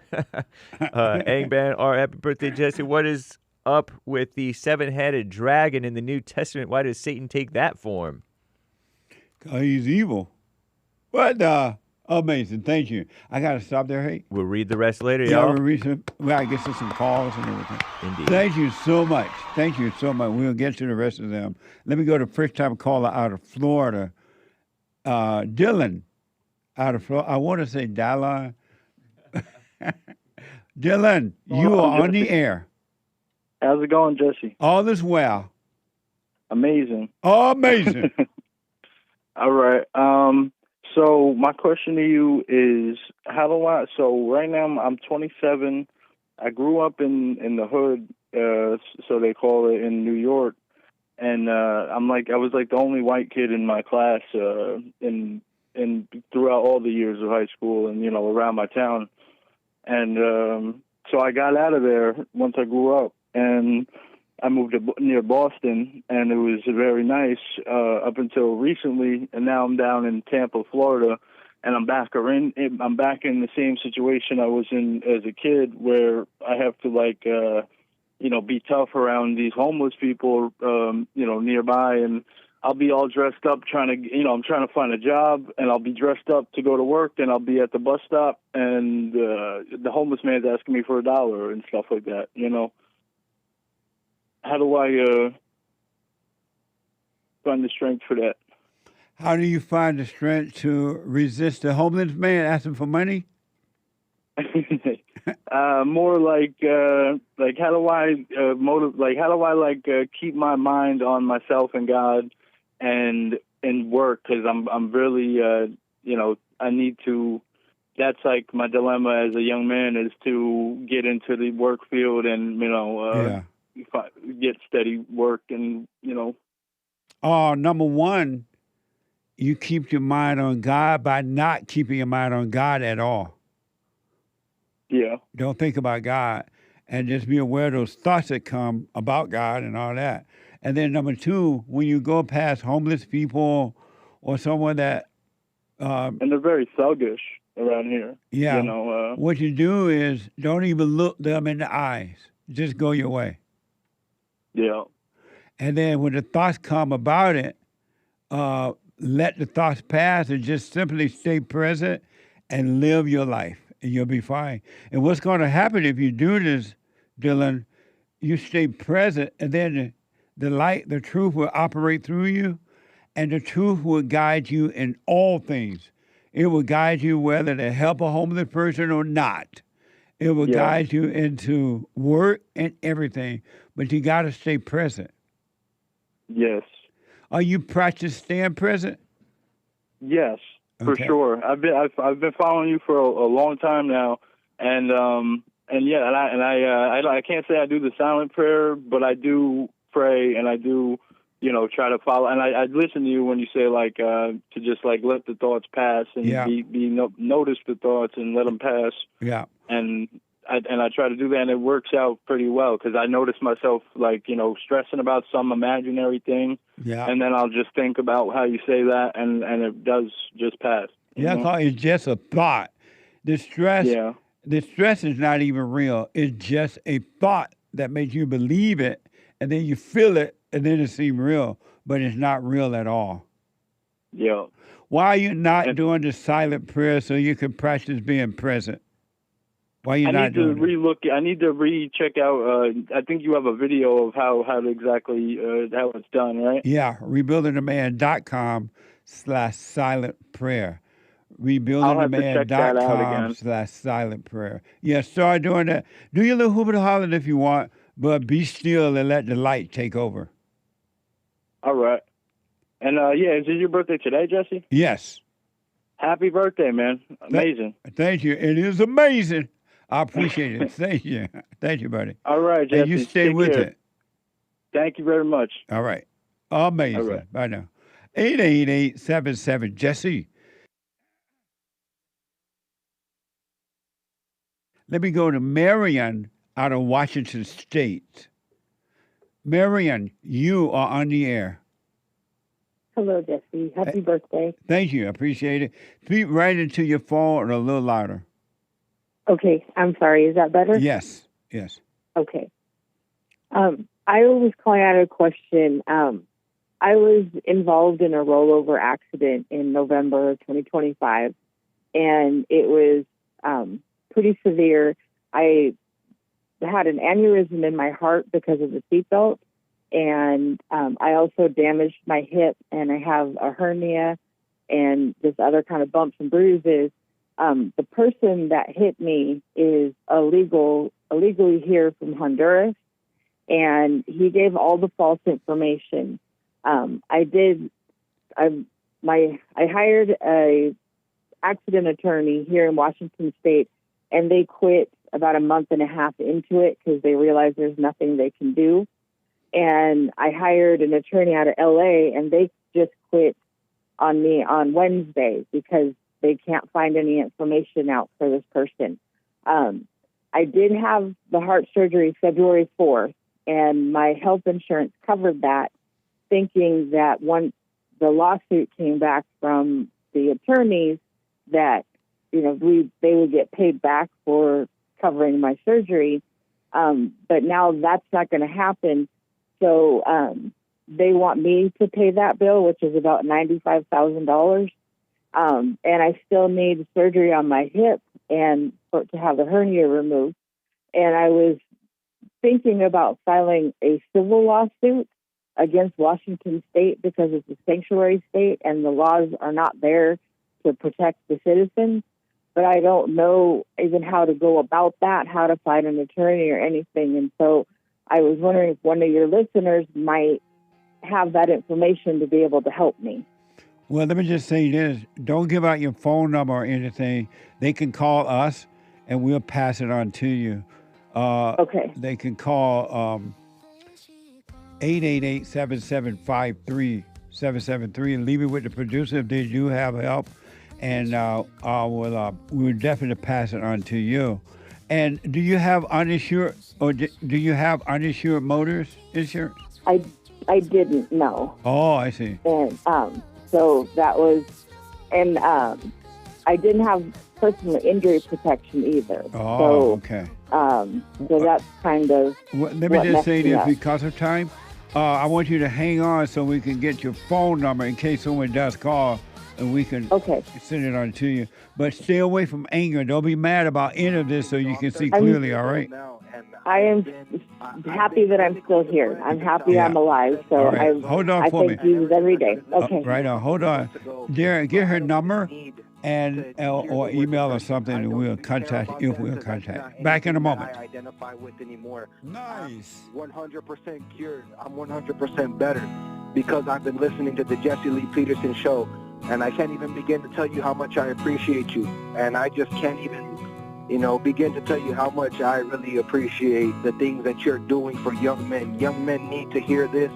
Angban R. Happy birthday, Jesse. What is up with the seven-headed dragon in the New Testament? Why does Satan take that form? Because he's evil. What amazing. Thank you. I got to stop there, hey. We'll read the rest later, Yeah, y'all. we'll read some, I guess there's some calls and everything. Indeed. Thank you so much. Thank you so much. We'll get to the rest of them. Let me go to first-time caller out of Florida. Dylan out of Florida. I want to say Dylan. Dylan, you are on the air. How's it going, Jesse? All is well. Amazing. Amazing. All right. So my question to you is, so right now I'm 27. I grew up in the hood, so they call it, in New York. And I was like the only white kid in my class in throughout all the years of high school and, around my town. And so I got out of there once I grew up, and I moved to near Boston, and it was very nice up until recently. And now I'm down in Tampa, Florida, and I'm back in the same situation I was in as a kid, where I have to be tough around these homeless people, nearby, and I'll be all dressed up trying to find a job, and I'll be dressed up to go to work, and I'll be at the bus stop, and the homeless man's asking me for $1 and stuff like that, How do I find the strength for that? How do you find the strength to resist the homeless man asking for money? More like how do I keep my mind on myself and God and work, because I'm really I need to. That's like my dilemma as a young man, is to get into the work field and get steady work and Number one, you keep your mind on God by not keeping your mind on God at all. Yeah. Don't think about God, and just be aware of those thoughts that come about God and all that. And then number two, when you go past homeless people or someone that... and they're very thuggish around here. Yeah. What you do is don't even look them in the eyes. Just go your way. Yeah. And then when the thoughts come about it, let the thoughts pass and just simply stay present and live your life, and you'll be fine. And what's going to happen if you do this, Dylan, you stay present, and then the light, the truth will operate through you, and the truth will guide you in all things. It will guide you whether to help a homeless person or not. It will guide you into work and everything, but you got to stay present. Yes. Are you practice staying present? Yes, for Okay. sure. I've been following you for a long time now, and I can't say I do the silent prayer, but I do pray, and I do try to follow. And I listen to you when you say to just let the thoughts pass and notice the thoughts and let them pass. Yeah. And I try to do that, and it works out pretty well, because I notice myself stressing about some imaginary thing, and then I'll just think about how you say that, and it does just pass. It's just a thought. The stress is not even real. It's just a thought that makes you believe it, and then you feel it, and then it seems real. but it's not real at all. Yeah. Why are you not doing the silent prayer so you can practice being present? Why are you not doing it? I need to recheck out. I think you have a video of how exactly how it's done, right? Yeah, rebuildingtheman.com/silent prayer. I'll have to check that out again. rebuildingtheman.com/silent prayer. Yeah, start doing that. Do your little hoop and holler if you want, but be still and let the light take over. All right. And is it your birthday today, Jesse? Yes. Happy birthday, man. Amazing. Thank you. It is amazing. I appreciate it. Thank you. Thank you, buddy. All right, Jesse. And you stay with care. it. Thank you very much. All right. Amazing. All right. Bye now. 888-77-JESSE. Let me go to Marion out of Washington State. Marion, you are on the air. Hello, Jesse. Happy birthday. Thank you. I appreciate it. Speak right into your phone or a little louder. Okay. I'm sorry. Is that better? Yes. Yes. Okay. I was calling out a question. I was involved in a rollover accident in November of 2025, and it was pretty severe. I had an aneurysm in my heart because of the seatbelt, and I also damaged my hip, and I have a hernia and this other kind of bumps and bruises. The person that hit me is illegally here from Honduras, and he gave all the false information. I hired a accident attorney here in Washington State, and they quit about a month and a half into it because they realized there's nothing they can do. And I hired an attorney out of LA, and they just quit on me on Wednesday because they can't find any information out for this person. I did have the heart surgery February 4th, and my health insurance covered that, thinking that once the lawsuit came back from the attorneys that, they would get paid back for covering my surgery. But now that's not going to happen. So they want me to pay that bill, which is about $95,000. And I still need surgery on my hip and to have the hernia removed. And I was thinking about filing a civil lawsuit against Washington State because it's a sanctuary state and the laws are not there to protect the citizens. But I don't know even how to go about that, how to find an attorney or anything. And so I was wondering if one of your listeners might have that information to be able to help me. Well, let me just say this. Don't give out your phone number or anything. They can call us, and we'll pass it on to you. Okay. They can call 888-7753-773 and leave it with the producer if they do have help. And we'll definitely pass it on to you. And do you have uninsured, or do you have uninsured motors insurance? I didn't know. Oh, I see. And so that was, and I didn't have personal injury protection either. Oh, so, okay. So that's kind of. Let me just say this because of time. I want you to hang on so we can get your phone number in case someone does call, and we can send it on to you. But stay away from anger. Don't be mad about any of this so you can see clearly, all right? I am happy that I'm still here. I'm happy I'm alive. So right. Hold on I for thank me. Jesus every day. Okay. Right on. Hold on. Darren, get her number and or email or something, and we'll contact you if we'll contact. Back in a moment. I identify with anymore. Nice. I'm 100% cured. I'm 100% better because I've been listening to the Jesse Lee Peterson show, and I can't even begin to tell you how much I appreciate you, and I just can't even begin to tell you how much I really appreciate the things that you're doing for young men. Young men need to hear this,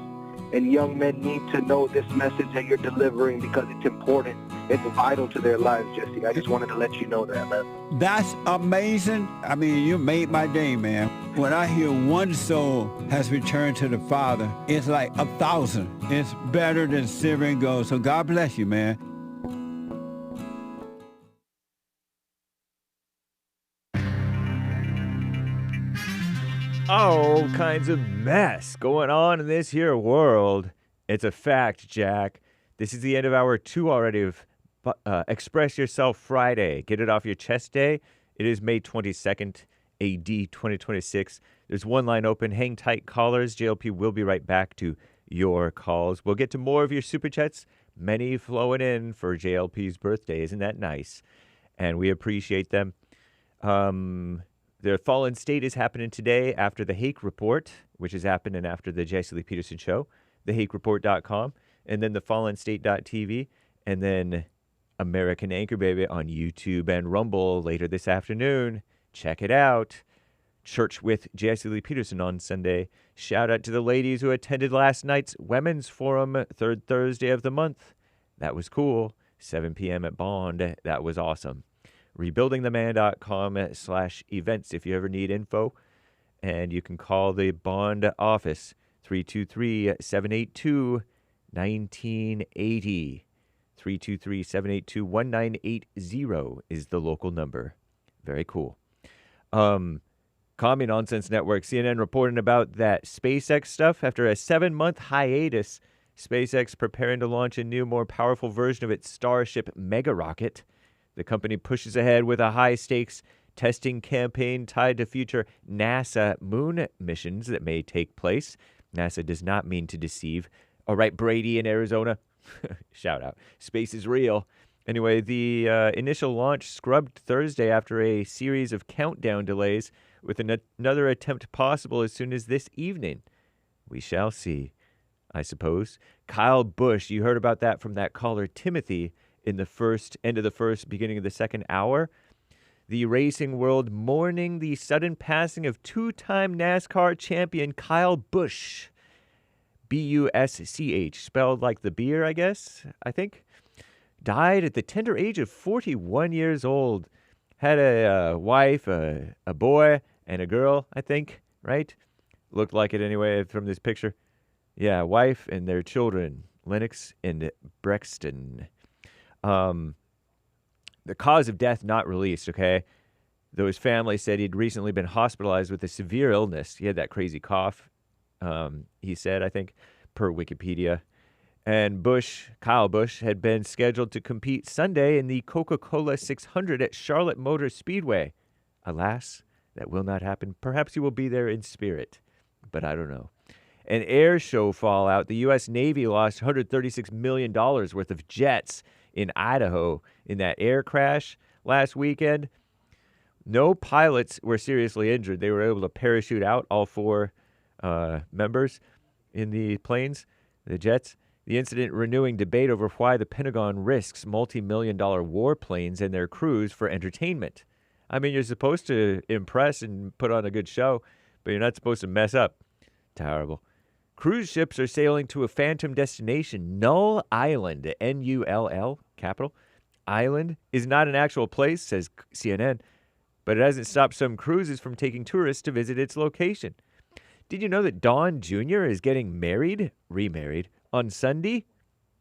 and young men need to know this message that you're delivering because it's important. It's vital to their lives, Jesse. I just wanted to let you know that, man. That's amazing. I mean, you made my day, man. When I hear one soul has returned to the Father, it's like 1,000. It's better than silver and gold. So God bless you, man. All kinds of mess going on in this here world. It's a fact, Jack. This is the end of hour 2 already of Express Yourself Friday. Get it off your chest day. It is May 22nd, AD 2026. There's one line open. Hang tight, callers. JLP will be right back to your calls. We'll get to more of your super chats, many flowing in for JLP's birthday. Isn't that nice? And we appreciate them. The Fallen State is happening today after the Hake Report, which is happening after the Jesse Lee Peterson show, thehakereport.com, and then the fallenstate.tv, and then American Anchor Baby on YouTube and Rumble later this afternoon. Check it out. Church with Jesse Lee Peterson on Sunday. Shout out to the ladies who attended last night's Women's Forum, third Thursday of the month. That was cool. 7 p.m. at Bond. That was awesome. rebuildingtheman.com/events if you ever need info. And you can call the Bond office, 323-782-1980. 323-782-1980 is the local number. Very cool. Commie Nonsense Network, CNN reporting about that SpaceX stuff. After a 7-month hiatus, SpaceX preparing to launch a new, more powerful version of its Starship mega rocket. The company pushes ahead with a high-stakes testing campaign tied to future NASA moon missions that may take place. NASA does not mean to deceive. All right, Brady in Arizona. Shout out. Space is real. Anyway, the initial launch scrubbed Thursday after a series of countdown delays, with another attempt possible as soon as this evening. We shall see, I suppose. Kyle Busch, you heard about that from that caller Timothy in the end of the first, beginning of the second hour. The racing world mourning the sudden passing of two-time NASCAR champion Kyle Busch. B-U-S-C-H, spelled like the beer, I guess, I think. Died at the tender age of 41 years old. Had a wife, a boy, and a girl, I think, right? Looked like it anyway from this picture. Yeah, wife and their children, Lennox and Brexton. The cause of death not released, okay? Though his family said he'd recently been hospitalized with a severe illness. He had that crazy cough, he said, I think, per Wikipedia. And Kyle Busch, had been scheduled to compete Sunday in the Coca-Cola 600 at Charlotte Motor Speedway. Alas, that will not happen. Perhaps he will be there in spirit, but I don't know. An air show fallout. The U.S. Navy lost $136 million worth of jets in Idaho in that air crash last weekend. No pilots were seriously injured. They were able to parachute out, all 4 members in the planes, the jets. The incident renewing debate over why the Pentagon risks multi-million-dollar warplanes and their crews for entertainment. I mean, you're supposed to impress and put on a good show, but you're not supposed to mess up. Terrible. Cruise ships are sailing to a phantom destination, Null Island, N-U-L-L, capital. Island is not an actual place, says CNN, but it hasn't stopped some cruises from taking tourists to visit its location. Did you know that Don Jr. is getting remarried, on Sunday?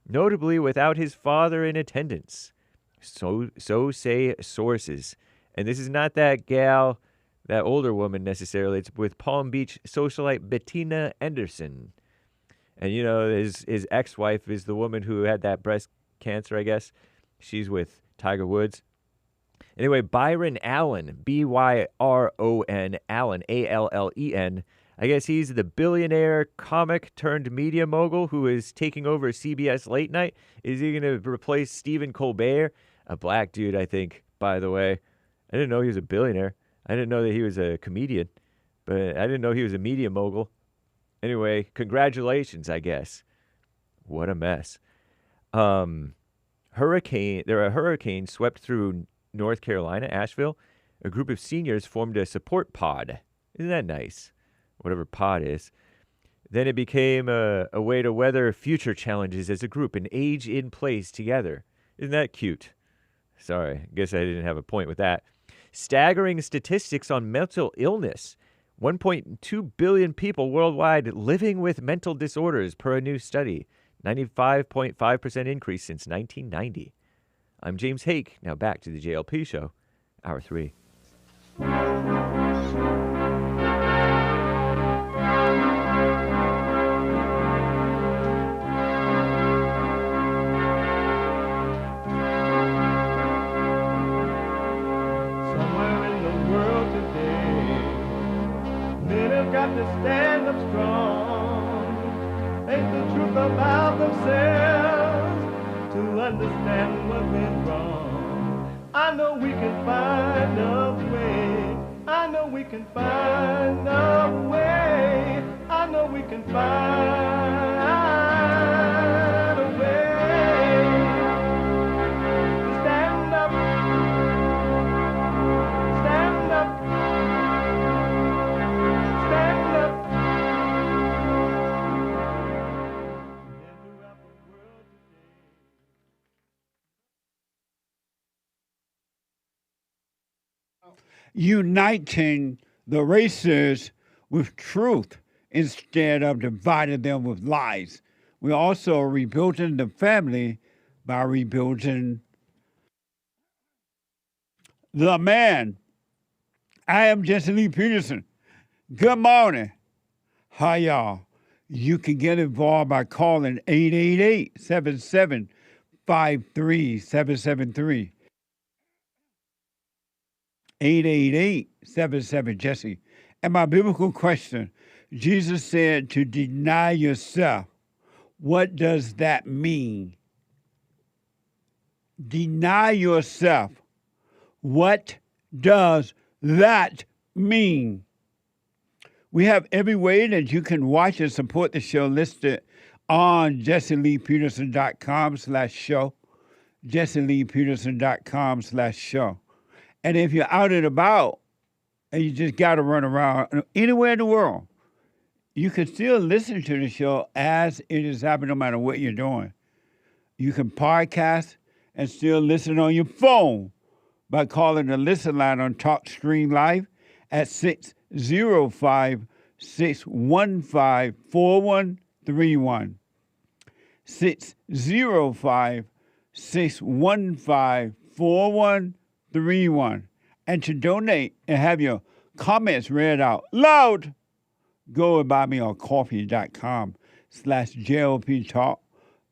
Notably without his father in attendance. So say sources. And this is not that gal, that older woman necessarily. It's with Palm Beach socialite Bettina Anderson. And, you know, his ex-wife is the woman who had that breast cancer, I guess. She's with Tiger Woods. Anyway, Byron Allen, B-Y-R-O-N, Allen, A-L-L-E-N. I guess he's the billionaire comic turned media mogul who is taking over CBS Late Night. Is he going to replace Stephen Colbert? A black dude, I think, by the way. I didn't know he was a billionaire. I didn't know that he was a comedian, but I didn't know he was a media mogul. Anyway, congratulations, I guess. What a mess. A hurricane swept through North Carolina, Asheville. A group of seniors formed a support pod. Isn't that nice? Whatever pod is. Then it became a way to weather future challenges as a group and age in place together. Isn't that cute? Sorry, I guess I didn't have a point with that. Staggering statistics on mental illness. 1.2 billion people worldwide living with mental disorders per a new study. 95.5% increase since 1990. I'm James Hake. Now back to the JLP show, hour 3. got to stand up strong. Ain't the truth about themselves to understand what went wrong. I know we can find a way. I know we can find a way. I know we can find a way to stand up, stand up, stand up. Uniting the races with truth instead of dividing them with lies. We're also rebuilding the family by rebuilding the man. I am Jesse Lee Peterson. Good morning. Hi, y'all. You can get involved by calling 888-77-53773. 888-77-JESSE. And my biblical question, Jesus said to deny yourself. What does that mean? Deny yourself. What does that mean? We have every way that you can watch and support the show listed on jesseleepeterson.com/show. jesseleepeterson.com/show. And if you're out and about and you just got to run around anywhere in the world, you can still listen to the show as it is happening no matter what you're doing. You can podcast and still listen on your phone by calling the listen line on TalkStream Live at 605-615-4131. 605-615-4131. And to donate and have your comments read out loud, go and buy me on coffee.com/JLP Talk.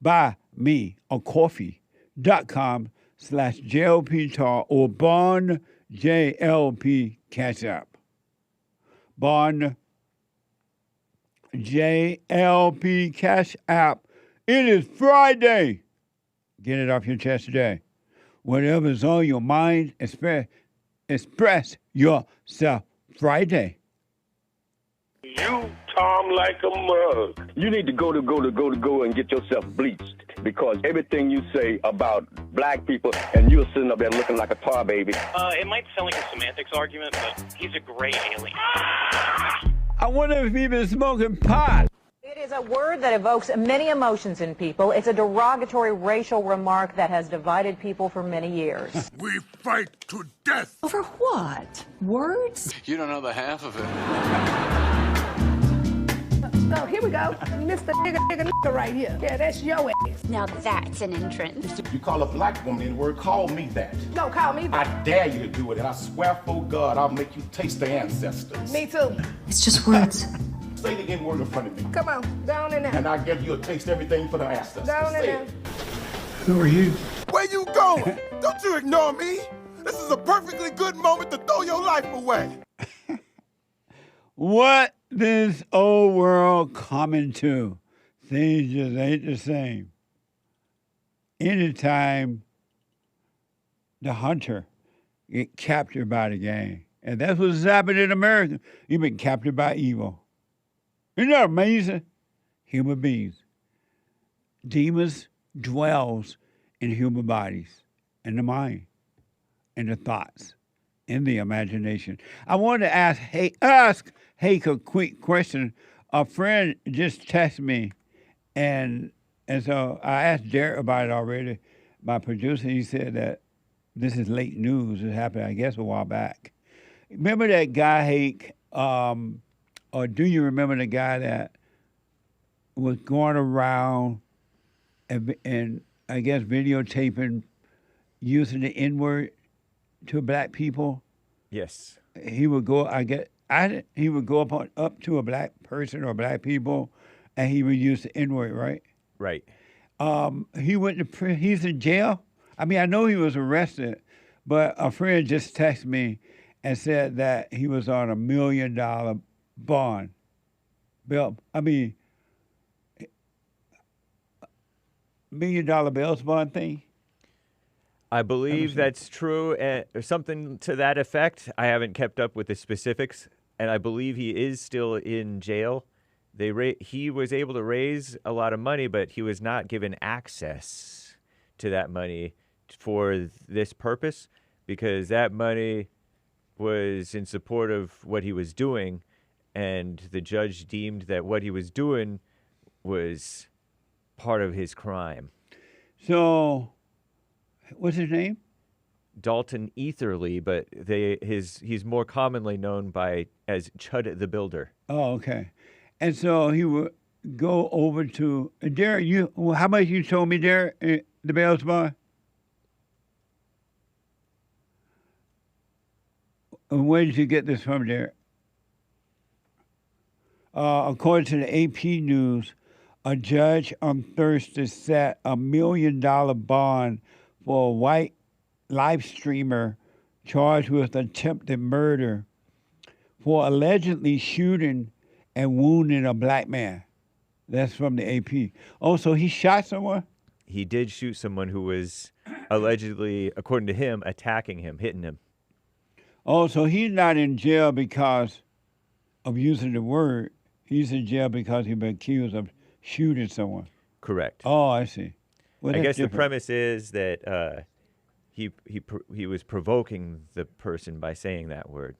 Buy me on coffee.com/JLP Talk or Bond JLP Cash App. Bond JLP Cash App. It is Friday. Get it off your chest today. Whatever's on your mind, express yourself Friday. You, Tom, like a mug. You need to go and get yourself bleached because everything you say about black people and you're sitting up there looking like a tar baby. It might sound like a semantics argument, but he's a gray alien. I wonder if he's been smoking pot. It is a word that evokes many emotions in people. It's a derogatory racial remark that has divided people for many years. We fight to death. Over what? Words? You don't know the half of it. Oh, here we go. Mr. Nigga right here. Yeah, that's your ass. Now that's an entrance. You call a black woman in the word, call me that. No, call me that. I dare you to do it, and I swear for God, I'll make you taste the ancestors. Me too. It's just words. Say the N-word in front of me. Come on, down in there. And I give you a taste everything for the ancestors. Down in there. Who are you? Where you going? Don't you ignore me. This is a perfectly good moment to throw your life away. What this old world coming to? Things just ain't the same. Anytime the hunter get captured by the gang, and that's what's happened in America, you've been captured by evil. Isn't that amazing? Human beings. Demons dwells in human bodies, in the mind, in the thoughts, in the imagination. I wanted to ask Hake a quick question. A friend just texted me, and so I asked Derek about it already. My producer, he said that this is late news. It happened, I guess, a while back. Remember that guy, Hake, or do you remember the guy that was going around and I guess videotaping using the N-word to black people? Yes. He would go, he would go up to a black person or black people, and he would use the N-word, right? Right. He went to prison. He's in jail. I mean, I know he was arrested, but a friend just texted me and said that he was on $1 million bond. Bill, I mean, $1 million bail bond thing? I believe that's true, or something to that effect. I haven't kept up with the specifics, and I believe he is still in jail. He was able to raise a lot of money, but he was not given access to that money for this purpose, because that money was in support of what he was doing, and the judge deemed that what he was doing was part of his crime. So, what's his name? Dalton Etherly, but he's more commonly known as Chud the Builder. Oh, okay. And so he would go over to Derek. How much you told me, Derek? The bail bond. And where did you get this from, Derek? According to the AP News, a judge on Thursday set $1 million bond for a white live streamer charged with attempted murder for allegedly shooting and wounding a black man. That's from the AP. Oh, so he shot someone? He did shoot someone who was allegedly, according to him, attacking him, hitting him. Oh, so he's not in jail because of using the word. He's in jail because he's been accused of shooting someone. Correct. Oh, I see. Well, I guess different. the premise is that he was provoking the person by saying that word.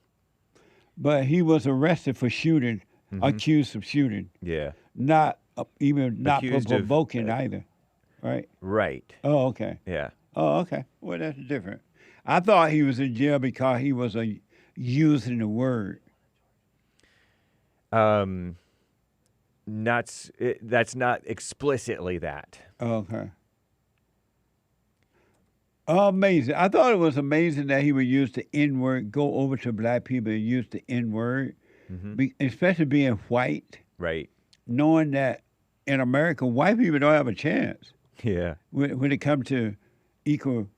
But he was arrested for shooting, accused of shooting. Yeah. Not not for Accused of, provoking either, right? Right. Oh, okay. Yeah. Oh, okay. Well, that's different. I thought he was in jail because he was using the word. That's not explicitly that. Okay. Amazing. I thought it was amazing that he would use the N-word, go over to black people and use the N-word, especially being white. Right. Knowing that in America, white people don't have a chance. Yeah. When it comes to equal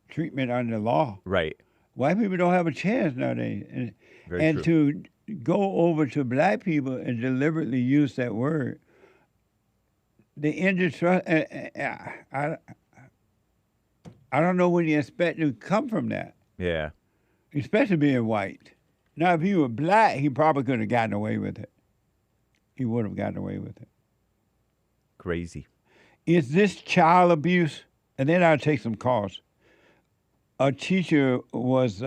treatment under the law. Right. White people don't have a chance nowadays. And to go over to black people and deliberately use that word, the industry, I don't know when you expect to come from that. Yeah. Especially being white. Now, if he were black, he probably could have gotten away with it. He would have gotten away with it. Crazy. Is this child abuse? And then I'll take some calls. A teacher was,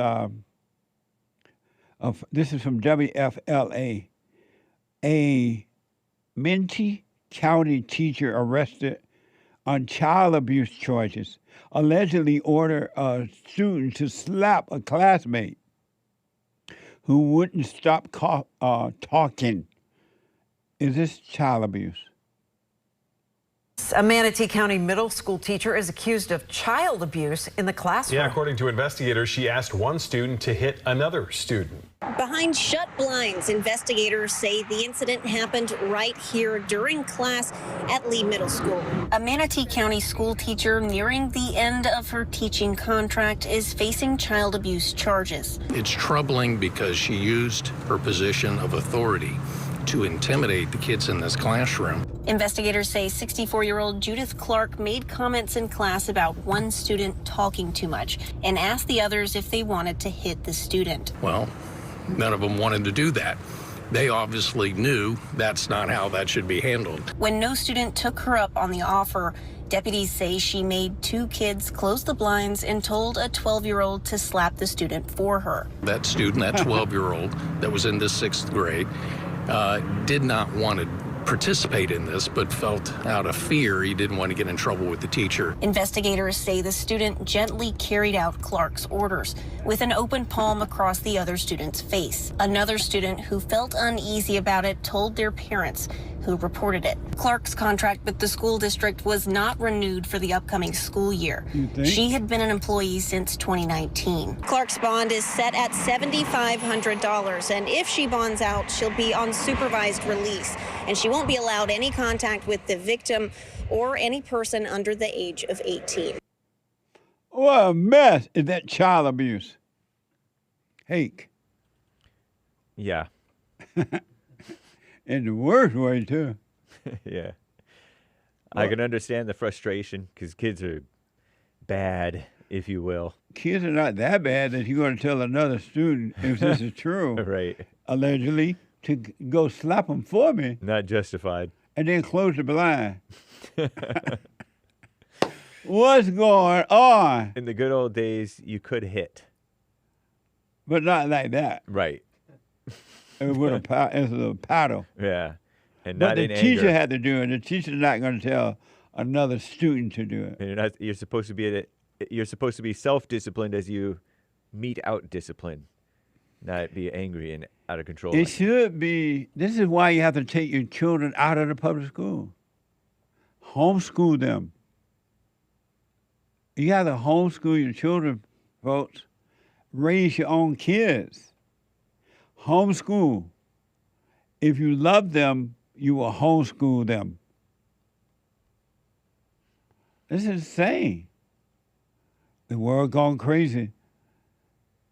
this is from WFLA, a Mentee County teacher arrested on child abuse charges, allegedly ordered a student to slap a classmate who wouldn't stop talking. Is this child abuse? A Manatee County middle school teacher is accused of child abuse in the classroom. Yeah, according to investigators, she asked one student to hit another student. Behind shut blinds, investigators say the incident happened right here during class at Lee Middle School. A Manatee County school teacher nearing the end of her teaching contract is facing child abuse charges. It's troubling because she used her position of authority to intimidate the kids in this classroom. Investigators say 64-year-old Judith Clark made comments in class about one student talking too much and asked the others if they wanted to hit the student. Well, none of them wanted to do that. They obviously knew that's not how that should be handled. When no student took her up on the offer, deputies say she made two kids close the blinds and told a 12-year-old to slap the student for her. That student, that 12-year-old that was in the 6th grade, did not want to participate in this, but felt out of fear he didn't want to get in trouble with the teacher. Investigators say the student gently carried out Clark's orders with an open palm across the other student's face. Another student who felt uneasy about it told their parents, who reported it. Clark's contract with the school district was not renewed for the upcoming school year. She had been an employee since 2019. Clark's bond is set at $7,500, and if she bonds out, she'll be on supervised release, and she won't be allowed any contact with the victim or any person under the age of 18. What a mess is that child abuse. Hake. Yeah. In the worst way, too. Yeah. I can understand the frustration because kids are bad, if you will. Kids are not that bad that you're going to tell another student, if this is true, Right. allegedly, to go slap them for me. Not justified. And then close the blind. What's going on? In the good old days, you could hit. But not like that. Right. With a paddle. Yeah. And But not the in teacher anger. had to do it. The teacher's not going to tell another student to do it. And you're supposed to be self-disciplined as you mete out discipline, not be angry and out of control. It should be. This is why you have to take your children out of the public school. Homeschool them. You got to homeschool your children, folks. Raise your own kids. Homeschool. If you love them, you will homeschool them. This is insane. The world gone crazy.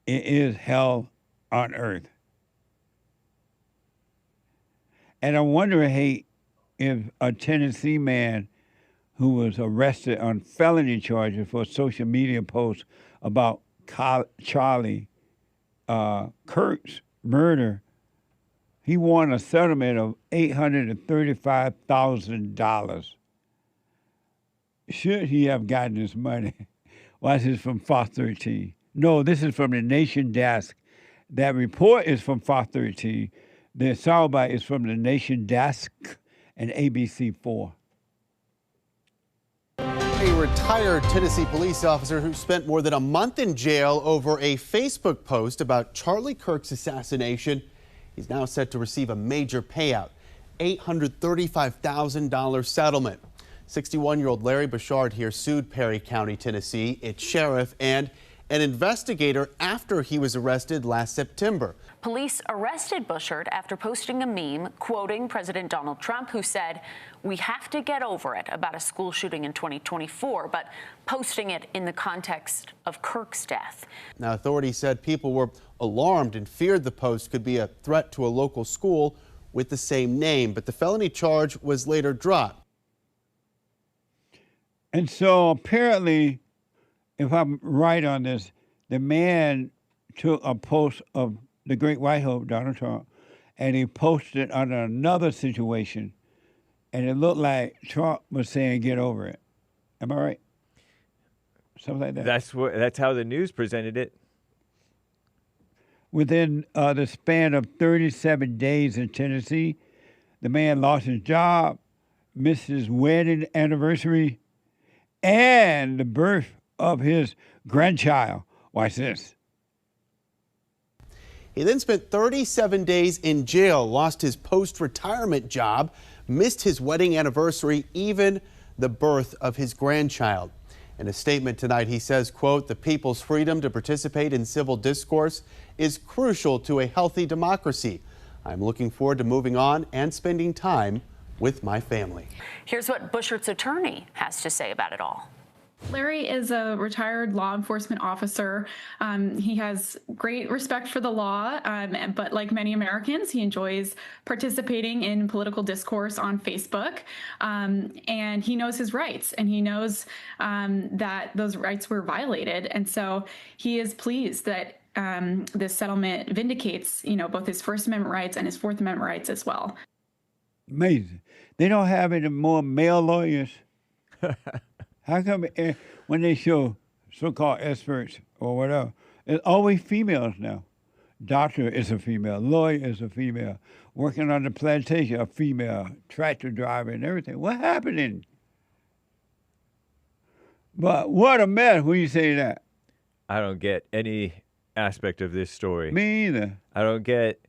It is hell on earth. And I'm wondering, hey, if a Tennessee man who was arrested on felony charges for a social media post about Charlie Kirk's murder, he won a settlement of $835,000. Should he have gotten this money? Well, this is from Fox 13. No, this is from the Nation Desk. That report is from Fox 13. The soundbite is from the Nation Desk and ABC4. A retired Tennessee police officer who spent more than a month in jail over a Facebook post about Charlie Kirk's assassination. He's now set to receive a major payout, $835,000 settlement. 61-year-old Larry Bouchard here sued Perry County, Tennessee, its sheriff, and an investigator after he was arrested last September. Police arrested Bouchard after posting a meme quoting President Donald Trump, who said, "We have to get over it," about a school shooting in 2024, but posting it in the context of Kirk's death. Now, authorities said people were alarmed and feared the post could be a threat to a local school with the same name, but the felony charge was later dropped. And so apparently, if I'm right on this, the man took a post of the great white hope, Donald Trump, and he posted on another situation, and it looked like Trump was saying, "Get over it." Am I right? Something like that. That's how the news presented it. Within the span of 37 days in Tennessee, the man lost his job, missed his wedding anniversary, and the birth of his grandchild. Watch this. He then spent 37 days in jail, lost his post-retirement job, missed his wedding anniversary, even the birth of his grandchild. In a statement tonight, he says, quote, "The people's freedom to participate in civil discourse is crucial to a healthy democracy. I'm looking forward to moving on and spending time with my family." Here's what Bouchard's attorney has to say about it all. Larry is a retired law enforcement officer. He has great respect for the law, but like many Americans, he enjoys participating in political discourse on Facebook. And he knows his rights, and he knows that those rights were violated. And so he is pleased that this settlement vindicates, both his First Amendment rights and his Fourth Amendment rights as well. Amazing. They don't have any more male lawyers. How come when they show so-called experts or whatever, it's always females now? Doctor is a female, lawyer is a female, working on the plantation, a female, tractor driver and everything. What's happening? But what a mess when you say that. I don't get any aspect of this story. Me either. I don't get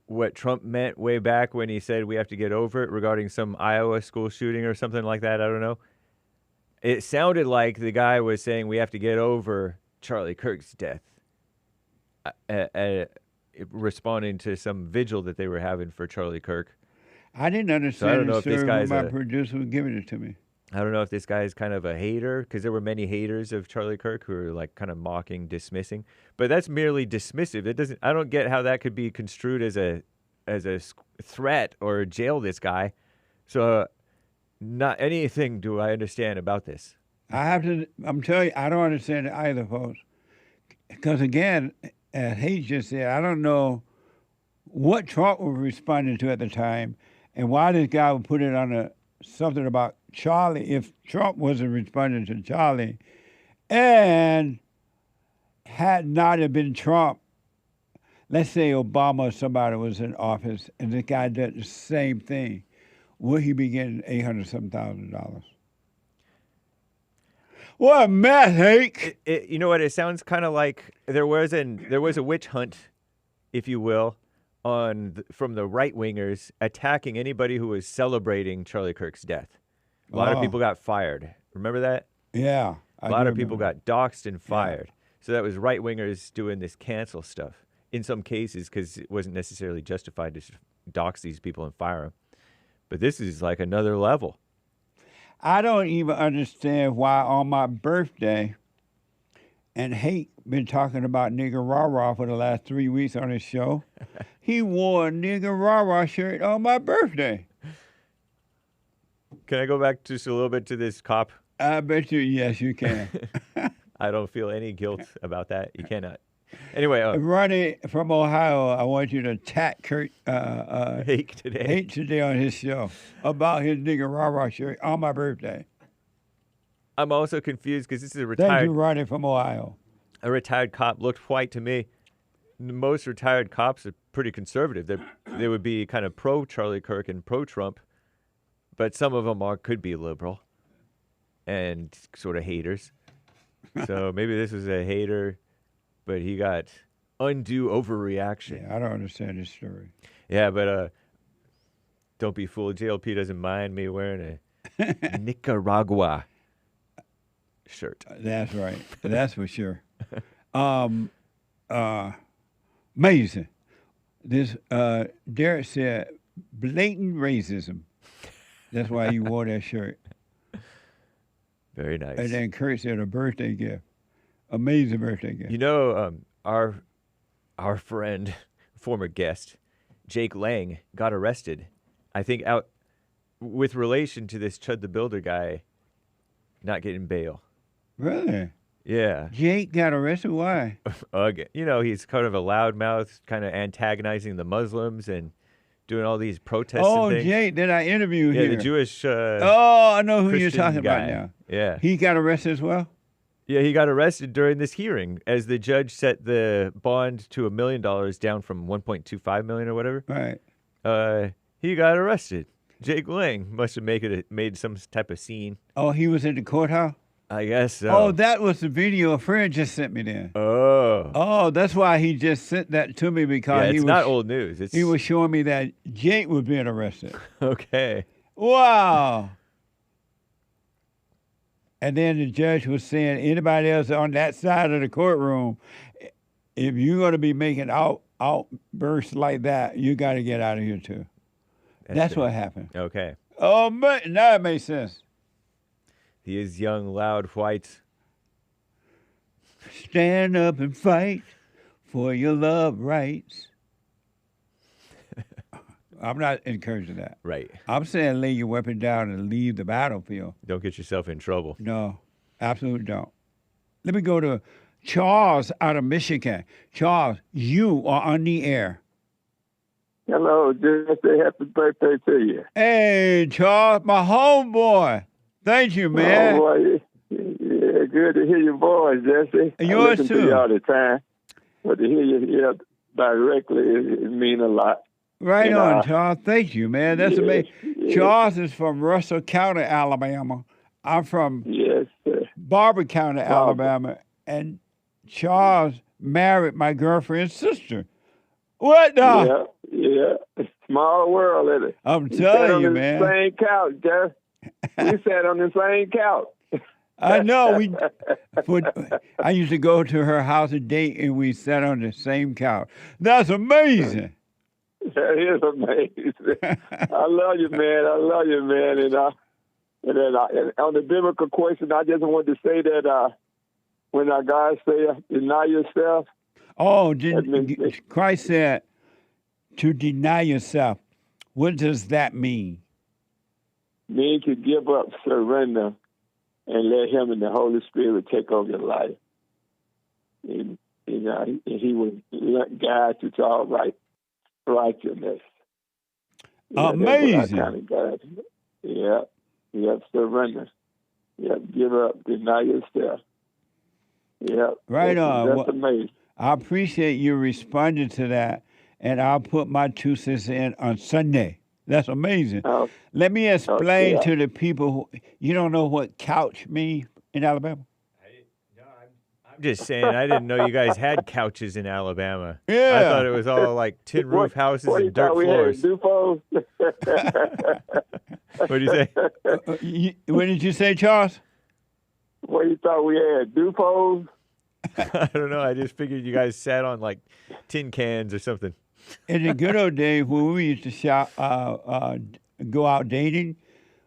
what Trump meant way back when he said we have to get over it regarding some Iowa school shooting or something like that. I don't know. It sounded like the guy was saying we have to get over Charlie Kirk's death, responding to some vigil that they were having for Charlie Kirk. I didn't understand So I don't know the if this story guy's when my producer was giving it to me. I don't know if this guy is kind of a hater, because there were many haters of Charlie Kirk who were like kind of mocking, dismissing. But that's merely dismissive. It doesn't. I don't get how that could be construed as a threat or jail this guy. So not anything do I understand about this. I'm telling you, I don't understand it either, folks. Because again, as Hayes just said, I don't know what Trump was responding to at the time and why this guy would put it on something about Charlie if Trump wasn't responding to Charlie. And had not have been Trump, let's say Obama or somebody was in office and this guy did the same thing, would he be getting $800,000? What a mess, Hank! You know what? It sounds kind of like there was a witch hunt, if you will, from the right wingers attacking anybody who was celebrating Charlie Kirk's death. A lot of people got fired. Remember that? Yeah. A lot of people got doxxed and fired. Yeah. So that was right wingers doing this cancel stuff. In some cases, because it wasn't necessarily justified to dox these people and fire them. But this is like another level. I don't even understand why on my birthday, and Hank been talking about nigger rah-rah for the last 3 weeks on his show. He wore a nigger rah-rah shirt on my birthday. Can I go back just a little bit to this cop? I bet you, yes, you can. I don't feel any guilt about that. You cannot. Anyway. Ronnie from Ohio, I want you to attack Kurt Hake today on his show about his nigger rah-rah shirt on my birthday. I'm also confused because this is a retired... Thank you, Ronnie from Ohio. A retired cop looked white to me. Most retired cops are pretty conservative. They would be kind of pro-Charlie Kirk and pro-Trump, but some of them could be liberal and sort of haters. So maybe this was a hater, but he got undue overreaction. Yeah, I don't understand this story. Yeah, but don't be fooled. JLP doesn't mind me wearing a Nicaragua shirt. That's right. That's for sure. Amazing. This Derek said blatant racism. That's why you wore that shirt. Very nice. And then Kurt said a birthday gift. Amazing birthday gift. You know, our friend, former guest, Jake Lang, got arrested. I think out with relation to this Chud the Builder guy not getting bail. Really? Yeah. Jake got arrested? Why? You know, he's kind of a loudmouth, kind of antagonizing the Muslims and doing all these protests and things. Oh, Jake, that I interviewed here. here. The Jewish I know who Christian you're talking guy. about now. Yeah. He got arrested as well? Yeah, he got arrested during this hearing as the judge set the bond to $1 million down from $1.25 million or whatever. Right. He got arrested. Jake Lang must have made some type of scene. Oh, he was in the courthouse? I guess so. Oh, that was the video a friend just sent me then. Oh, that's why he just sent that to me because it's not old news. He was showing me that Jake was being arrested. Okay. Wow. And then the judge was saying, anybody else on that side of the courtroom, if you're going to be making outbursts like that, you got to get out of here too. That's what happened. Okay. Oh, man, now it makes sense. He is young, loud, white. Stand up and fight for your love rights. I'm not encouraging that. Right. I'm saying lay your weapon down and leave the battlefield. Don't get yourself in trouble. No, absolutely don't. Let me go to Charles out of Michigan. Charles, you are on the air. Hello, just say happy birthday to you. Hey, Charles, my homeboy. Thank you, man. Oh, boy. Yeah, good to hear your voice, Jesse. Yours I listen too. to you all the time. But to hear you here directly, it means a lot. Right on, Charles. Thank you, man. That's amazing. Yeah. Charles is from Russell County, Alabama. I'm from Barber County, Alabama. And Charles married my girlfriend's sister. What the? Yeah. Small world, isn't it? I'm telling you, man. Same couch, Jeff. We sat on the same couch. I know. I used to go to her house a date, and we sat on the same couch. That's amazing. That is amazing. I love you, man. I love you, man. And on the biblical question, I just wanted to say that when our God say, deny yourself. Oh, Christ said, To deny yourself, what does that mean? Mean to give up, surrender, and let Him and the Holy Spirit take over your life. And He will guide you to all righteousness. Amazing. Kind of God. Yeah. Yep. Surrender. Yep. Give up. Deny yourself. Yep. Right on. That's amazing. I appreciate you responding to that, and I'll put my 2 cents in on Sunday. That's amazing. Let me explain to the people you don't know what couch means in Alabama. I'm just saying, I didn't know you guys had couches in Alabama. Yeah. I thought it was all like tin roof houses and dirt floors. What did you say? What did you say, Charles? What you thought we had? Dupos? I don't know. I just figured you guys sat on like tin cans or something. In the good old days when we used to go out dating,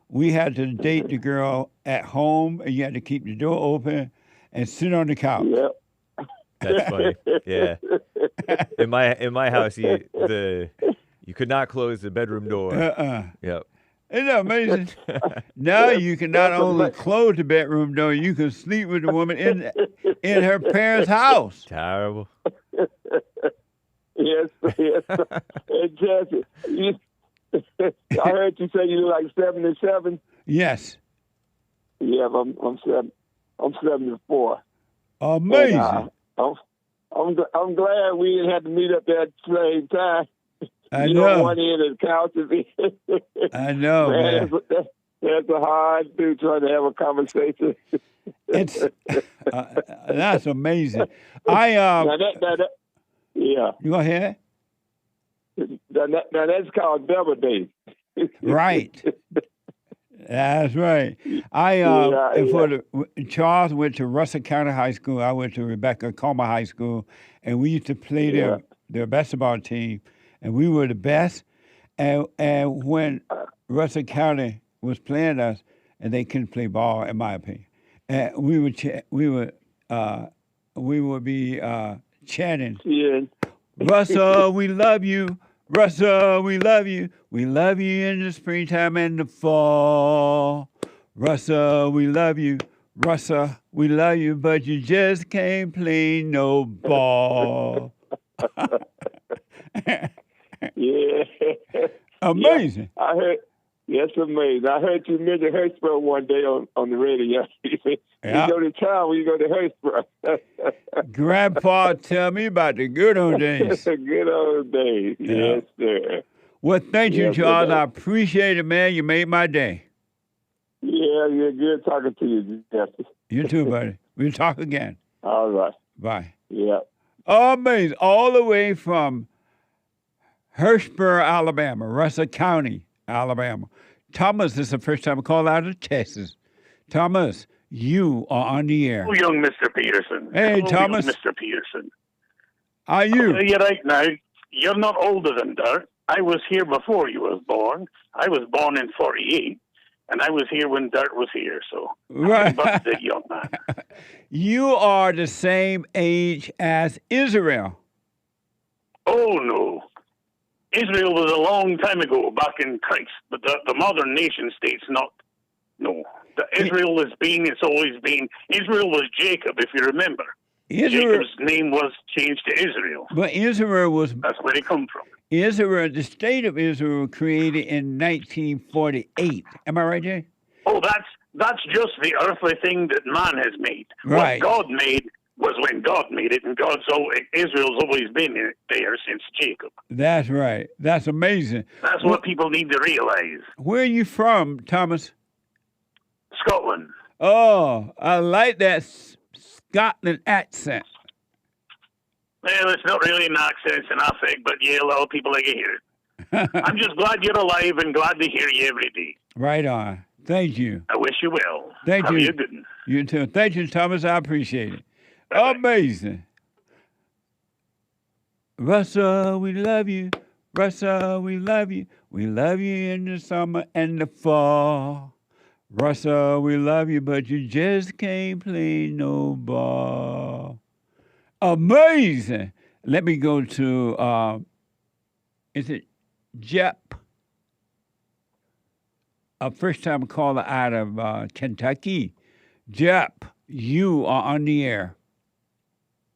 we had to date the girl at home, and you had to keep the door open and sit on the couch. Yep. That's funny. Yeah. In my house, you could not close the bedroom door. Yep. Isn't that amazing? Now you can not only close the bedroom door, you can sleep with the woman in her parents' house. Terrible. Yes. Hey, Jesse, I heard you say you look like 77. Yes. Yeah, I'm 74. Amazing. And, I'm glad we didn't have to meet up there at the same time. I know. One end of the couch. I know, man. That's a hard thing trying to have a conversation. It's that's amazing. Yeah. You go ahead. Now that's called double date. Right. That's right. Charles went to Russell County High School. I went to Rebecca Comer High School, and we used to play their basketball team, and we were the best. And when Russell County was playing us, and they couldn't play ball, in my opinion, and we would be chanting, Russell, we love you. Russell, we love you. We love you in the springtime and the fall. Russell, we love you. Russell, we love you, but you just can't play no ball. Yeah. Amazing. Yeah, I heard. Yes, amazing. I heard you mention Hurtsboro one day on the radio. You go to town when you go to Hurtsboro. Grandpa, tell me about the good old days. Good old days. Yes, sir. Well, thank you, Charles. I appreciate it, man. You made my day. Yeah, you're good talking to you, Jesse. You too, buddy. We'll talk again. All right. Bye. Yeah. Amazing. All the way from Hurtsboro, Alabama, Russell County, Alabama. Thomas, this is the first time I called out of Texas. Thomas, you are on the air. Oh, young Mr. Peterson. Hey, Hello, Thomas. Young Mr. Peterson. Are you? I'll tell you right now, you're not older than Dirt. I was here before you was born. I was born in 48, and I was here when Dirt was here, so right. But the young man. You are the same age as Israel. Oh, no. Israel was a long time ago, back in Christ, but the modern nation state's not. No. Israel has been, it's always been. Israel was Jacob, if you remember. Jacob's name was changed to Israel. But Israel was... That's where they come from. Israel, the state of Israel was created in 1948. Am I right, Jay? Oh, that's just the earthly thing that man has made. Right. What God made was when God made it, and Israel's always been there since Jacob. That's right. That's amazing. That's what people need to realize. Where are you from, Thomas? Scotland. Oh, I like that Scotland accent. Well, it's not really an accent, it's an affect, but yeah, a lot of people like to hear it. I'm just glad you're alive and glad to hear you every day. Right on. Thank you. I wish you well. Thank Have you. you a good one. You too. Thank you, Thomas. I appreciate it. Bye-bye. Amazing. Russell, we love you. Russell, we love you. We love you in the summer and the fall. Russell, we love you, but you just can't play no ball. Amazing. Let me go to is it JLP? A first-time caller out of Kentucky. JLP, you are on the air.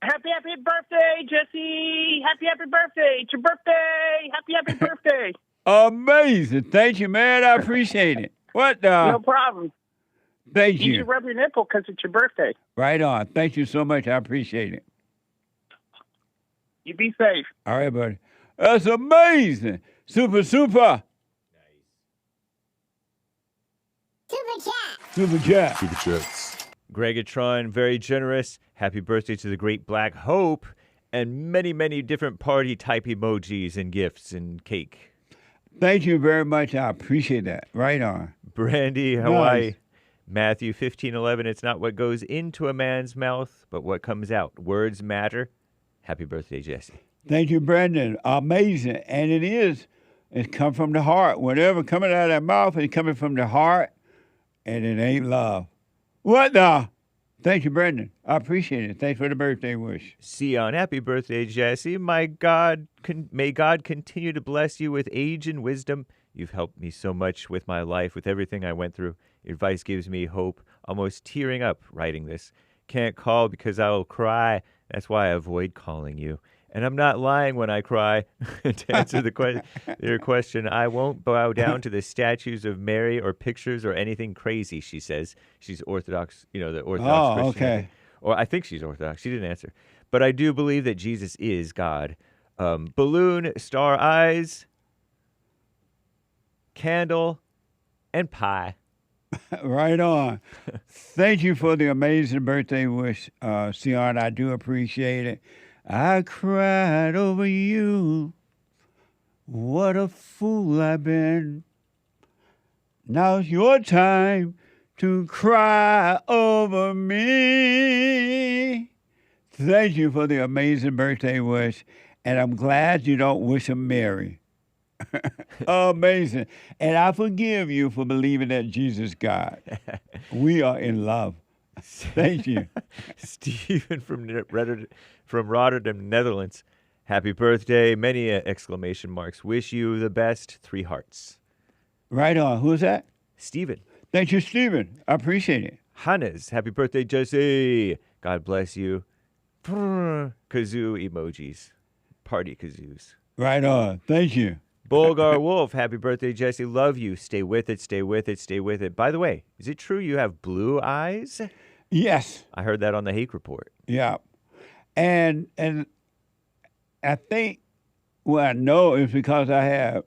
Happy birthday, Jesse! Happy birthday! It's your birthday! Happy birthday! Amazing. Thank you, man. I appreciate it. What the? No problem. Thank You you. should rub your nipple because it's your birthday. Right on. Thank you so much. I appreciate it. You be safe. All right, buddy. That's amazing. Super. Super chat. Super chats. Gregatron, very generous. Happy birthday to the great Black Hope. And many, many different party type emojis and gifts and cake. Thank you very much. I appreciate that. Right on. Brandy, Hawaii. Nice. Matthew 15:11. It's not what goes into a man's mouth, but what comes out. Words matter. Happy birthday, Jesse. Thank you, Brendan. Amazing. And it is. It's come from the heart. Whatever coming out of that mouth is coming from the heart, and it ain't love. What the? Thank you, Brendan. I appreciate it. Thanks for the birthday wish. Sion, happy birthday, Jesse. My God, may God continue to bless you with age and wisdom. You've helped me so much with my life, with everything I went through. Your advice gives me hope. Almost tearing up writing this. Can't call because I will cry. That's why I avoid calling you. And I'm not lying when I cry. To answer your question, I won't bow down to the statues of Mary or pictures or anything crazy, she says. She's Orthodox, the Orthodox Christian. Okay. Or I think she's Orthodox. She didn't answer. But I do believe that Jesus is God. Balloon, star eyes, candle, and pie. Right on. Thank you for the amazing birthday wish, Sion. I do appreciate it. I cried over you. What a fool I've been. Now it's your time to cry over me. Thank you for the amazing birthday wish. And I'm glad you don't wish him Mary. Amazing. And I forgive you for believing that Jesus is God. We are in love. Thank you. Stephen from Rotterdam, Netherlands. Happy birthday. Many exclamation marks. Wish you the best. 3 hearts. Right on. Who's that? Stephen. Thank you, Stephen. I appreciate it. Hannes. Happy birthday, Jesse. God bless you. Kazoo emojis. Party kazoos. Right on. Thank you. Bulgar Wolf. Happy birthday, Jesse. Love you. Stay with it. Stay with it. Stay with it. By the way, is it true you have blue eyes? Yes. I heard that on the Hake Report. Yeah. And I think what I know is because I have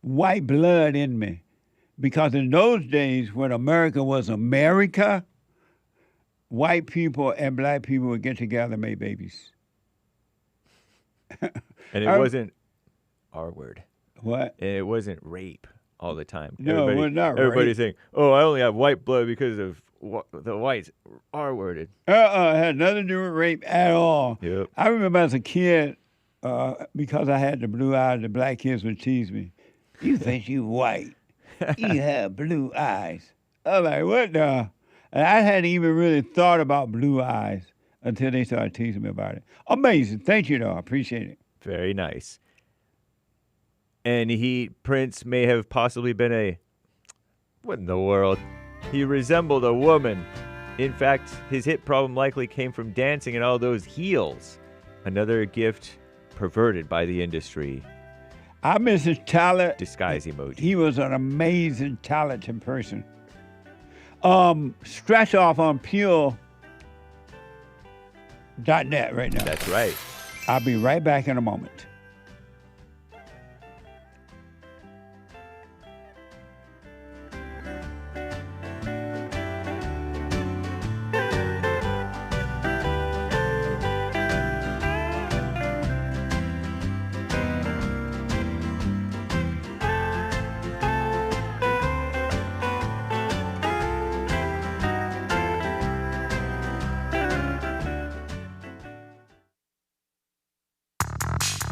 white blood in me. Because in those days when America was America, white people and black people would get together and make babies. And it wasn't R word. What? And it wasn't rape all the time. No, it was not Everybody's rape. saying, oh, I only have white blood because of the whites R worded. It had nothing to do with rape at all. Yep. I remember as a kid, because I had the blue eyes, the black kids would tease me. You think you white. You have blue eyes. I'm like, what the? And I hadn't even really thought about blue eyes until they started teasing me about it. Amazing. Thank you, though. I appreciate it. Very nice. And Prince may have possibly been what in the world? He resembled a woman. In fact, his hit problem likely came from dancing in all those heels. Another gift perverted by the industry. I miss his talent. Disguise emoji. He was an amazing, talented person. Scratch off on pure.net right now. That's right. I'll be right back in a moment.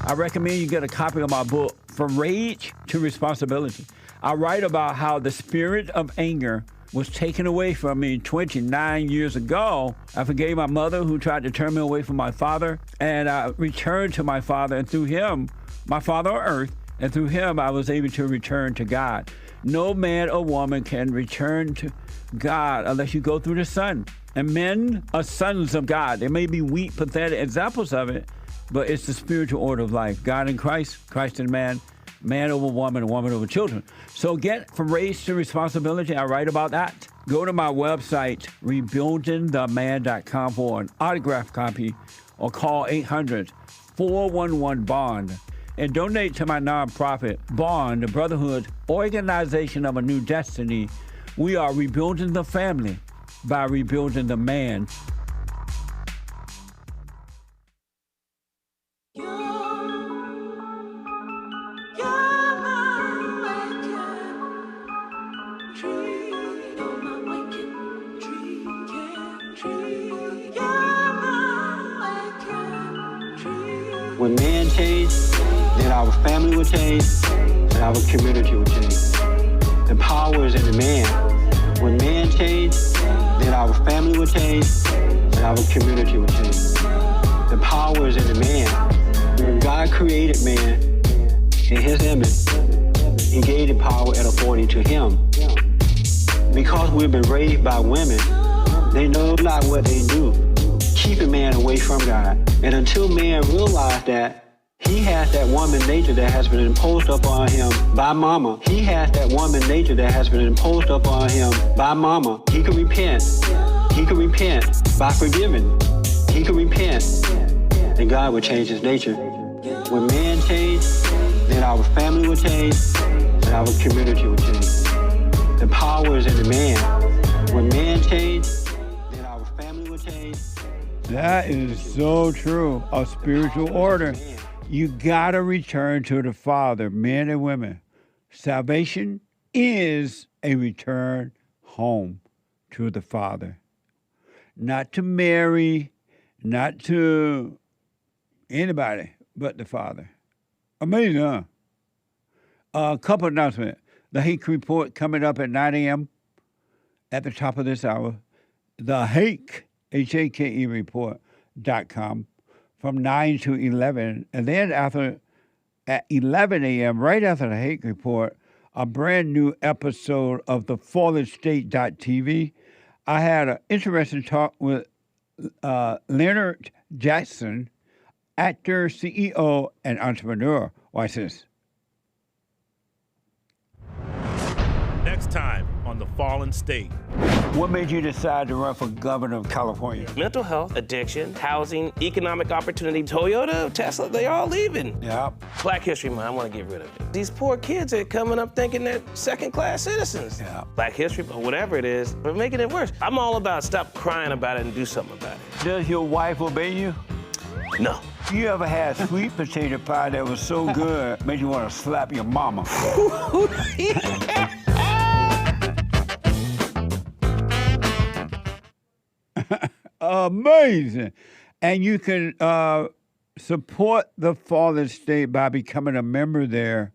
I recommend you get a copy of my book, From Rage to Responsibility. I write about how the spirit of anger was taken away from me 29 years ago. I forgave my mother who tried to turn me away from my father, and I returned to my father, and through him, my father on earth, and through him I was able to return to God. No man or woman can return to God unless you go through the Son. And men are sons of God. There may be weak, pathetic examples of it, but it's the spiritual order of life. God in Christ, Christ in man, man over woman, and woman over children. So get from race to responsibility. I write about that. Go to my website, rebuildingtheman.com, for an autographed copy, or call 800-411-BOND. And donate to my nonprofit, Bond, the Brotherhood Organization of a New Destiny. We are rebuilding the family by rebuilding the man. When man changed, then our family would change, and our community would change. The power is in the man. When man changed, then our family would change, and our community would change. The power is in the man. When God created man in his image, he gave the power and authority to him. Because we've been raised by women, they know not what they do, keeping man away from God. And until man realized that he has that woman nature that has been imposed upon him by mama. He has that woman nature that has been imposed upon him by mama. He can repent. He can repent by forgiving. He can repent, and God will change his nature. When man changed, then our family will change, and our community will change. The power is in the man. When man changed, then our family will change. That is so true. A spiritual order. You gotta return to the Father, men and women. Salvation is a return home to the Father. Not to Mary, not to anybody but the Father. Amazing, huh? A couple announcements. The Hake Report coming up at 9 a.m. at the top of this hour. The Hake, H-A-K-E report.com. from 9 to 11. And then at 11 a.m., right after the Hake Report, a brand new episode of the Fallen State TV. I had an interesting talk with Leonard Jackson, actor, CEO, and entrepreneur. Watch this. Next time on the Fallen State. What made you decide to run for governor of California? Mental health, addiction, housing, economic opportunity. Toyota, Tesla, they all leaving. Yeah. Black History Month, I want to get rid of it. These poor kids are coming up thinking they're second-class citizens. Yeah. Black History, or whatever it is, we're making it worse. I'm all about stop crying about it and do something about it. Does your wife obey you? No. You ever had sweet potato pie that was so good, made you want to slap your mama? Amazing. And you can support the Fallen State by becoming a member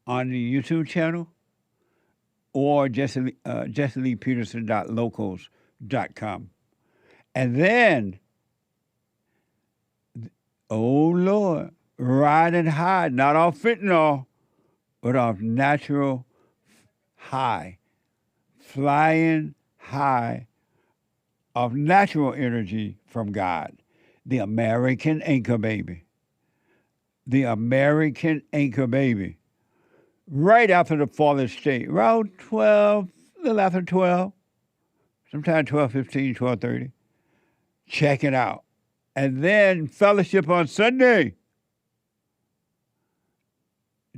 on the YouTube channel or JesseLeePeterson.locals.com. And then, oh Lord, riding high, not off fentanyl, but off natural high, flying high of natural energy from God. The American Anchor Baby. The American Anchor Baby. Right after the Fallen State, around 12, a little after 12, sometime 12:15, 12:30. Check it out. And then fellowship on Sunday.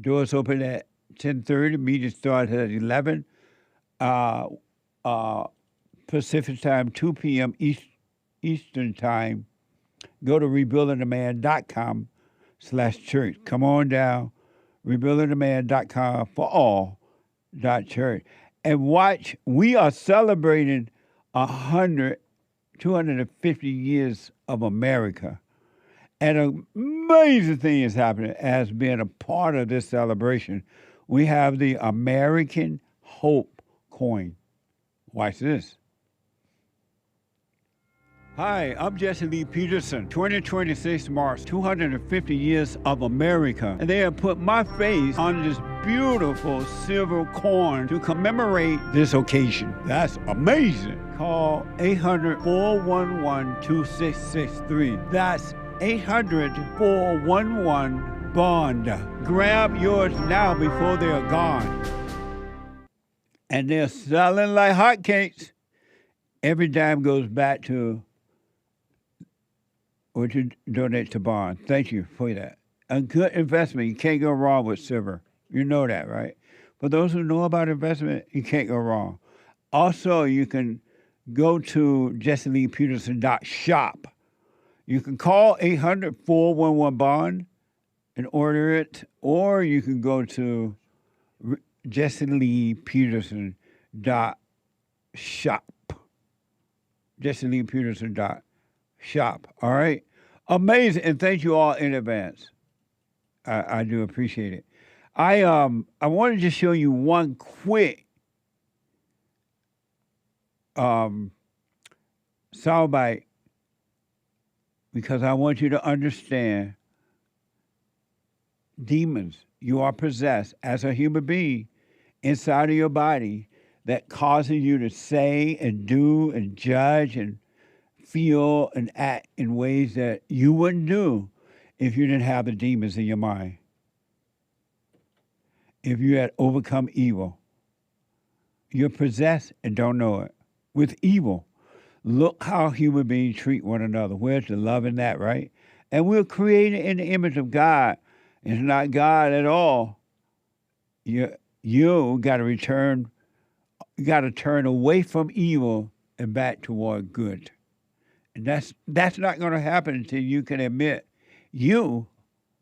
Doors open at 10:30. Meeting starts at 11. Pacific time, 2 p.m. Eastern time. Go to rebuildingtheman.com/church. Come on down, rebuildingtheman.com for all.church. And watch, we are celebrating 250 years of America. And an amazing thing is happening as being a part of this celebration. We have the American Hope coin. Watch this. Hi, I'm Jesse Lee Peterson. 2026 marks 250 years of America, and they have put my face on this beautiful silver coin to commemorate this occasion. That's amazing. Call 800-411-2663. That's 800-411-BOND. Grab yours now before they're gone. And they're selling like hotcakes. Every dime goes back to what you donate to Bond. Thank you for that. A good investment. You can't go wrong with silver. You know that, right? For those who know about investment, you can't go wrong. Also, you can go to jesseleepeterson.shop. You can call 800-411-BOND and order it, or you can go to jesseleepeterson.shop. jesseleepeterson.shop. All right? Amazing, and thank you all in advance. I do appreciate it. I wanted to show you one quick soundbite because I want you to understand demons. You are possessed as a human being inside of your body that causes you to say and do and judge and feel and act in ways that you wouldn't do if you didn't have the demons in your mind. If you had overcome evil. You're possessed and don't know it. With evil. Look how human beings treat one another. Where's the love in that, right? And we're created in the image of God. It's not God at all. You got to return. You got to turn away from evil and back toward good. And that's not going to happen until you can admit you,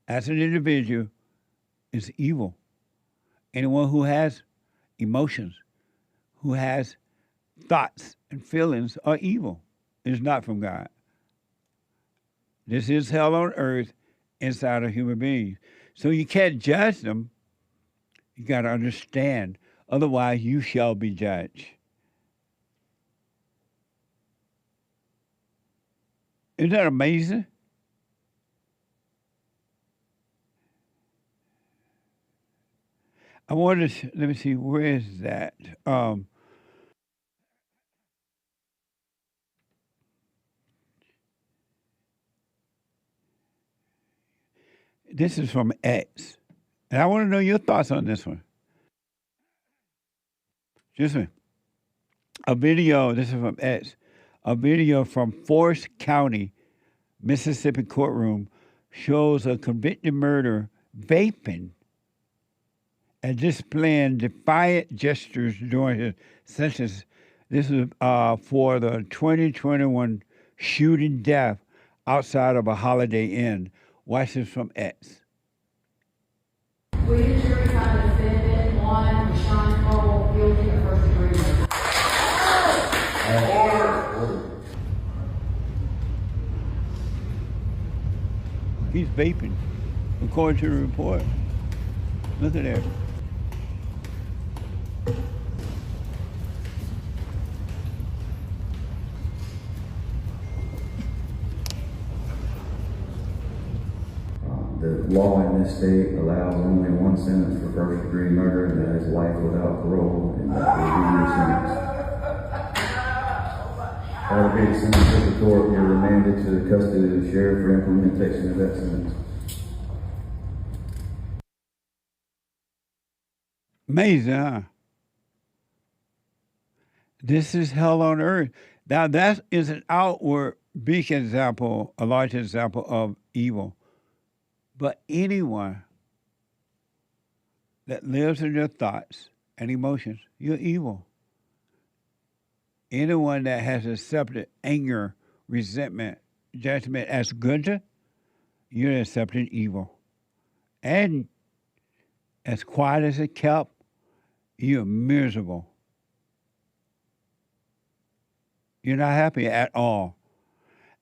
as an individual, is evil. Anyone who has emotions, who has thoughts and feelings are evil. It's not from God. This is hell on earth inside of human beings. So you can't judge them. You got to understand. Otherwise, you shall be judged. Isn't that amazing? I wanted to, let me see, where is that? This is from X. And I want to know your thoughts on this one. Just a video, this is from X. A video from Forest County, Mississippi courtroom shows a convicted murderer vaping and displaying defiant gestures during his sentence. This is for the 2021 shooting death outside of a Holiday Inn. Watch this from X. Will the jury find the defendant, one, Sean Cole, guilty of first degree murder? Order. He's vaping, according to the report. Look at that. The law in this state allows only one sentence for first degree murder, and that is life without parole, and that will be your sentence. That'll be the sentence of the court. You're remanded to the custody of the sheriff for implementation of that sentence. Amazing, huh? This is hell on earth. Now, that is an outward big example, a large example of evil. But anyone that lives in their thoughts and emotions, you're evil. Anyone that has accepted anger, resentment, judgment as good, you're accepting evil. And as quiet as it kept, you're miserable. You're not happy at all.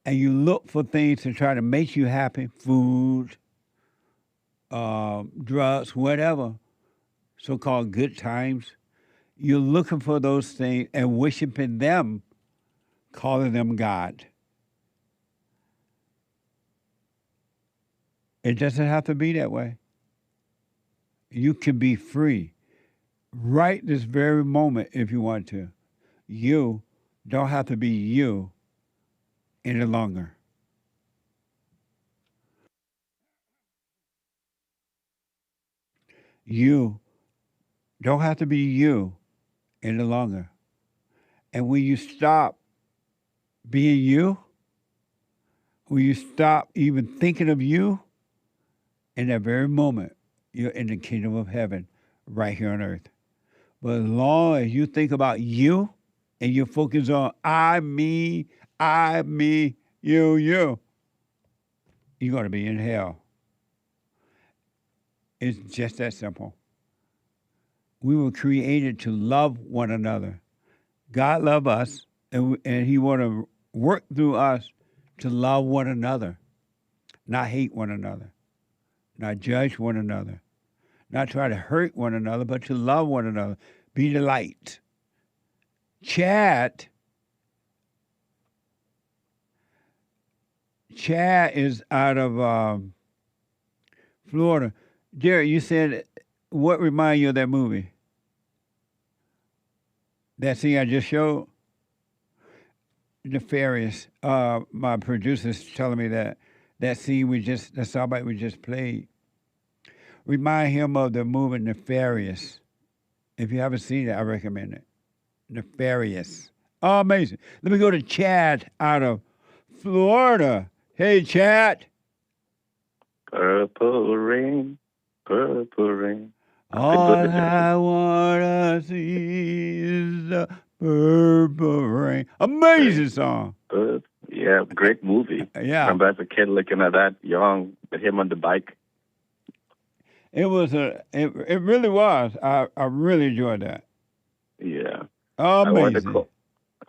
And you look for things to try to make you happy, food, drugs, whatever, so-called good times. You're looking for those things and worshiping them, calling them God. It doesn't have to be that way. You can be free right this very moment if you want to. You don't have to be you any longer. You don't have to be you any longer. And when you stop being you, when you stop even thinking of you, in that very moment, you're in the kingdom of heaven right here on earth. But as long as you think about you and you focus on I, me, you, you're going to be in hell. It's just that simple. We were created to love one another. God loved us, and he want to work through us to love one another, not hate one another, not judge one another, not try to hurt one another, but to love one another, be the light. Chad is out of Florida. Derek, you said, what remind you of that movie? That scene I just showed? Nefarious. My producer's telling me that scene that soundbite we just played remind him of the movie Nefarious. If you haven't seen it, I recommend it. Nefarious. Oh, amazing. Let me go to Chad out of Florida. Hey, Chad. Purple rain, purple rain. All I want to see is the purple rain. Amazing song. Yeah, great movie. Yeah. Remember as a kid looking at that young, him on the bike. It was it really was. I really enjoyed that. Yeah. Amazing.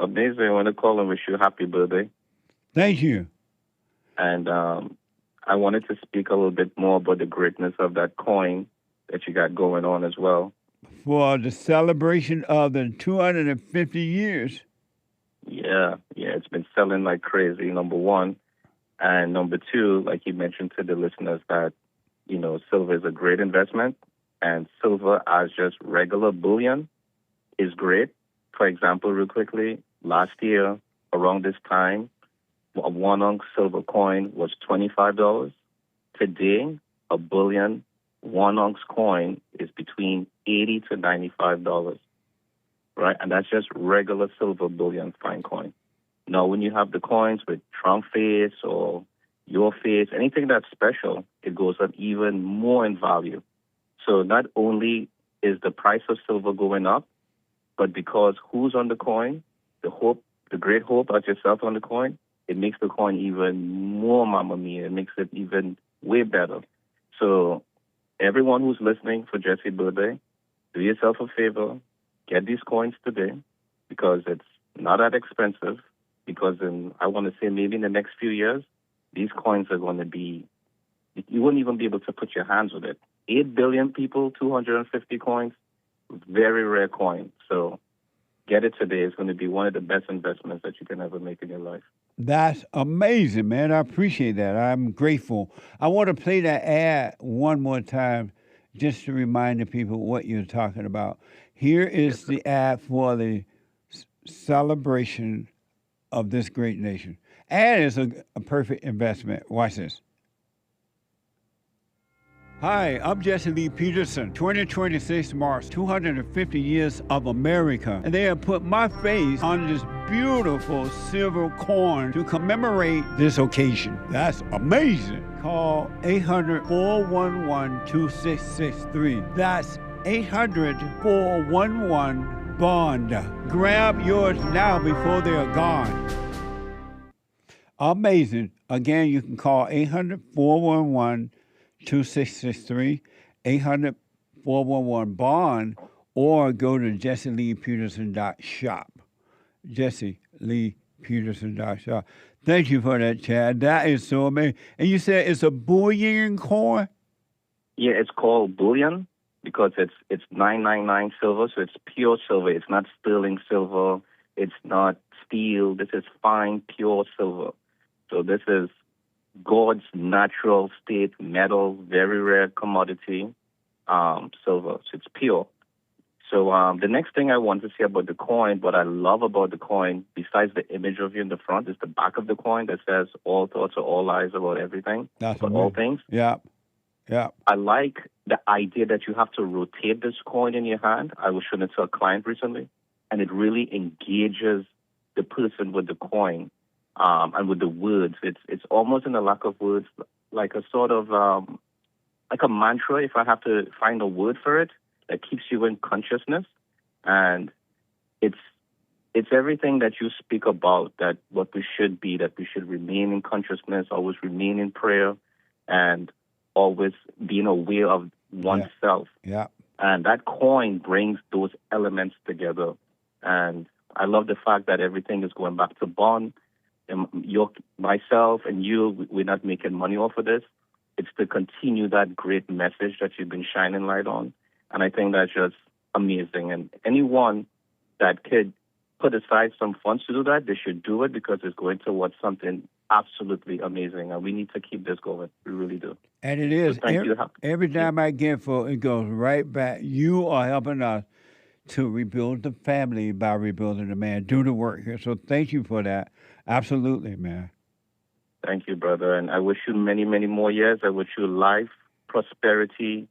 Amazing. I want to call and wish you a happy birthday. Thank you. And I wanted to speak a little bit more about the greatness of that coin that you got going on as well. For the celebration of the 250 years. Yeah, it's been selling like crazy, number one. And number two, like you mentioned to the listeners that, silver is a great investment. And silver as just regular bullion is great. For example, real quickly, last year, around this time, a 1 ounce silver coin was $25. Today, a bullion 1 ounce coin is between $80 to $95, right? And that's just regular silver bullion fine coin. Now, when you have the coins with Trump face or your face, anything that's special, it goes up even more in value. So not only is the price of silver going up, but because who's on the coin, the great hope of yourself on the coin, it makes the coin even more mamma mia. It makes it even way better. So everyone who's listening for Jesse's birthday, do yourself a favor, get these coins today because it's not that expensive. Because I want to say maybe in the next few years, these coins are going to be, you wouldn't even be able to put your hands with it. 8 billion people, 250 coins, very rare coin. So get it today. It's going to be one of the best investments that you can ever make in your life. That's amazing, man. I appreciate that. I'm grateful. I want to play that ad one more time just to remind the people what you're talking about. Here is the ad for the celebration of this great nation. Ad is a perfect investment. Watch this. Hi, I'm Jesse Lee Peterson. 2026 marks 250 years of America, and they have put my face on this beautiful silver coin to commemorate this occasion. That's amazing. Call 800-411-2663. That's 800-411-BOND. Grab yours now before they are gone. Amazing. Again, you can call 800-411-2663, 800-411-BOND, or go to jesseleepeterson.shop. jesseleepeterson.shop. Thank you for that, Chad. That is so amazing. And you said it's a bullion coin? Yeah, it's called bullion. because it's 999 silver, so it's pure silver. It's not sterling silver. It's not steel. This is fine, pure silver. So this is God's natural state metal, very rare commodity, silver. So it's pure. So the next thing I want to say about the coin, what I love about the coin, besides the image of you in the front, is the back of the coin that says all thoughts or all lies about everything, about all things. Yeah. Yeah. I like the idea that you have to rotate this coin in your hand. I was showing it to a client recently, and it really engages the person with the coin and with the words. It's almost in the lack of words, like a sort of like a mantra, if I have to find a word for it, that keeps you in consciousness. And it's everything that you speak about, that what we should be, that we should remain in consciousness, always remain in prayer, and always being aware of oneself. Yeah. And that coin brings those elements together. And I love the fact that everything is going back to bond. And myself and you, we're not making money off of this. It's to continue that great message that you've been shining light on. And I think that's just amazing. And anyone that could put aside some funds to do that, they should do it, because it's going towards something absolutely amazing. And we need to keep this going. We really do. And it is. So thank you. Every time I get full, it goes right back. You are helping us to rebuild the family by rebuilding the man. Do the work here. So thank you for that. Absolutely, man. Thank you, brother. And I wish you many, many more years. I wish you life, prosperity,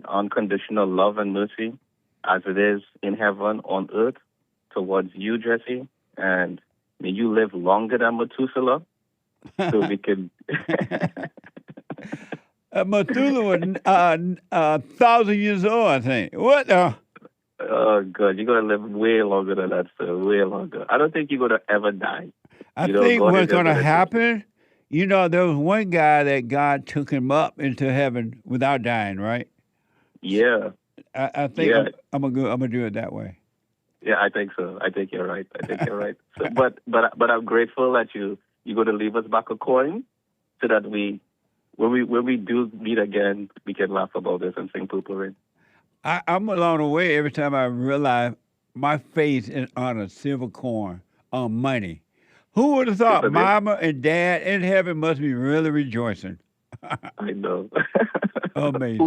unconditional love and mercy, as it is in heaven, on earth, towards you, Jesse. And may you live longer than Methuselah, so we can... Methuselah was 1,000 years old, I think. What the... Oh, good. You're going to live way longer than that, sir. Way longer. I don't think you're going to ever die. I think what's going to happen, you know, there was one guy that God took him up into heaven without dying, right? Yeah. I think I'm gonna do it that way. Yeah, I think so. I think you're right. So, but I'm grateful that you're going to leave us back a coin, so that when we do meet again, we can laugh about this and sing Purple Rain. I'm blown away every time I realize my face is on a silver coin on money. Who would have thought Mama and Dad in heaven must be really rejoicing? I know. Amazing.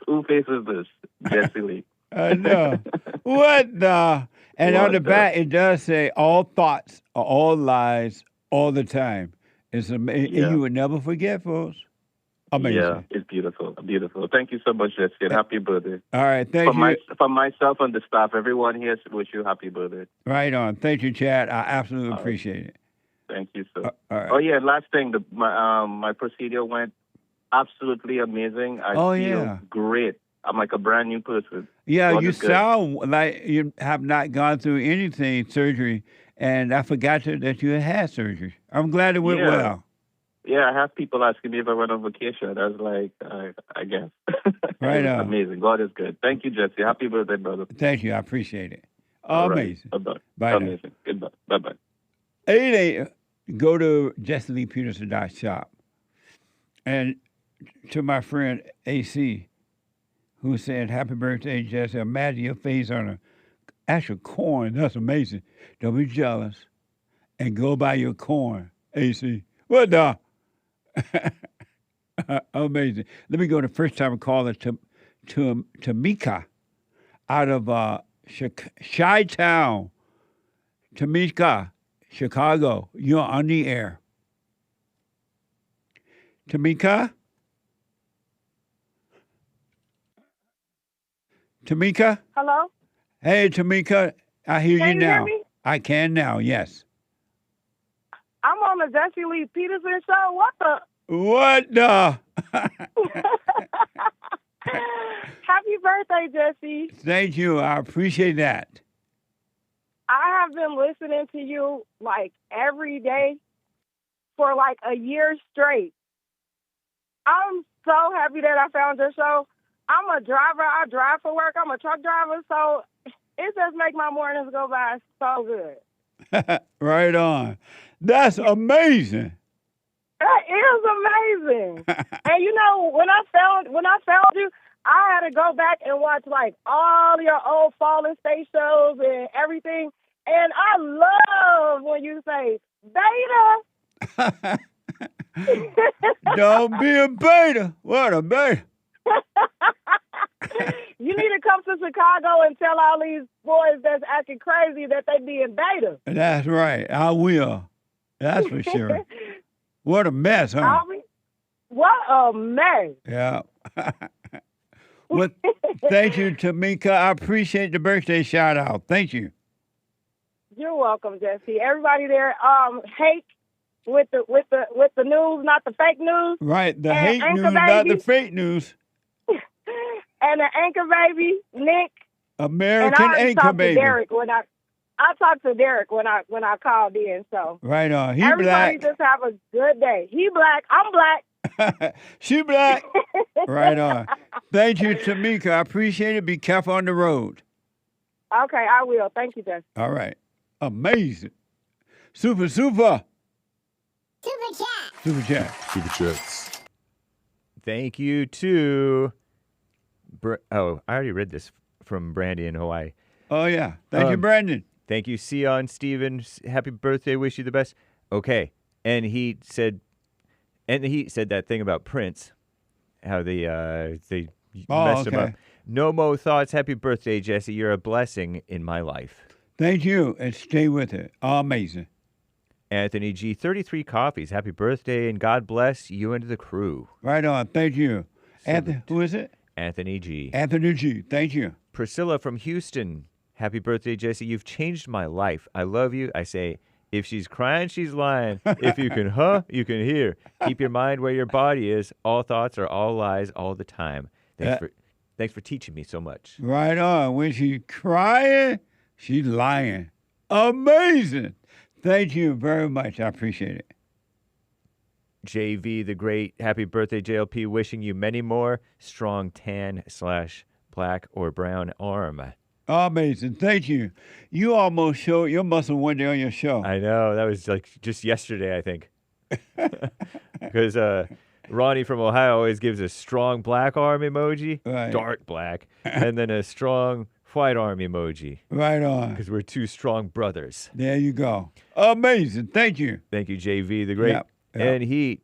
Who faces this? Jesse Lee. I know. What the? And on the back, it does say all thoughts are all lies all the time. It's amazing. And you would never forget, folks. Amazing. Yeah, it's beautiful. Beautiful. Thank you so much, Jesse. And happy birthday. All right, thank you. For myself and the staff, everyone here, wish you happy birthday. Right on. Thank you, Chad. I absolutely appreciate it. Thank you, sir. All right. Oh, yeah, last thing. My procedure went absolutely amazing. I feel great. I'm like a brand new person. Yeah, God you is good. sound like you have not gone through anything, surgery, and I forgot that you had surgery. I'm glad it went well. Yeah, I have people asking me if I went on vacation. I was like, I guess. Right on. Amazing. God is good. Thank you, Jesse. Happy birthday, brother. Thank you. I appreciate it. Right. Amazing. Bye-bye. Bye. Amazing. Goodbye. Bye-bye. 8 go to JessieLeePeterson.shop. And to my friend AC, who said, happy birthday, Jesse. Imagine your face on an actual coin. That's amazing. Don't be jealous. And go buy your coin, AC. What the? Amazing. Let me go to first-time caller to Tameka out of Chi-Town. Tameka, Chicago. You're on the air. Tameka? Tameka? Hello? Hey, Tameka. I hear you now. Hear me? I can now, yes. I'm on the Jesse Lee Peterson show. What the? What the? Happy birthday, Jesse. Thank you. I appreciate that. I have been listening to you like every day for like a year straight. I'm so happy that I found your show. I'm a driver. I drive for work. I'm a truck driver. So it just makes my mornings go by so good. Right on. That's amazing. That is amazing. And you know, when I found you, I had to go back and watch like all your old Fallen State shows and everything. And I love when you say beta. Don't be a beta. What a beta. You need to come to Chicago and tell all these boys that's acting crazy that they being beta. That's right. I will. That's for sure. What a mess, huh? What a mess. Yeah. Well, thank you, Tameka. I appreciate the birthday shout out. Thank you. You're welcome, Jesse. Everybody there, hate with the news, not the fake news. Right, the and hate Anchor news, Baby, not the fake news. And the Anchor Baby, Nick. American and I Anchor talked Baby. To Derek I talked to Derek when I called in. So right on. He everybody black. just have a good day. He black. I'm black. She black. Right on. Thank you, Tameka. I appreciate it. Be careful on the road. Okay, I will. Thank you, Jesse. All right. Amazing. Super. Super chat. Super chats. Thank you to... I already read this from Brandy in Hawaii. Oh, yeah. Thank you, Brandon. Thank you, Sion, Steven. Happy birthday. Wish you the best. Okay. And he said that thing about Prince, how they messed him up. No more thoughts. Happy birthday, Jesse. You're a blessing in my life. Thank you, and stay with it. Amazing. Anthony G, 33 coffees. Happy birthday, and God bless you and the crew. Right on. Thank you. Anthony, who is it? Anthony G. Anthony G. Thank you. Priscilla from Houston. Happy birthday, Jesse. You've changed my life. I love you. I say, if she's crying, she's lying. If you can, you can hear. Keep your mind where your body is. All thoughts are all lies all the time. Thanks for teaching me so much. Right on. When she's crying, she's lying. Amazing. Thank you very much. I appreciate it. JV the Great, happy birthday, JLP. Wishing you many more strong tan/black or brown arm. Amazing. Thank you. You almost showed your muscle one day on your show. I know. That was like just yesterday, I think. Because Ronnie from Ohio always gives a strong black arm emoji, right. Dark black, and then a strong white arm emoji. Right on. Because we're two strong brothers. There you go. Amazing. Thank you. Thank you, JV the Great. Yep. And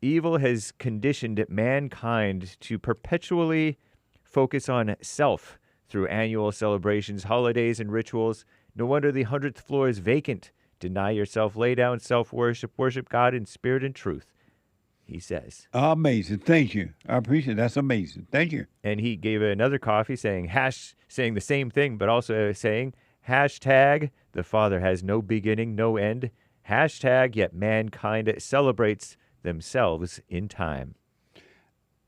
evil has conditioned mankind to perpetually focus on self through annual celebrations, holidays, and rituals. No wonder the 100th floor is vacant. Deny yourself, lay down self-worship, worship God in spirit and truth, he says. Amazing. Thank you. I appreciate it. That's amazing. Thank you. And he gave another coffee saying the same thing, but also saying, hashtag, the Father has no beginning, no end. Hashtag, yet mankind celebrates themselves in time.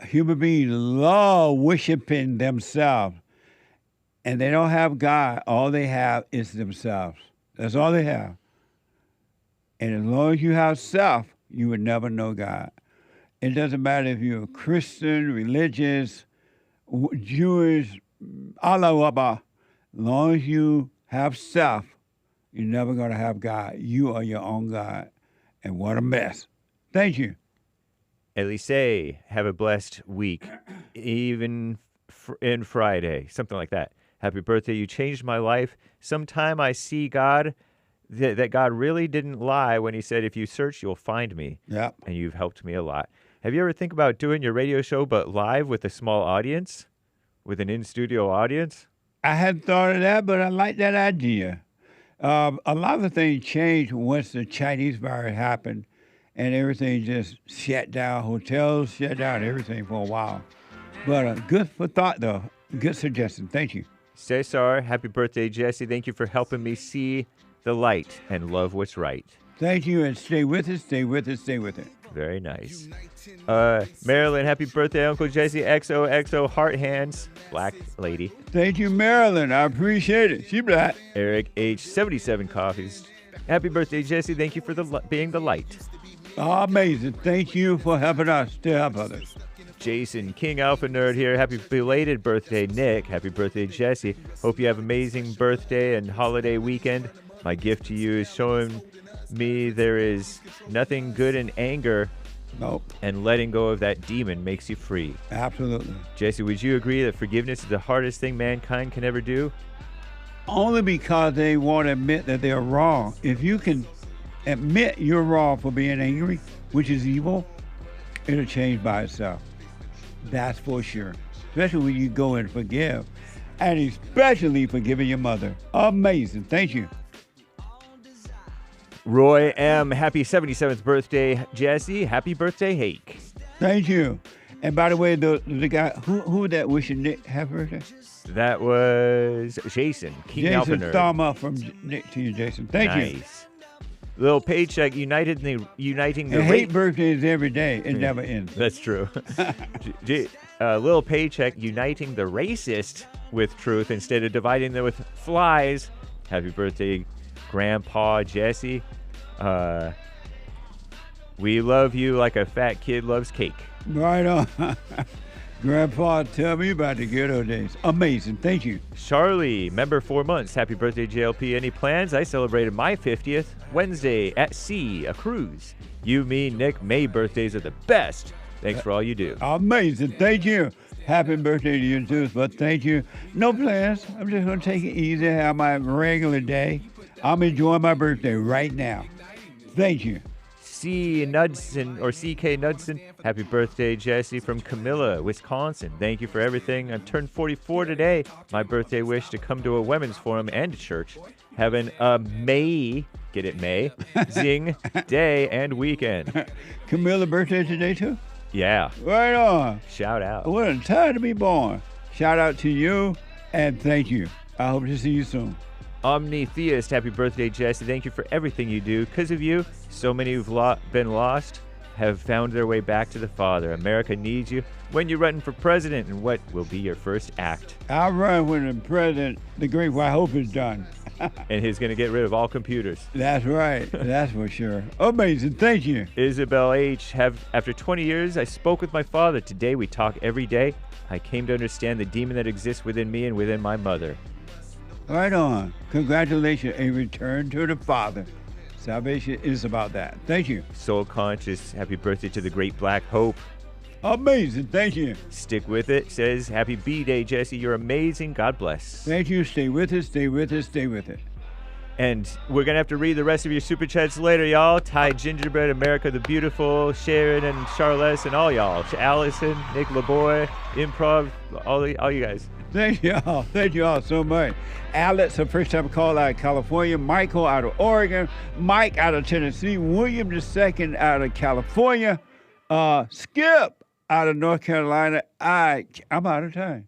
Human beings love worshiping themselves, and they don't have God. All they have is themselves. That's all they have. And as long as you have self, you would never know God. It doesn't matter if you're a Christian, religious, Jewish, Allah Akbar. As long as you have self, you're never going to have God. You are your own God. And what a mess. Thank you. Elise, have a blessed week, even in Friday, something like that. Happy birthday. You changed my life. Sometime I see God, that God really didn't lie when he said, if you search, you'll find me. Yeah. And you've helped me a lot. Have you ever think about doing your radio show, but live with a small audience, with an in-studio audience? I hadn't thought of that, but I like that idea. A lot of things changed once the Chinese virus happened, and everything just shut down. Hotels shut down, everything for a while. But good for thought, though. Good suggestion. Thank you. Cesar, happy birthday, Jesse. Thank you for helping me see the light and love what's right. Thank you, and stay with us, stay with us, stay with it. Very nice. Marilyn, happy birthday, Uncle Jesse. XOXO, heart hands, black lady. Thank you, Marilyn. I appreciate it. She black. Eric H, 77 coffees. Happy birthday, Jesse. Thank you for being the light. Amazing. Thank you for helping us to help others. Jason, King Alpha Nerd here. Happy belated birthday, Nick. Happy birthday, Jesse. Hope you have an amazing birthday and holiday weekend. My gift to you is showing me there is nothing good in anger Nope. And letting go of that demon makes you free. Absolutely. Jesse, would you agree that forgiveness is the hardest thing mankind can ever do? Only because they won't admit that they're wrong. If you can admit you're wrong for being angry, which is evil, it'll change by itself. That's for sure. Especially when you go and forgive. And especially forgiving your mother. Amazing. Thank you. Roy M., happy 77th birthday, Jesse. Happy birthday, Hake. Thank you. And by the way, the guy, who that wishing Nick happy birthday? That was Jason. Jason, thumb up from Nick to you, Jason. Thank you. Nice. Little paycheck uniting the and hate birthdays every day. It never ends. That's true. Little paycheck uniting the racist with truth instead of dividing them with flies. Happy birthday, Grandpa Jesse. We love you like a fat kid loves cake. Right on. Grandpa, tell me about the ghetto days. Amazing. Thank you. Charlie, member 4 months. Happy birthday, JLP. Any plans? I celebrated my 50th Wednesday at sea, a cruise. You, me, Nick, May birthdays are the best. Thanks for all you do. Amazing. Thank you. Happy birthday to you, too. But thank you. No plans. I'm just going to take it easy, have my regular day. I'm enjoying my birthday right now. Thank you. C. Knudsen, or C.K. Knudsen, happy birthday, Jesse, from Camilla, Wisconsin. Thank you for everything. I turned 44 today. My birthday wish to come to a women's forum and church. Having a May, get it, May, zing day and weekend. Camilla birthday today, too? Yeah. Right on. Shout out. What a time to be born. Shout out to you, and thank you. I hope to see you soon. Omnitheist, happy birthday, Jesse. Thank you for everything you do. Because of you, so many who've been lost have found their way back to the Father. America needs you. When you're running for president, and what will be your first act? I'll run when the president, the Great White Hope, is done. And he's going to get rid of all computers. That's right. That's for sure. Amazing. Thank you. Isabel H. After 20 years, I spoke with my father. Today, we talk every day. I came to understand the demon that exists within me and within my mother. Right on. Congratulations. A return to the Father. Salvation is about that. Thank you. Soul Conscious, happy birthday to the Great Black Hope. Amazing. Thank you. Stick with it. Says, happy B-Day, Jesse. You're amazing. God bless. Thank you. Stay with us. Stay with us. Stay with it. And we're going to have to read the rest of your super chats later, y'all. Ty Gingerbread, America the Beautiful, Sharon and Charles and all y'all. Allison, Nick LeBoy, Improv, all you guys. Thank you all. Thank you all so much. Alex, a first-time call out of California. Michael out of Oregon. Mike out of Tennessee. William II out of California. Skip out of North Carolina. I'm out of time.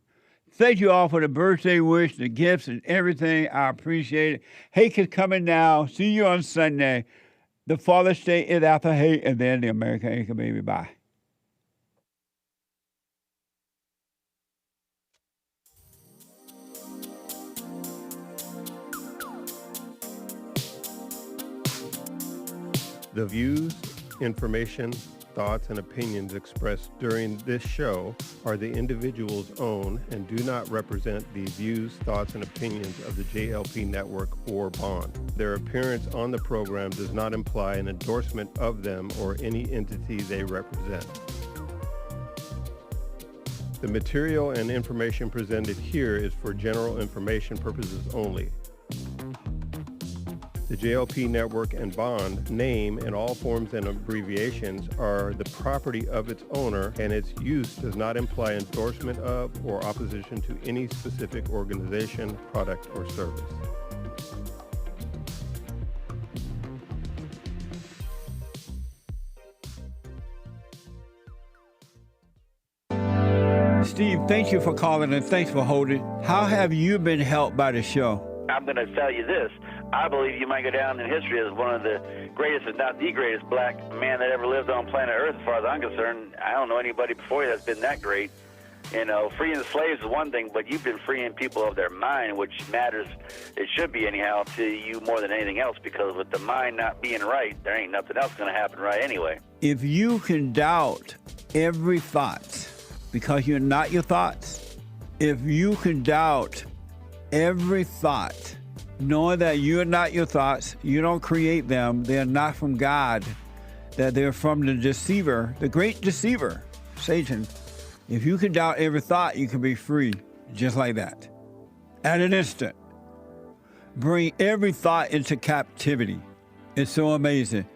Thank you all for the birthday wish, the gifts, and everything. I appreciate it. Hake is coming now. See you on Sunday. The Fallen State is after Hake, and then the American Anchor Baby. Bye. The views, information, thoughts, and opinions expressed during this show are the individual's own and do not represent the views, thoughts, and opinions of the JLP Network or Bond. Their appearance on the program does not imply an endorsement of them or any entity they represent. The material and information presented here is for general information purposes only. The JLP Network and Bond name and all forms and abbreviations are the property of its owner, and its use does not imply endorsement of or opposition to any specific organization, product, or service. Steve, thank you for calling and thanks for holding. How have you been helped by the show? I'm going to tell you this. I believe you might go down in history as one of the greatest, if not the greatest, black man that ever lived on planet Earth, as far as I'm concerned. I don't know anybody before you that's been that great. You know, freeing the slaves is one thing, but you've been freeing people of their mind, which matters, it should be anyhow, to you more than anything else, because with the mind not being right, there ain't nothing else going to happen right anyway. If you can doubt every thought because you're not your thoughts, if you can doubt every thought, knowing that you're not your thoughts, you don't create them, they're not from God, that they're from the deceiver, the great deceiver, Satan. If you could doubt every thought, you can be free, just like that. At an instant. Bring every thought into captivity. It's so amazing.